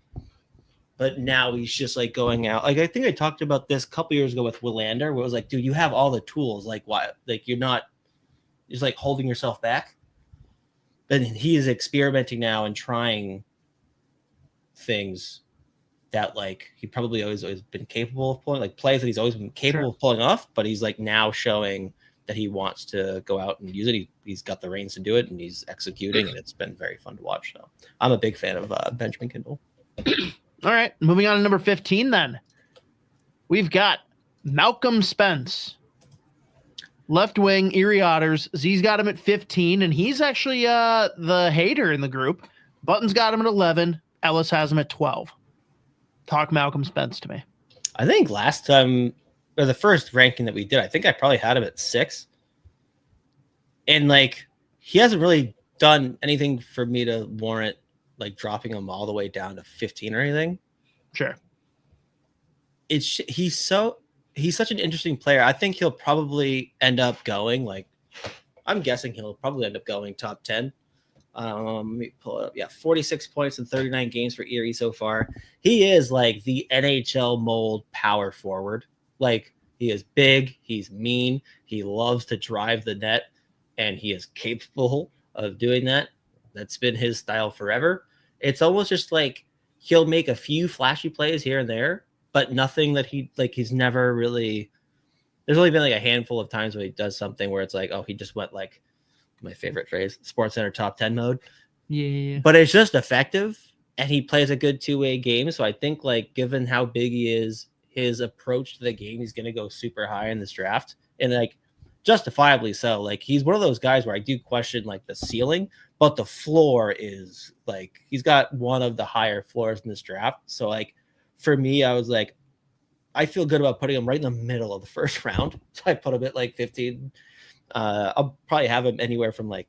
But now he's just like going out. Like I think I talked about this a couple years ago with Willander, where it was like, dude, you have all the tools. Like why? Like you're not just like holding yourself back. But he is experimenting now and trying things that like he probably always been capable of pulling, like plays that he's always been capable of pulling off. But he's like now showing that he wants to go out and use it. He's got the reins to do it, and he's executing, and it's been very fun to watch. So I'm a big fan of Benjamin Kendall. All right, moving on to number 15 then. We've got Malcolm Spence. Left wing, Erie Otters. Z's got him at 15, and he's actually the hater in the group. Button's got him at 11. Ellis has him at 12. Talk Malcolm Spence to me. I think last time, or the first ranking that we did, I think I probably had him at 6. And like, he hasn't really done anything for me to warrant like dropping him all the way down to 15 or anything. Sure. He's such an interesting player. I think he'll probably end up going like, I'm guessing he'll probably end up going top 10. Let me pull it up. Yeah, 46 points in 39 games for Erie so far. He is like the NHL mold power forward. Like he is big, he's mean, he loves to drive the net, and he is capable of doing that. That's been his style forever. It's almost just like he'll make a few flashy plays here and there, but nothing that he's never really. There's only been like a handful of times where he does something where it's like, oh, he just went like my favorite phrase, SportsCenter top 10 mode. Yeah. But it's just effective, and he plays a good two-way game. So I think like given how big he is, his approach to the game, he's going to go super high in this draft, and like justifiably so. Like he's one of those guys where I do question like the ceiling, but the floor is like he's got one of the higher floors in this draft. So like for me, I was like, I feel good about putting him right in the middle of the first round. So I put him at like 15. I'll probably have him anywhere from like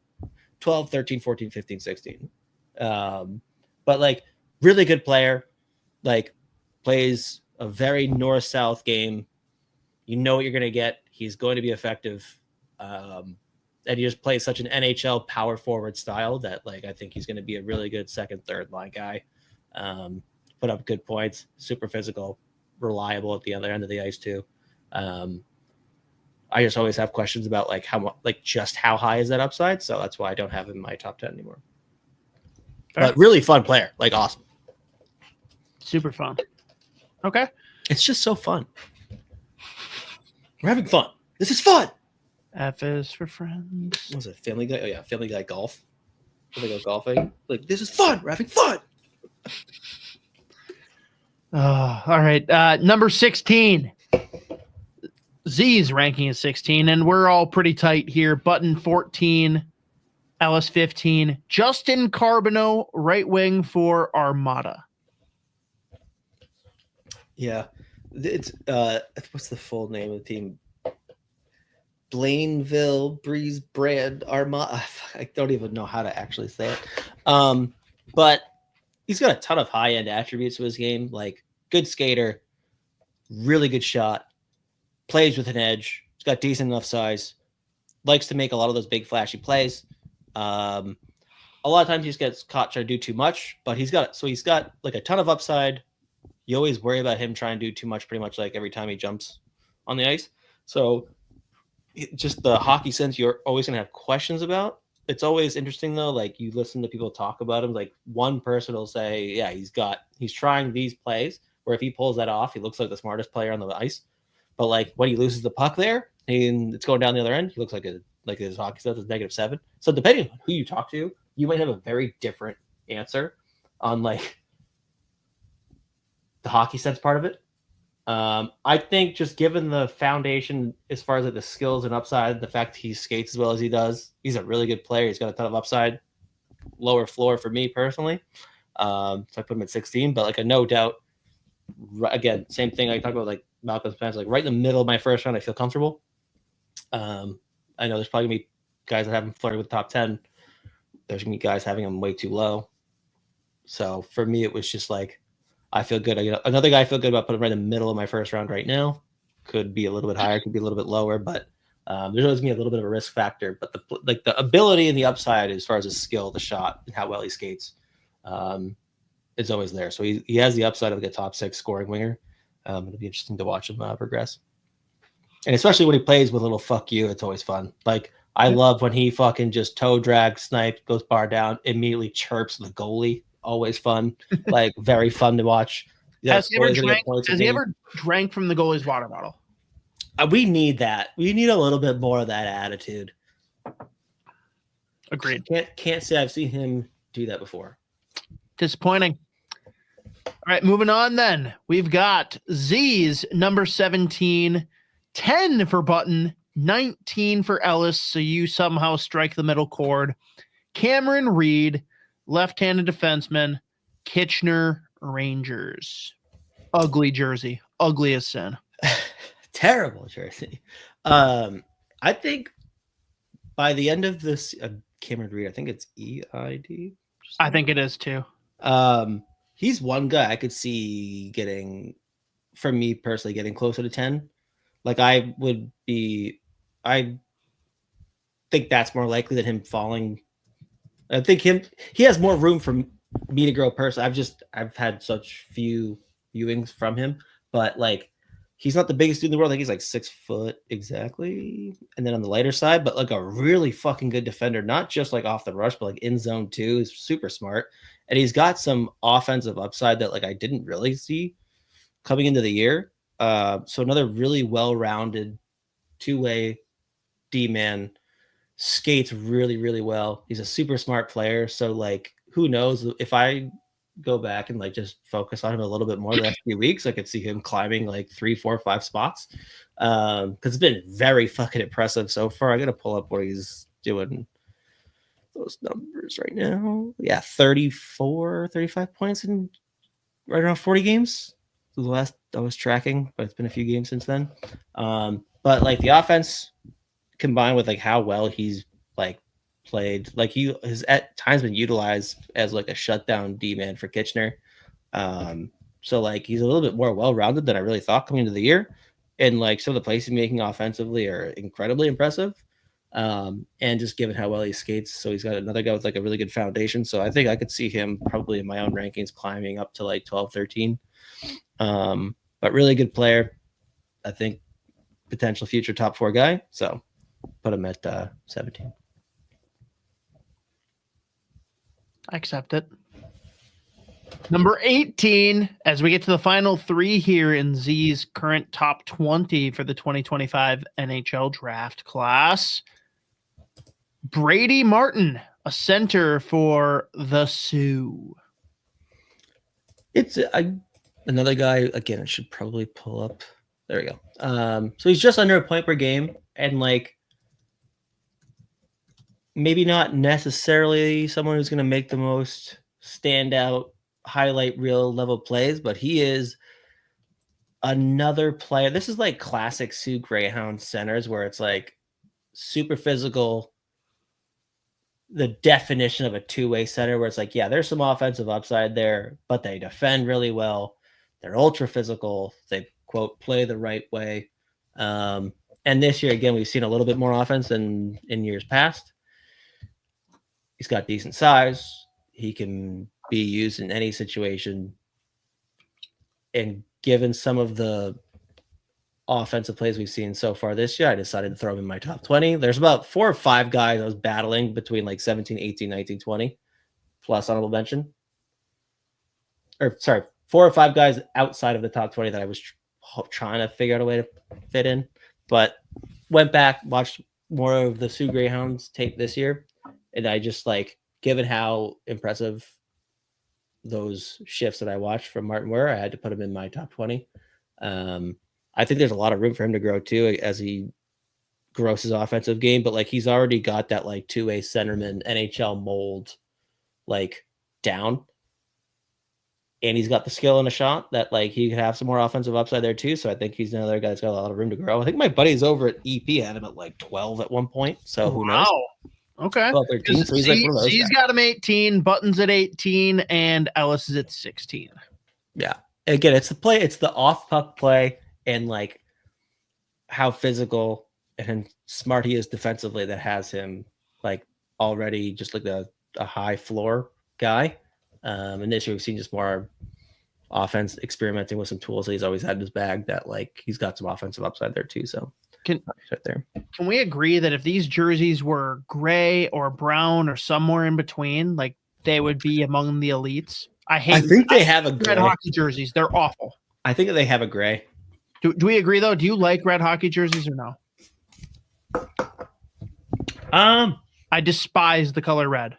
12, 13, 14, 15, 16. But like really good player, like plays a very north-south game. You know what you're going to get. He's going to be effective. And he just plays such an NHL power forward style that like I think he's going to be a really good second, third line guy. Put up good points, super physical, reliable at the other end of the ice too. I just always have questions about like just how high is that upside. So that's why I don't have him in my top 10 anymore. But really fun player, like awesome. Super fun. Okay. It's just so fun. We're having fun. This is fun. F is for friends. What was it? Family Guy? Oh yeah, Family Guy golf. Family Guy golfing. Like this is fun. We're having fun. All right. Number 16. Z's ranking is 16, and we're all pretty tight here. Button 14, Ellis 15, Justin Carbonneau, right wing for Armada. Yeah, it's what's the full name of the team? Blainville Breeze Brand Armada. I don't even know how to actually say it. But he's got a ton of high end attributes to his game, like good skater, really good shot. Plays with an edge. He's got decent enough size. Likes to make a lot of those big flashy plays. A lot of times he just gets caught trying to do too much, but he's got like a ton of upside. You always worry about him trying to do too much pretty much like every time he jumps on the ice. So just the hockey sense you're always going to have questions about. It's always interesting though. Like you listen to people talk about him, like one person will say, yeah, he's trying these plays where if he pulls that off, he looks like the smartest player on the ice. But like when he loses the puck there and it's going down the other end, he looks like his hockey sense is -7. So depending on who you talk to, you might have a very different answer on like the hockey sense part of it. I think just given the foundation as far as like the skills and upside, the fact he skates as well as he does, he's a really good player. He's got a ton of upside, lower floor for me personally. So I put him at 16, but like a no doubt, again, same thing I talk about like Malcolm's plans, like right in the middle of my first round, I feel comfortable. I know there's probably gonna be guys that haven't flirted with top 10. There's gonna be guys having him way too low. So for me, it was just like, I feel good. Another guy I feel good about putting right in the middle of my first round right now. Could be a little bit higher, could be a little bit lower, but there's always gonna be a little bit of a risk factor. But the ability and the upside as far as his skill, the shot, and how well he skates, is always there. So he has the upside of like a top 6 scoring winger. It'll be interesting to watch him progress. And especially when he plays with a little fuck you, it's always fun. Like I love when he fucking just toe drag, snipes, goes bar down, immediately chirps the goalie. Always fun, like very fun to watch. Has he ever drank from the goalie's water bottle? We need that. We need a little bit more of that attitude. Agreed. Can't say I've seen him do that before. Disappointing. All right, moving on then. We've got Z's number 17, 10 for Button, 19 for Ellis. So you somehow strike the middle chord. Cameron Reed, left-handed defenseman, Kitchener Rangers. Ugly jersey. Ugly as sin. Terrible jersey. I think by the end of this, Cameron Reed, I think it's EID. I think it is too. He's one guy I could see getting, for me personally, getting closer to 10. Like I think that's more likely than him falling. I think he has more room for me to grow personally. I've had such few viewings from him, but like he's not the biggest dude in the world. I think he's like 6 foot exactly. And then on the lighter side, but like a really fucking good defender, not just like off the rush, but like in zone too. He's super smart. And he's got some offensive upside that like I didn't really see coming into the year. So another really well-rounded two-way D-man. Skates really, really well. He's a super smart player. So like, who knows if I go back and like just focus on him a little bit more the next few weeks, I could see him climbing like 3, 4, 5 spots. Because it's been very fucking impressive so far. I got to pull up what he's doing. Those numbers right now. Yeah, 34, 35 points in right around 40 games. The last I was tracking, but it's been a few games since then. But like the offense combined with like how well he's like played, like he has at times been utilized as like a shutdown D-man for Kitchener. So like he's a little bit more well-rounded than I really thought coming into the year. And like some of the plays he's making offensively are incredibly impressive. And just given how well he skates, so he's got another guy with like a really good foundation. So I think I could see him probably in my own rankings climbing up to like 12, 13. But really good player. I think potential future top 4 guy. So put him at 17. I accept it. Number 18, as we get to the final 3 here in Z's current top 20 for the 2025 NHL draft class. Brady Martin, a center for the Sioux. It's another guy, again, I should probably pull up. There we go. So he's just under a point per game, and like maybe not necessarily someone who's going to make the most standout highlight reel level plays, but he is another player. This is like classic Sioux Greyhound centers where it's like super physical, the definition of a two-way center where it's like, yeah, there's some offensive upside there, but they defend really well. They're ultra physical. They quote play the right way. And this year, again, we've seen a little bit more offense than in years past. He's got decent size. He can be used in any situation. And given some of the offensive plays we've seen so far this year, I decided to throw him in my top 20. There's about 4 or 5 guys I was battling between like 17, 18, 19, 20 plus honorable mention. Or sorry, 4 or 5 guys outside of the top 20 that I was trying to figure out a way to fit in. But went back, watched more of the Sioux Greyhounds tape this year. And I just like, given how impressive those shifts that I watched from Martin were, I had to put him in my top 20. I think there's a lot of room for him to grow too as he grows his offensive game, but like he's already got that like 2-way centerman NHL mold like down. And he's got the skill and a shot that like he could have some more offensive upside there too. So I think he's another guy that's got a lot of room to grow. I think my buddies over at EP had him at like 12 at one point. So who knows? Okay. 12, 13, so he's got him 18, Buttons at 18, and Ellis is at 16. Yeah. Again, it's the play, it's the off puck play and like how physical and smart he is defensively that has him like already just like a high floor guy. And this year we've seen just more offense experimenting with some tools that he's always had in his bag that like he's got some offensive upside there too. So can can we agree that if these jerseys were gray or brown or somewhere in between, like they would be among the elites? I think they have a gray. Red hockey jerseys. They're awful. I think they have a gray. Do we agree though? Do you like red hockey jerseys or no? I despise the color red.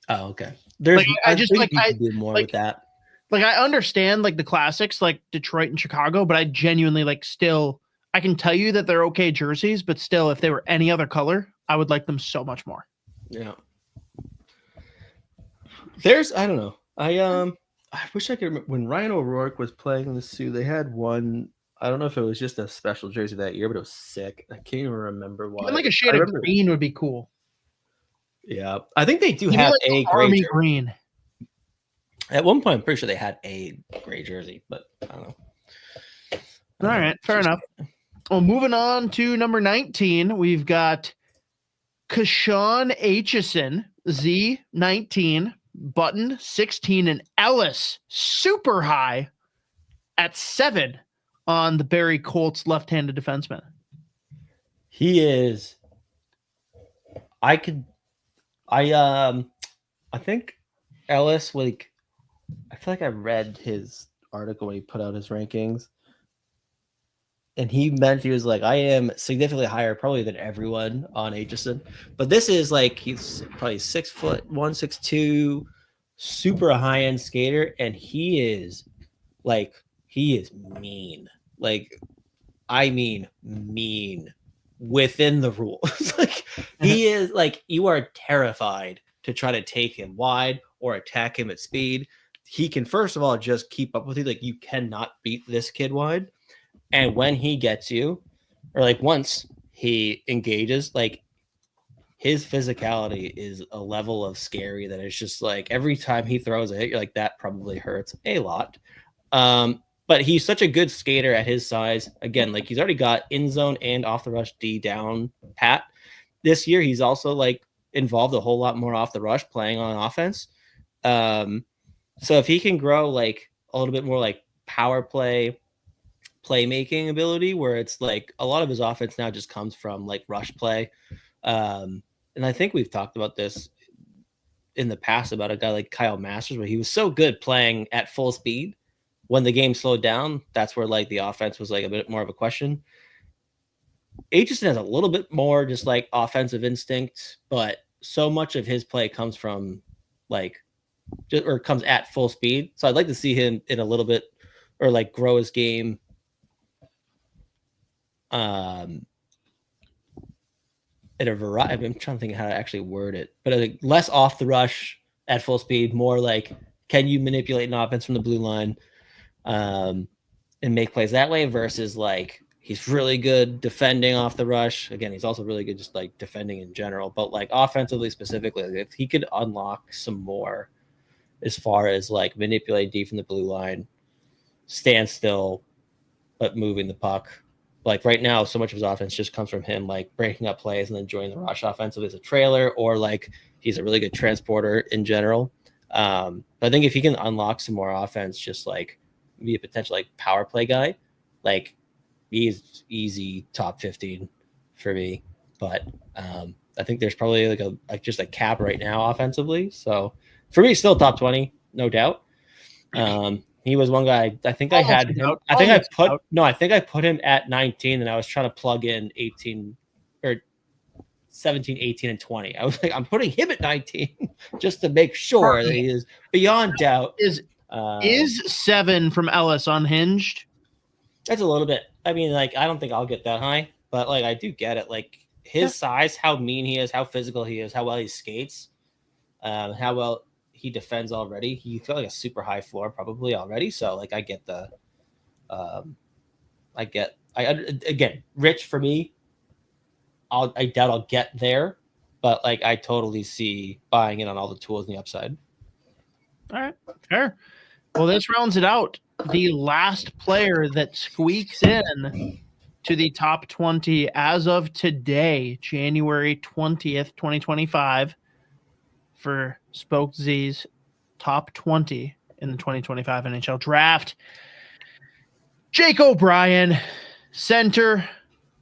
Oh, okay. There's like, I just like I do more like, with that. Like I understand like the classics like Detroit and Chicago, but I genuinely like still I can tell you that they're okay jerseys, but still if they were any other color, I would like them so much more. Yeah. There's I don't know. I wish I could remember when Ryan O'Rourke was playing in the Sioux, they had one. I don't know if it was just a special jersey that year, but it was sick. I can't even remember why. Even like a shade of green would be cool. Yeah, I think they do have like a gray green. At one point, I'm pretty sure they had a gray jersey, but I don't know. All right, fair enough. Well, moving on to number 19, we've got Kashawn Aitchison, Z19, Button 16, and Ellis super high at 7 on the Barrie Colts left-handed defenseman. He is. I think Ellis, like, I feel like I read his article when he put out his rankings. And he was like, I am significantly higher probably than everyone on Aitchison. But this is like, he's probably 6'1", 6'2", super high-end skater. And he is mean. Like, I mean, mean within the rules. Like, he is like, you are terrified to try to take him wide or attack him at speed. He can, first of all, just keep up with you. Like, you cannot beat this kid wide. And when he gets you, or like once he engages, like his physicality is a level of scary that it's just like every time he throws a hit, you're like, that probably hurts a lot. But he's such a good skater at his size. Again, like he's already got in zone and off the rush D down pat. This year, he's also like involved a whole lot more off the rush playing on offense. So if he can grow like a little bit more like power playmaking ability, where it's like a lot of his offense now just comes from like rush play. And I think we've talked about this in the past about a guy like Kyle Masters, where he was so good playing at full speed. When the game slowed down, that's where like the offense was like a bit more of a question. Aitchison has a little bit more just like offensive instinct, but so much of his play comes from like or comes at full speed. So I'd like to see him in a little bit or like grow his game in a variety. I'm trying to think how to actually word it, but like less off the rush at full speed, more like can you manipulate an offense from the blue line and make plays that way versus like he's really good defending off the rush. Again, he's also really good just like defending in general, but like offensively specifically, if he could unlock some more as far as like manipulate D from the blue line, stand still, but moving the puck. Like right now, so much of his offense just comes from him like breaking up plays and then joining the rush offensive as a trailer, or like he's a really good transporter in general. But I think if he can unlock some more offense, just like be a potential like power play guy, like he's easy top 15 for me. But I think there's probably just a cap right now offensively. So for me, still top 20, no doubt. He was one guy. I think I had him. I think I put him at 19, and I was trying to plug in 18 or 17, 18, and 20. I was like, I'm putting him at 19 just to make sure that he is beyond doubt. Is 7 from Ellis unhinged? That's a little bit. I mean, like, I don't think I'll get that high, but like, I do get it. Like his size, how mean he is, how physical he is, how well he skates, how well he defends already. He's got like a super high floor probably already. So like, I get the, again, Rich for me, I doubt I'll get there, but like, I totally see buying in on all the tools in the upside. All right. Fair. Well, this rounds it out. The last player that squeaks in to the top 20 as of today, January 20th, 2025, for Spoke Z's top 20 in the 2025 NHL Draft. Jake O'Brien, center,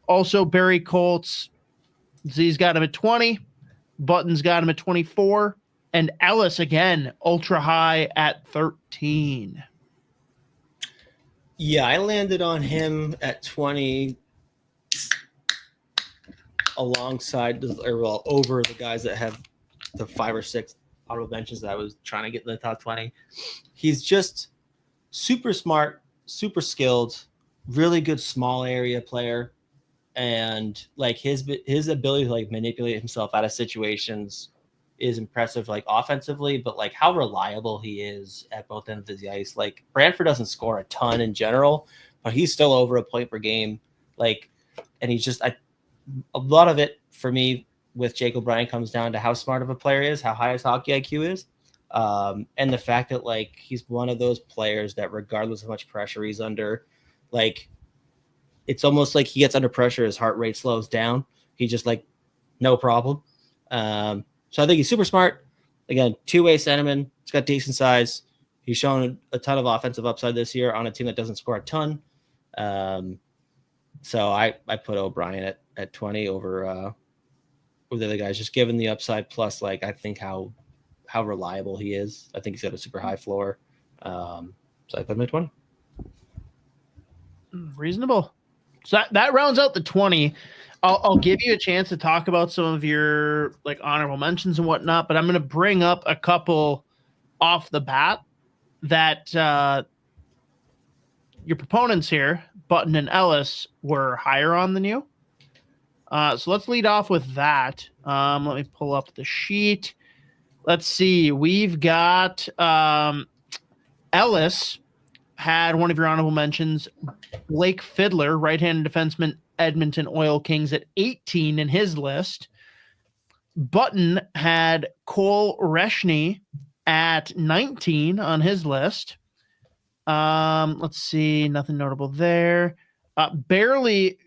also Barry Colts. Z's got him at 20. Button's got him at 24. And Ellis, again, ultra high at 13. Yeah, I landed on him at 20 alongside, over the guys that have the 5 or 6 honorable mentions that I was trying to get in the top 20. He's just super smart, super skilled, really good small area player. And like his ability to like manipulate himself out of situations is impressive, like offensively, but like how reliable he is at both ends of the ice. Like Brantford doesn't score a ton in general, but he's still over a point per game. Like, and he's just, a lot of it for me with Jake O'Brien comes down to how smart of a player he is, how high his hockey IQ is. And the fact that like, he's one of those players that regardless of how much pressure he's under, like it's almost like he gets under pressure, his heart rate slows down. He just like, no problem. So I think he's super smart. Again, two-way centerman. He's got decent size. He's shown a ton of offensive upside this year on a team that doesn't score a ton. So I put O'Brien at 20 over the other guys, just given the upside. Plus, like I think how reliable he is. I think he's got a super high floor. So I put him at 20. Reasonable. So that rounds out the 20. I'll give you a chance to talk about some of your like honorable mentions and whatnot, but I'm going to bring up a couple off the bat that your proponents here, Button and Ellis, were higher on than you. So let's lead off with that. Let me pull up the sheet. Let's see. We've got Ellis had one of your honorable mentions, Blake Fiddler, right-handed defenseman, Edmonton Oil Kings, at 18 in his list. Button had Cole Reshny at 19 on his list. Let's see, nothing notable there. Barely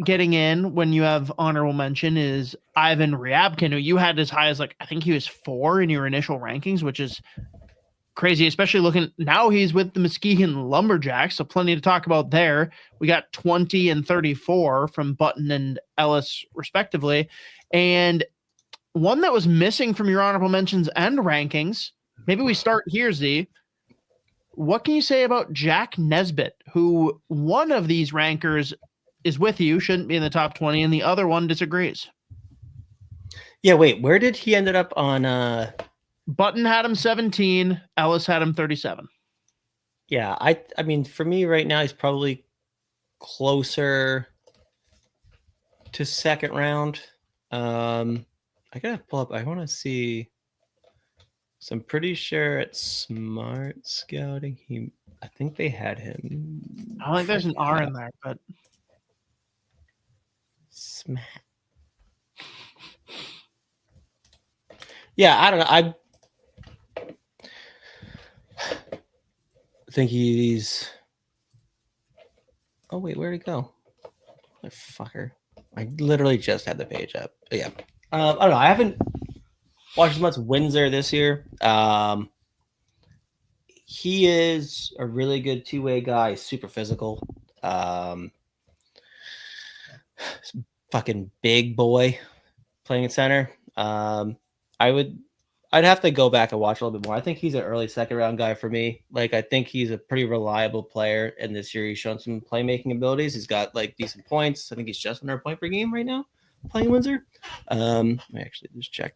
getting in when you have honorable mention is Ivan Ryabkin, who you had as high as like, I think he was 4 in your initial rankings, which is crazy, especially looking now he's with the Muskegon Lumberjacks, so plenty to talk about there. We got 20 and 34 from Button and Ellis respectively. And one that was missing from your honorable mentions and rankings, maybe we start here, Z. What can you say about Jack Nesbitt, who one of these rankers is with you, shouldn't be in the top 20, and the other one disagrees? Yeah, wait, where did he ended up on Button had him 17. Ellis had him 37. Yeah, I mean, for me right now, he's probably closer to second round. I gotta pull up. I want to see. So I'm pretty sure at Smart Scouting, I think they had him. I don't think there's an R in there, but Smack. Yeah, I don't know. I think he's. Oh wait, where'd he go? Fucker! I literally just had the page up. But yeah, I don't know. I haven't watched as much Windsor this year. He is a really good two-way guy. Super physical. fucking big boy playing at center. I'd have to go back and watch a little bit more. I think he's an early second round guy for me. Like, I think he's a pretty reliable player, and this year he's shown some playmaking abilities. He's got like decent points. I think he's just under a point per game right now playing Windsor. Let me actually just check.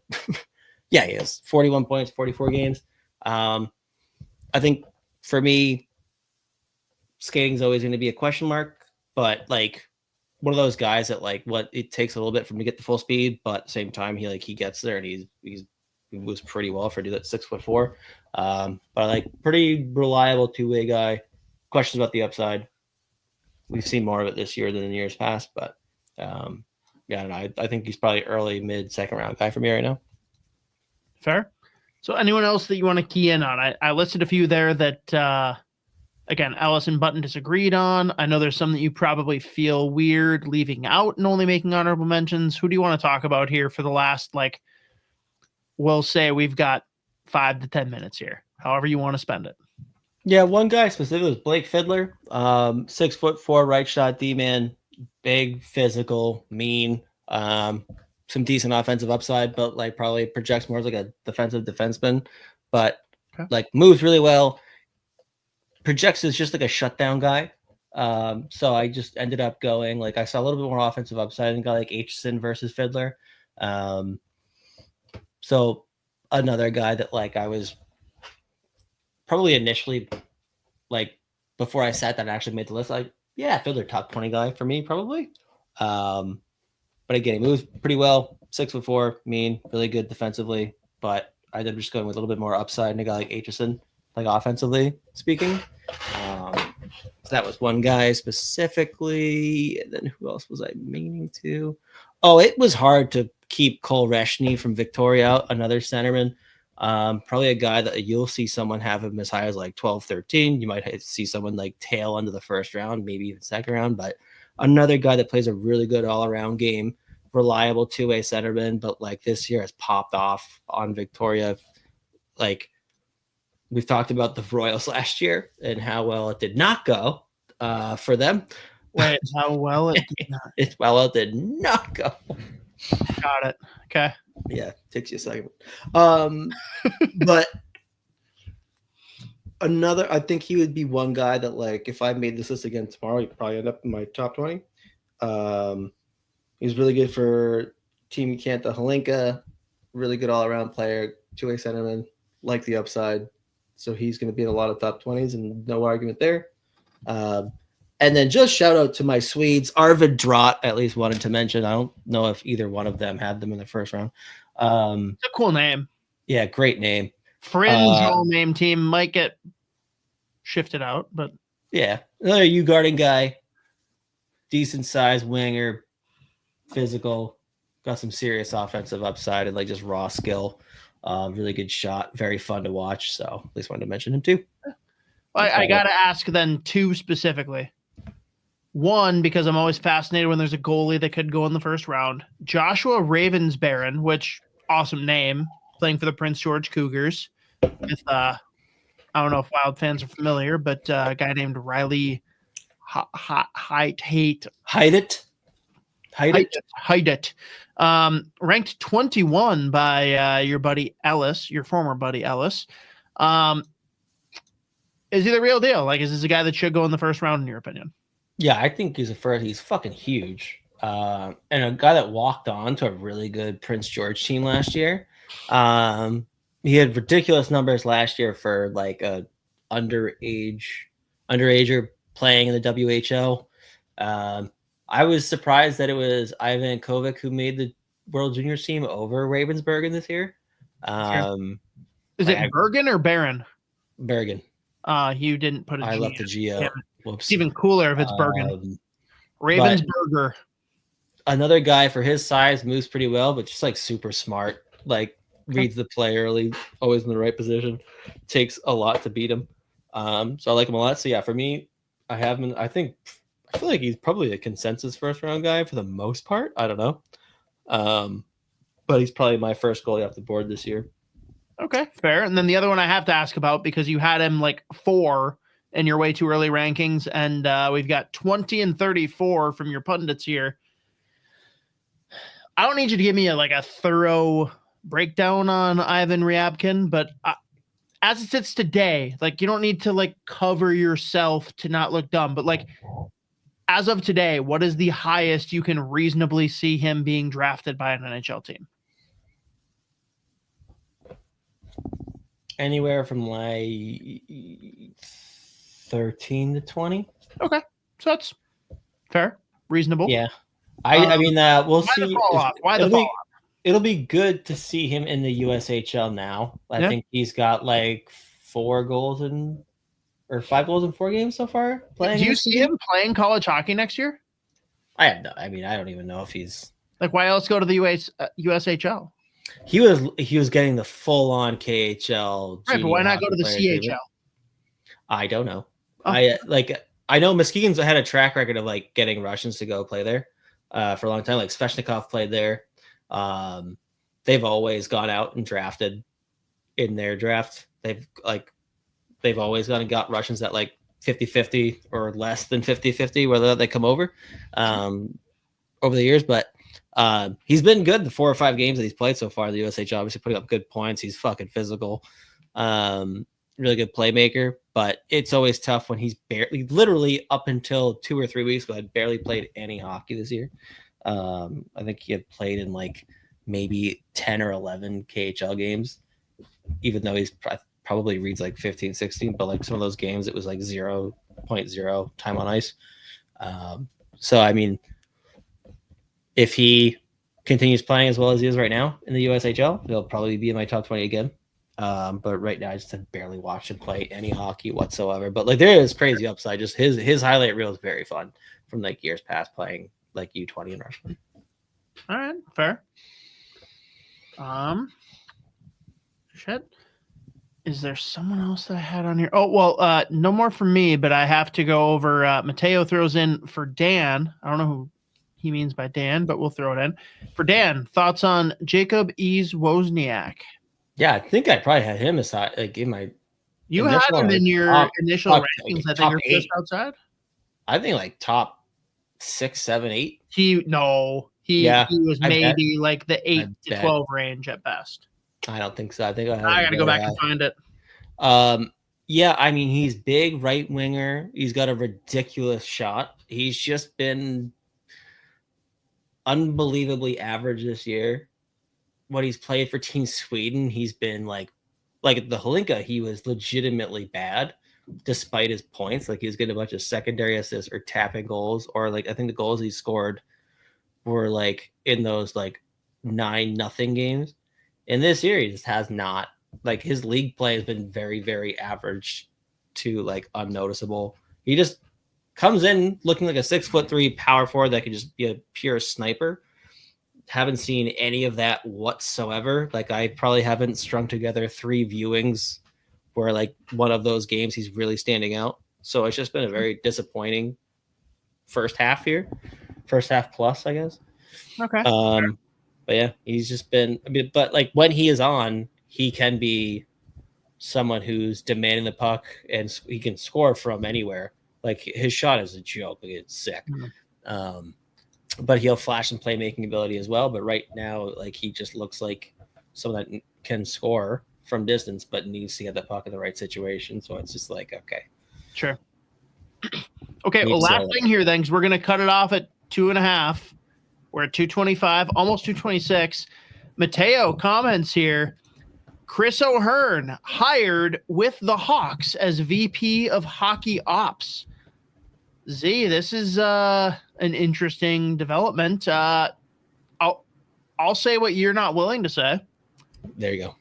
Yeah, he has 41 points, 44 games. I think for me, skating is always going to be a question mark, but like one of those guys that like what it takes a little bit for him to get the full speed, but at the same time he gets there, and he was pretty well for a dude that's 6'4". But like pretty reliable two-way guy. Questions about the upside. We've seen more of it this year than in years past, but yeah, no, I think he's probably early, mid, second round guy for me right now. Fair. So anyone else that you want to key in on? I listed a few there that, again, Ellis and Button disagreed on. I know there's some that you probably feel weird leaving out and only making honorable mentions. Who do you want to talk about here for the last, like, we'll say we've got 5 to 10 minutes here, however you want to spend it. Yeah, one guy specifically was Blake Fiddler, 6'4" right shot D-man, big, physical, mean, some decent offensive upside, but like probably projects more as like a defensive defenseman, but like moves really well. Projects as just like a shutdown guy. So I just ended up going like I saw a little bit more offensive upside and got like Aitchison versus Fiddler. So another guy that like I was probably initially like before I sat down and actually made the list, like, yeah, Fiddler top 20 guy for me, probably. But again, he moves pretty well, 6'4", mean, really good defensively. But I ended up just going with a little bit more upside and a guy like Aitchison, like offensively speaking. So that was one guy specifically. And then who else was I meaning to? Oh, it was hard to keep Cole Reshny from Victoria out, another centerman. Probably a guy that you'll see someone have him as high as like 12, 13. You might see someone like tail under the first round, maybe even second round. But another guy that plays a really good all-around game, reliable two-way centerman, but like this year has popped off on Victoria. Like we've talked about the Royals last year and how well it did not go for them. Wait, how well it did not? It did not go. Got it. Okay. Yeah, takes you a second. But another, I think he would be one guy that, like, if I made this list again tomorrow, he'd probably end up in my top 20. He's really good for Team Kanta Halinka, really good all-around player, two-way centerman, like the upside. So he's going to be in a lot of top 20s and no argument there. And then just shout out to my Swedes. Arvid Drott, at least wanted to mention. I don't know if either one of them had them in the first round. It's a cool name. Yeah, great name. Fringe all-name team might get shifted out, but yeah, another U-guarding guy, decent size winger, physical, got some serious offensive upside and like just raw skill. Really good shot, very fun to watch. So at least wanted to mention him too. I got to ask then two specifically. One, because I'm always fascinated when there's a goalie that could go in the first round. Joshua Ravensbaron, which awesome name, playing for the Prince George Cougars. With I don't know if Wild fans are familiar, but a guy named Riley Heidt. Ranked 21 by your buddy Ellis, your former buddy Ellis. Is he the real deal? Like, is this a guy that should go in the first round in your opinion? Yeah, I think he's he's fucking huge. And a guy that walked on to a really good Prince George team last year. He had ridiculous numbers last year for like a underager playing in the WHL. I was surprised that it was Ivan Kovic who made the World Juniors team over Ravensbergen this year. Is it Bergen or Barron? Bergen. You didn't put a G. I left the G out. It's even cooler if it's Bergen. Ravensburger. Another guy for his size moves pretty well, but just like super smart. Like reads the play early, always in the right position. Takes a lot to beat him. So I like him a lot. So yeah, for me, I have him. I feel like he's probably a consensus first round guy for the most part. I don't know. But he's probably my first goalie off the board this year. Okay, fair. And then the other one I have to ask about, because you had him like 4 in your way too early rankings, and we've got 20 and 34 from your pundits here. I don't need you to give me a thorough breakdown on Ivan Ryabkin, but as it sits today, you don't need to cover yourself to not look dumb, but as of today, what is the highest you can reasonably see him being drafted by an NHL team? Anywhere from 13 to 20. Okay. So that's fair. Reasonable. Yeah. I mean, we'll see. Why the fall off? It'll be good to see him in the USHL now. I think he's got 5 goals in 4 games so far. Do you see him playing college hockey next year? I don't even know if he's why else go to the USHL? He was getting the full on KHL. Right, but why not go to the CHL? I don't know. Oh. I know Muskegon's had a track record of getting Russians to go play there for a long time. Svechnikov played there. They've always gone out and drafted in their draft. They've always gone and got Russians at 50-50 or less than 50-50, whether they come over the years. But he's been good the 4 or 5 games that he's played so far in the USHL, obviously putting up good points. He's fucking physical. Really good playmaker, but it's always tough when he's literally up until 2 or 3 weeks ago, had barely played any hockey this year. I think he had played in maybe 10 or 11 KHL games, even though he's probably reads 15, 16, but some of those games, it was 0.0 time on ice. So, I mean, if he continues playing as well as he is right now in the USHL, he'll probably be in my top 20 again. But right now I just have barely watched him play any hockey whatsoever. But there is crazy upside. Just his highlight reel is very fun from years past playing U20 in Russia. All right, fair. Shit. Is there someone else that I had on here? Oh, well, no more from me, but I have to go over. Mateo throws in for Dan. I don't know who he means by Dan, but we'll throw it in. For Dan, thoughts on Jacob Wozniak? Yeah, I think I probably had him aside. In my you had him in your initial rankings. I think you're just outside. I think top 6, 7, 8. He was maybe the 8 to 12 range at best. I don't think so. I think I got to go back and find it. Yeah, I mean, he's big right winger. He's got a ridiculous shot. He's just been unbelievably average this year. What he's played for Team Sweden, he's been like the Holinka, he was legitimately bad despite his points. He was getting a bunch of secondary assists or tapping goals, or I think the goals he scored were in those 9-0 games. In this year, he just has not. His league play has been very, very average to unnoticeable. He just comes in looking like a 6'3" power forward that could just be a pure sniper. Haven't seen any of that whatsoever. I probably haven't strung together 3 viewings where one of those games he's really standing out. So it's just been a very disappointing first half here. First half plus, I guess. Okay. But yeah, he's just been. But when he is on, he can be someone who's demanding the puck and he can score from anywhere. His shot is a joke. It's sick. Mm-hmm. But he'll flash some playmaking ability as well. But right now, he just looks like someone that can score from distance, but needs to get the puck in the right situation. So it's just okay. Sure. Okay. Well, last thing here then, because we're going to cut it off at 2.5. We're at 225, almost 226. Mateo comments here. Chris O'Hearn hired with the Hawks as VP of Hockey Ops. Z, this is an interesting development. I'll say what you're not willing to say. There you go.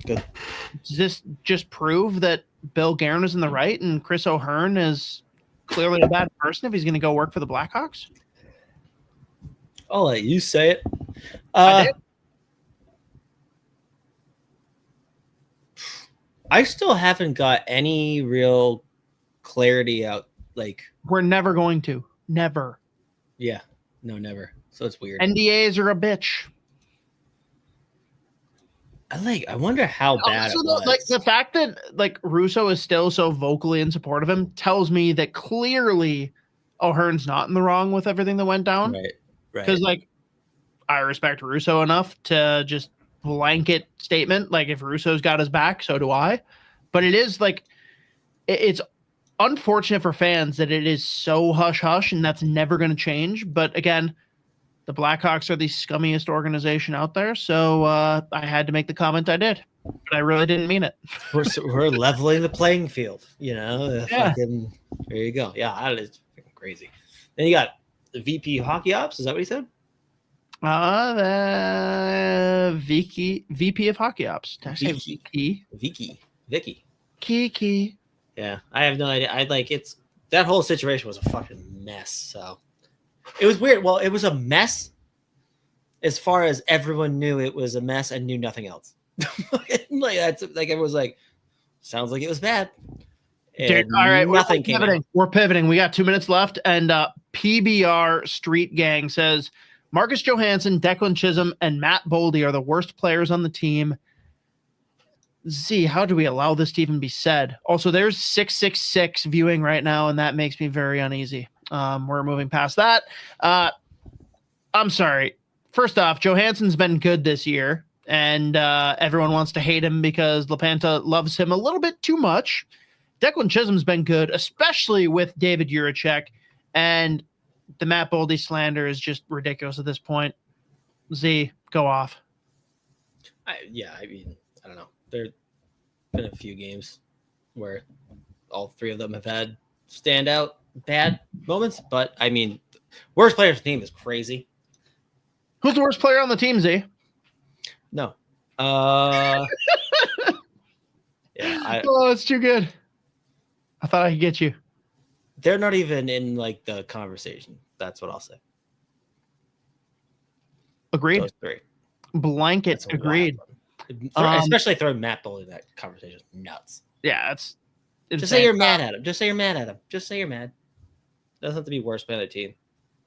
Good. Does this just prove that Bill Guerin is in the right and Chris O'Hearn is clearly a bad person if he's going to go work for the Blackhawks? I'll let you say it. I still haven't got any real clarity out. We're never going to. Never. Yeah. No, never. So it's weird. NDAs are a bitch. I wonder how bad it was. The fact that Russo is still so vocally in support of him tells me that clearly O'Hearn's not in the wrong with everything that went down. Right. Because I respect Russo enough to just blanket statement. Like if Russo's got his back, so do I. But it is like, it's unfortunate for fans that it is so hush hush, and that's never going to change. But again, the Blackhawks are the scummiest organization out there, so I had to make the comment I did, but I really didn't mean it. We're leveling the playing field, you know. Yeah. Fucking, there you go. Yeah, that is freaking crazy. Then you got the VP Hockey Ops. Is that what he said? The VP of Hockey Ops. Did I say VP? Vicky. Kiki. Yeah, I have no idea. It's that whole situation was a fucking mess. So it was weird. Well, it was a mess as far as everyone knew it was a mess and knew nothing else. That's like everyone's like, sounds like it was bad. Dude, all right, nothing came out. We're pivoting. We got 2 minutes left, and PBR Street Gang says Marcus Johansson, Declan Chisholm, and Matt Boldy are the worst players on the team. Z, how do we allow this to even be said? Also, there's 666 viewing right now, and that makes me very uneasy. We're moving past that. I'm sorry. First off, Johansson's been good this year, and everyone wants to hate him because LaPanta loves him a little bit too much. Declan Chisholm's been good, especially with David Jiricek, and the Matt Boldy slander is just ridiculous at this point. Z, go off. I don't know. There have been a few games where all three of them have had standout bad moments, but I mean, worst player on the team is crazy. Who's the worst player on the team, Z? No. Yeah. It's too good. I thought I could get you. They're not even in like the conversation. That's what I'll say. Agreed. Those three. Blanket. Agreed. Especially throwing Matt Boldy in that conversation is nuts. Yeah, it's just say you're mad at him. Just say you're mad at him. Just say you're mad. Doesn't have to be worst player on the team.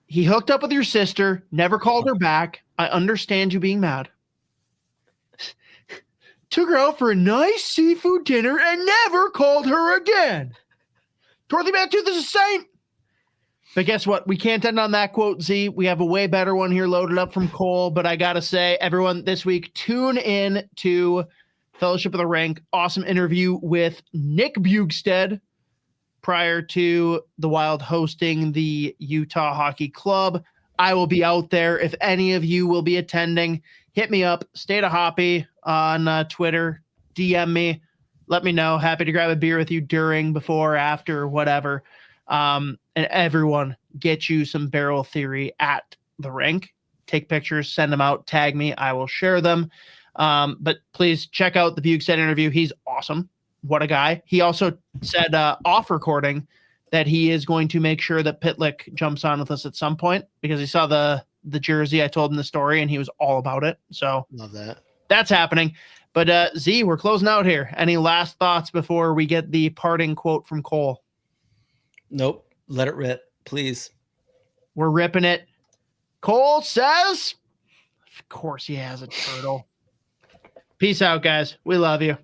He hooked up with your sister, never called her back. I understand you being mad. Took her out for a nice seafood dinner and never called her again. Dorothy Mantooth is a saint. But guess what? We can't end on that quote, Z. We have a way better one here loaded up from Cole. But I got to say, everyone, this week, tune in to Fellowship of the Rank. Awesome interview with Nick Bugstead prior to the Wild hosting the Utah Hockey Club. I will be out there. If any of you will be attending, hit me up. State of Hoppy on Twitter. DM me. Let me know. Happy to grab a beer with you during, before, after, whatever. And everyone, get you some barrel theory at the rink. Take pictures, send them out, tag me. I will share them. But please check out the Bugstead interview. He's awesome. What a guy. He also said off recording that he is going to make sure that Pitlick jumps on with us at some point because he saw the jersey. I told him the story and he was all about it. So love that. That's happening. But Z, we're closing out here. Any last thoughts before we get the parting quote from Cole? Nope. Let it rip, please. We're ripping it. Cole says, of course he has a turtle. Peace out, guys. We love you.